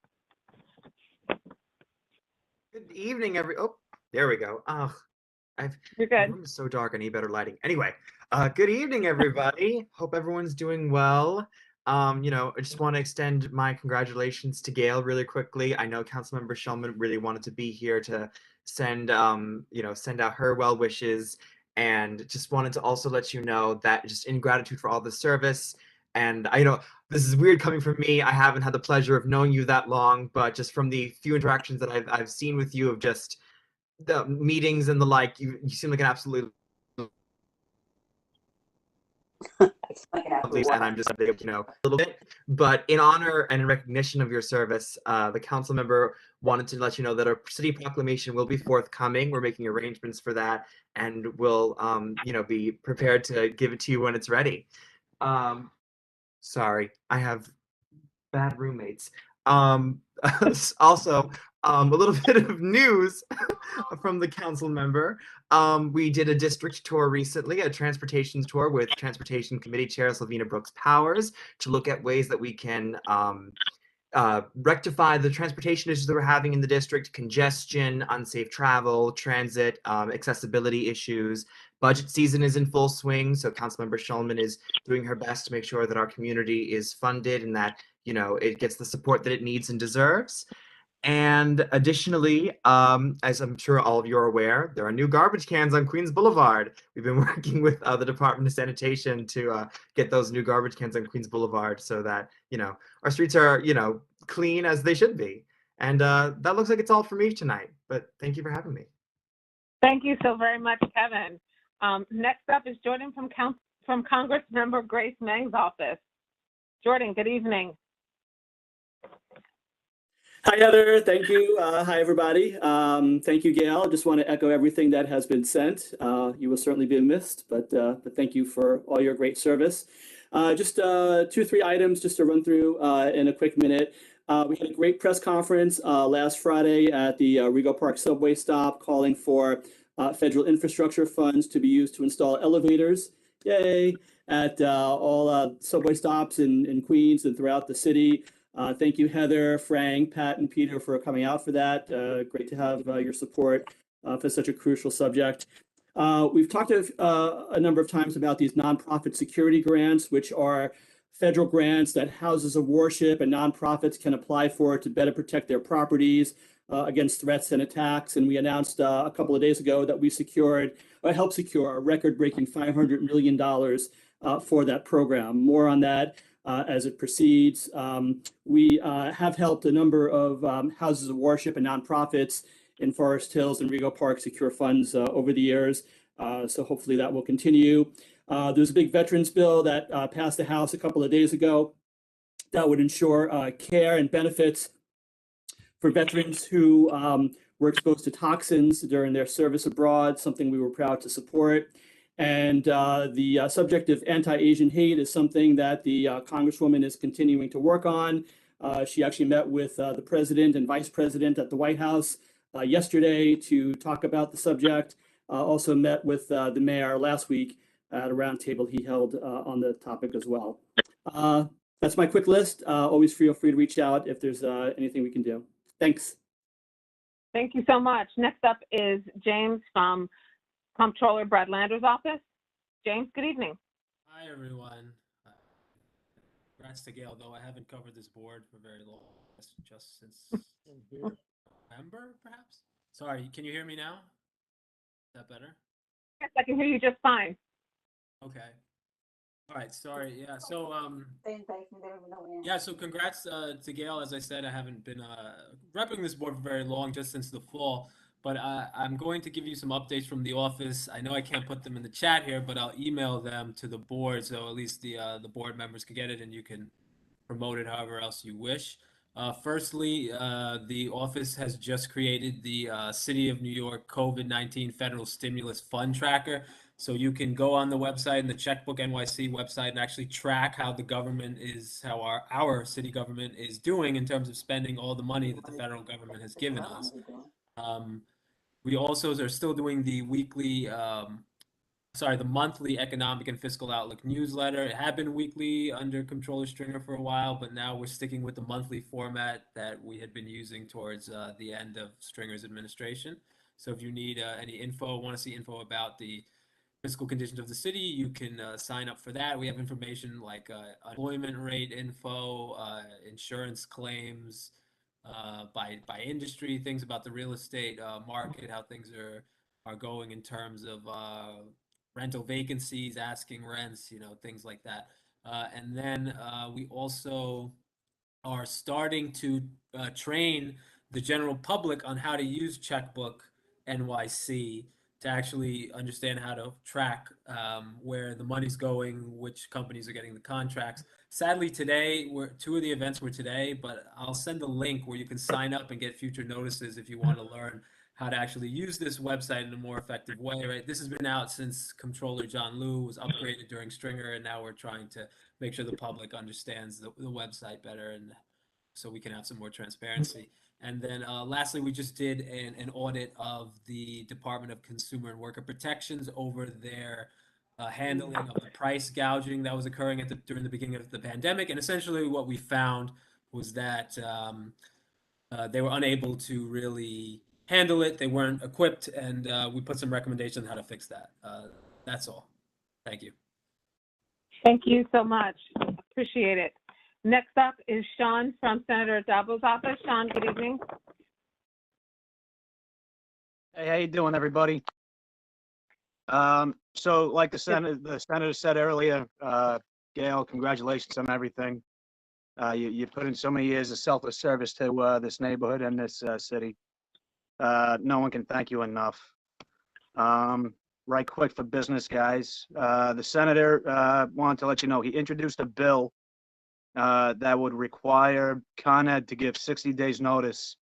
Good evening, oh, there we go. Oh, You're good. My room is so dark. I need better lighting. Anyway, good evening, everybody. Hope everyone's doing well. I just want to extend my congratulations to Gail really quickly. I know Councilmember Shulman really wanted to be here to send, send out her well wishes, and just wanted to also let you know that just in gratitude for all the service. And I know this is weird coming from me. I haven't had the pleasure of knowing you that long, but just from the few interactions that I've seen with you of just the meetings and the like, you seem like an absolute and I'm just a little bit. But in honor and in recognition of your service, the council member wanted to let you know that a city proclamation will be forthcoming. We're making arrangements for that, and we'll be prepared to give it to you when it's ready. Sorry, I have bad roommates. Also, a little bit of news from the council member. We did a district tour recently, a transportation tour with Transportation Committee Chair Sylvina Brooks Powers to look at ways that we can rectify the transportation issues that we're having in the district: congestion, unsafe travel, transit, accessibility issues. Budget season is in full swing, so Councilmember Shulman is doing her best to make sure that our community is funded and that it gets the support that it needs and deserves. And additionally, as I'm sure all of you are aware, there are new garbage cans on Queens Boulevard. We've been working with the Department of Sanitation to get those new garbage cans on Queens Boulevard so that, our streets are, clean as they should be. And that looks like it's all for me tonight, but thank you for having me. Thank you so very much, Kevin. Next up is Jordan from Congressmember Grace Meng's office. Jordan, good evening. Hi, Heather. Thank you. Hi, everybody. Thank you, Gail. I just want to echo everything that has been sent. You will certainly be missed, but thank you for all your great service. Just 2 or 3 items just to run through in a quick minute. We had a great press conference last Friday at the Rego Park subway stop calling for federal infrastructure funds to be used to install elevators. Yay! At all subway stops in Queens and throughout the city. Thank you, Heather, Frank, Pat, and Peter for coming out for that. Great to have your support for such a crucial subject. We've talked a number of times about these nonprofit security grants, which are federal grants that houses of worship and nonprofits can apply for to better protect their properties against threats and attacks. And we announced a couple of days ago that we helped secure a record-breaking $500 million for that program. More on that as it proceeds. We have helped a number of houses of worship and nonprofits in Forest Hills and Rego Park secure funds over the years. So hopefully that will continue. There's a big veterans bill that passed the House a couple of days ago that would ensure care and benefits for veterans who were exposed to toxins during their service abroad, something we were proud to support. And the subject of anti-Asian hate is something that the Congresswoman is continuing to work on. She actually met with the President and Vice President at the White House yesterday to talk about the subject. Also met with the mayor last week at a roundtable he held on the topic as well. That's my quick list. Always feel free to reach out if there's anything we can do. Thanks. Thank you so much. Next up is James from Comptroller Brad Lander's office. James, good evening. Hi, everyone. Congrats to Gail, though I haven't covered this board for very long, just since November, perhaps? Sorry, can you hear me now? Is that better? Yes, I can hear you just fine. Okay. All right, sorry. Yeah, so so congrats to Gail. As I said, I haven't been repping this board for very long, just since the fall. But I'm going to give you some updates from the office. I know I can't put them in the chat here, but I'll email them to the board so at least the board members can get it and you can promote it however else you wish. Firstly, the office has just created the City of New York COVID-19 Federal Stimulus Fund Tracker. So you can go on the website and the Checkbook NYC website and actually track how the government is, how our city government is doing in terms of spending all the money that the federal government has given us. We also are still doing the the monthly economic and fiscal outlook newsletter. It had been weekly under Controller Stringer for a while, but now we're sticking with the monthly format that we had been using towards the end of Stringer's administration. So if you need any info, want to see info about the fiscal conditions of the city, you can sign up for that. We have information like employment rate info, insurance claims, by industry, things about the real estate market, how things are going in terms of rental vacancies, asking rents, things like that. And then we also are starting to train the general public on how to use Checkbook NYC to actually understand how to track where the money's going, which companies are getting the contracts. Sadly, today, two of the events were today, but I'll send a link where you can sign up and get future notices if you want to learn how to actually use this website in a more effective way, right? This has been out since Controller John Liu was upgraded during Stringer, and now we're trying to make sure the public understands the website better, and so we can have some more transparency. And then lastly, we just did an audit of the Department of Consumer and Worker Protections over their handling of the price gouging that was occurring during the beginning of the pandemic. And essentially what we found was that they were unable to really handle it. They weren't equipped, and we put some recommendations on how to fix that. That's all. Thank you. Thank you so much. Appreciate it. Next up is Sean from Senator Dabo's office. Sean, good evening. Hey, how you doing, everybody? So like the senator said earlier, Gail, congratulations on everything. You put in so many years of selfless service to this neighborhood and this city. No one can thank you enough. Right quick for business, guys. The senator wanted to let you know he introduced a bill that would require Con Ed to give 60 days notice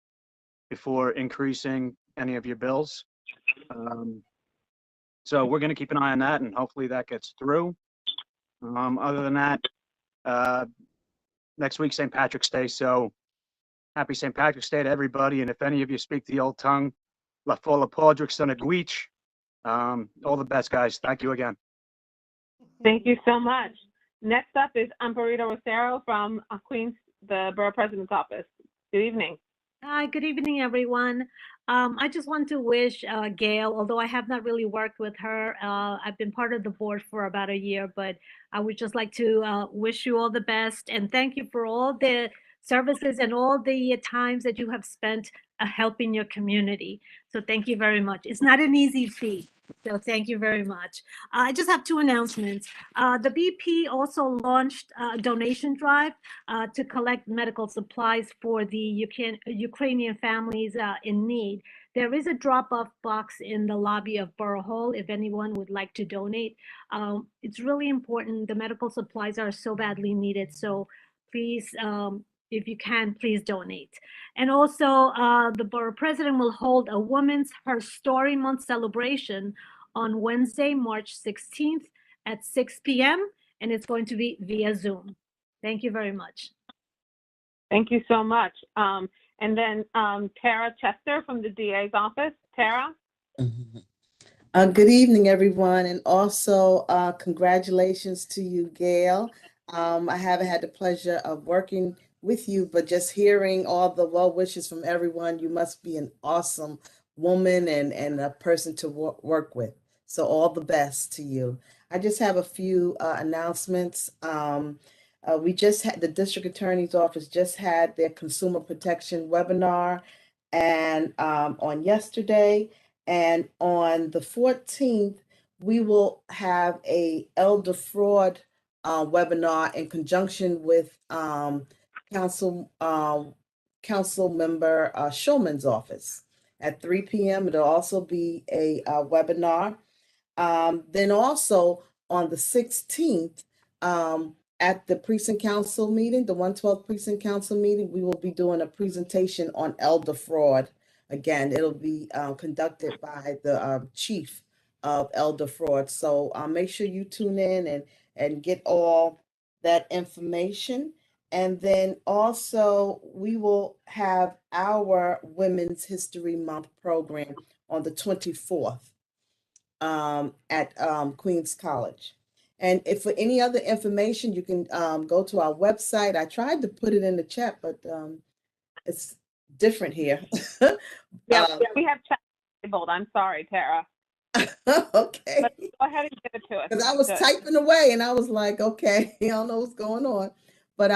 before increasing any of your bills. So we're going to keep an eye on that, and hopefully that gets through. Other than that, next week, St. Patrick's Day. So happy St. Patrick's Day to everybody. And if any of you speak the old tongue, La Folla Podrix on a Guich. All the best, guys. Thank you again. Thank you so much. Next up is Amparito Rosero from Queens, the Borough President's office. Good evening. Hi, good evening, everyone. I just want to wish Gail, although I have not really worked with her, I've been part of the board for about a year, but I would just like to wish you all the best and thank you for all the services and all the times that you have spent helping your community. So thank you very much. It's not an easy feat. So thank you very much. I just have two announcements. The BP also launched a donation drive to collect medical supplies for the Ukrainian families in need. There is a drop-off box in the lobby of Borough Hall if anyone would like to donate. It's really important. The medical supplies are so badly needed. So please, if you can, please donate. And also, the Borough President will hold a Women's Her Story Month celebration on Wednesday, March 16th at 6 p.m. and it's going to be via Zoom. Thank you very much. Thank you so much. And then Tara Chester from the DA's office. Tara? Good evening, everyone, and also congratulations to you, Gail. I haven't had the pleasure of working with you, but just hearing all the well wishes from everyone, you must be an awesome woman and a person to work with. So all the best to you. I just have a few announcements. We just had the district attorney's office just had their consumer protection webinar and on yesterday, and on the 14th we will have a elder fraud webinar in conjunction with council member Schulman's office at 3 p.m. It'll also be a webinar. Then also on the 16th at the precinct council meeting, the 112th precinct council meeting, we will be doing a presentation on elder fraud. Again, it'll be conducted by the chief of elder fraud. So make sure you tune in and get all that information. And then also we will have our Women's History Month program on the 24th at Queens College. And if for any other information, you can go to our website. I tried to put it in the chat, but it's different here. Yeah, we have chat disabled. I'm sorry, Tara. Okay. But go ahead and give it to us. Because I was Good. typing away and I was like, okay, I don't know what's going on. But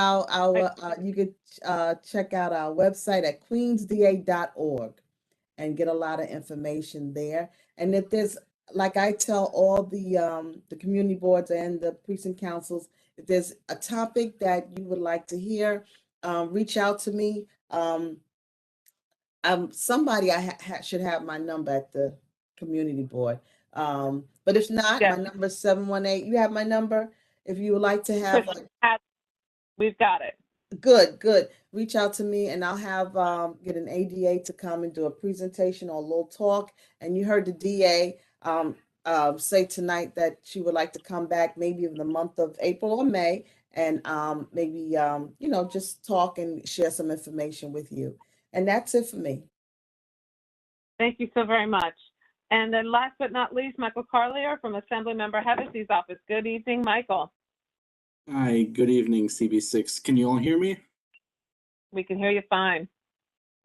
you could check out our website at queensda.org and get a lot of information there. And if there's, like I tell all the community boards and the precinct councils, if there's a topic that you would like to hear, reach out to me. Somebody should have my number at the community board. But if not, Yes. my number is 718. You have my number. If you would like to have, we've got it. Good. Reach out to me and I'll have get an ADA to come and do a presentation or a little talk. And you heard the DA say tonight that she would like to come back maybe in the month of April or May and maybe just talk and share some information with you. And that's it for me. Thank you so very much. And then last but not least, Michael Carlier from Assemblymember Hevessy's office. Good evening, Michael. Hi, good evening, CB6. Can you all hear me? We can hear you fine.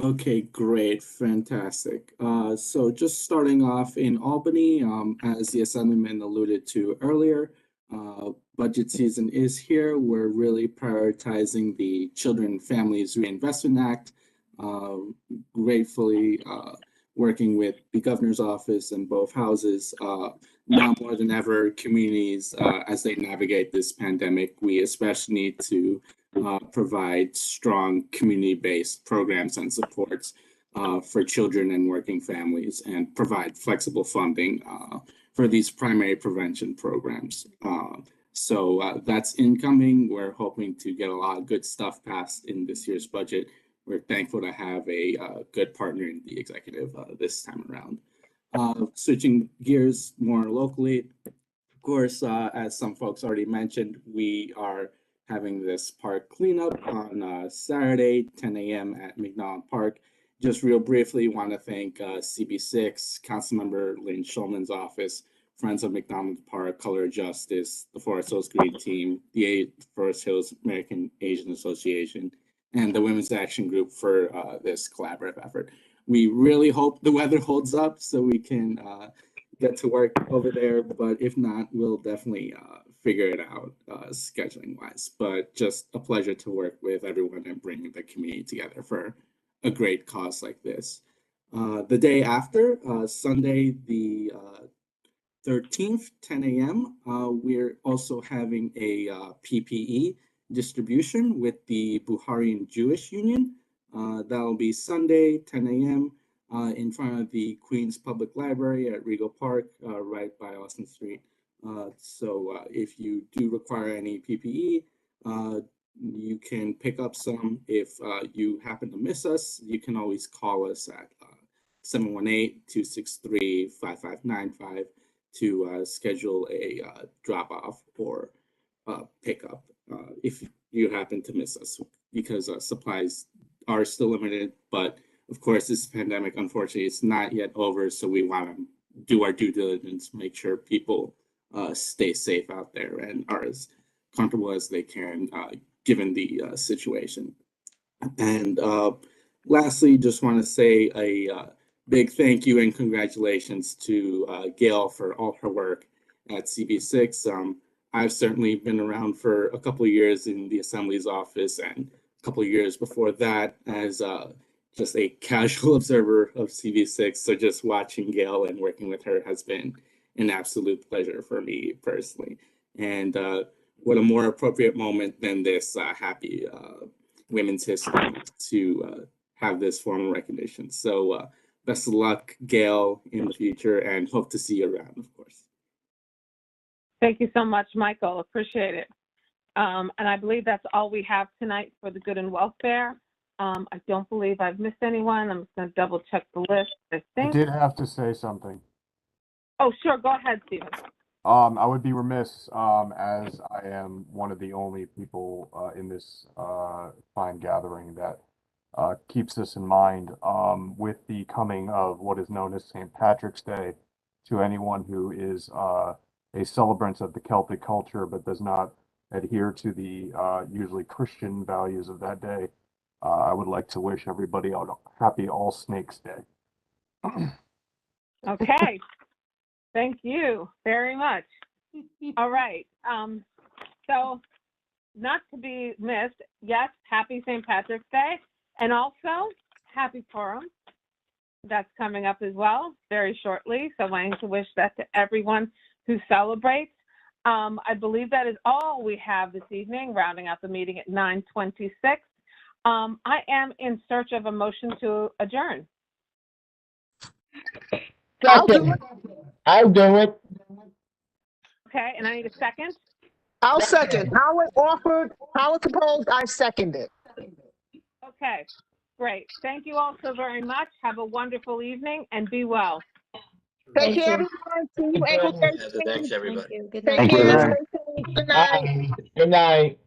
Okay, great, fantastic. So just starting off in Albany, as the Assemblyman alluded to earlier, budget season is here. We're really prioritizing the Children and Families Reinvestment Act, gratefully working with the governor's office and both houses. Now more than ever, communities, as they navigate this pandemic, we especially need to provide strong community-based programs and supports for children and working families and provide flexible funding for these primary prevention programs. So that's incoming. We're hoping to get a lot of good stuff passed in this year's budget. We're thankful to have a good partner in the executive this time around. Switching gears more locally, of course, as some folks already mentioned, we are having this park cleanup on Saturday, 10 a.m. at McDonald Park. Just real briefly, want to thank CB6, Councilmember Lynn Shulman's office, Friends of McDonald Park, Color of Justice, the Forest Hills Green Team, the Forest Hills American Asian Association, and the Women's Action Group for this collaborative effort. We really hope the weather holds up so we can get to work over there, but if not, we'll definitely figure it out scheduling wise. But just a pleasure to work with everyone and bring the community together for a great cause like this. The day after, Sunday, the 13th, 10 a.m., we're also having a PPE distribution with the Buharian Jewish Union. That'll be Sunday, 10 a.m. In front of the Queens Public Library at Regal Park, right by Austin Street. So if you do require any PPE, you can pick up some. If you happen to miss us, you can always call us at 718-263-5595 to schedule a drop-off or pickup if you happen to miss us, because supplies are still limited. But of course, this pandemic, unfortunately, it's not yet over, so we want to do our due diligence, make sure people stay safe out there and are as comfortable as they can given the situation. And lastly, just want to say a big thank you and congratulations to Gail for all her work at CB6. I've certainly been around for a couple of years in the Assembly's office and a couple of years before that as just a casual observer of CB6. So just watching Gail and working with her has been an absolute pleasure for me personally. And what a more appropriate moment than this happy Women's History Month to have this formal recognition. So best of luck, Gail, in the future, and hope to see you around, of course. Thank you so much, Michael. Appreciate it. And I believe that's all we have tonight for the good and welfare. I don't believe I've missed anyone. I'm just going to double check the list. I I think. did have to say something. Oh, sure. Go ahead, Stephen. I would be remiss, as I am one of the only people in this fine gathering that keeps this in mind, with the coming of what is known as St. Patrick's Day. To anyone who is a celebrant of the Celtic culture but does not adhere to the usually Christian values of that day, I would like to wish everybody a happy All Snakes Day. Okay. Thank you very much. All right. So not to be missed, yes, happy St. Patrick's Day, and also happy Purim. That's coming up as well very shortly. So wanting to wish that to everyone who celebrates. I believe that is all we have this evening, rounding out the meeting at 9:26. I am in search of a motion to adjourn. I'll do it. I'll do it. Okay, and I need a second. I'll second. Howard offered, Howard proposed, I second it. Okay, great. Thank you all so very much. Have a wonderful evening and be well. Take Thank care, you. everyone. See you April Heather, 13th. thanks, Thank everybody. you. Good Take night. Thank you. care. Good Stay safe. Good night. night. Good night.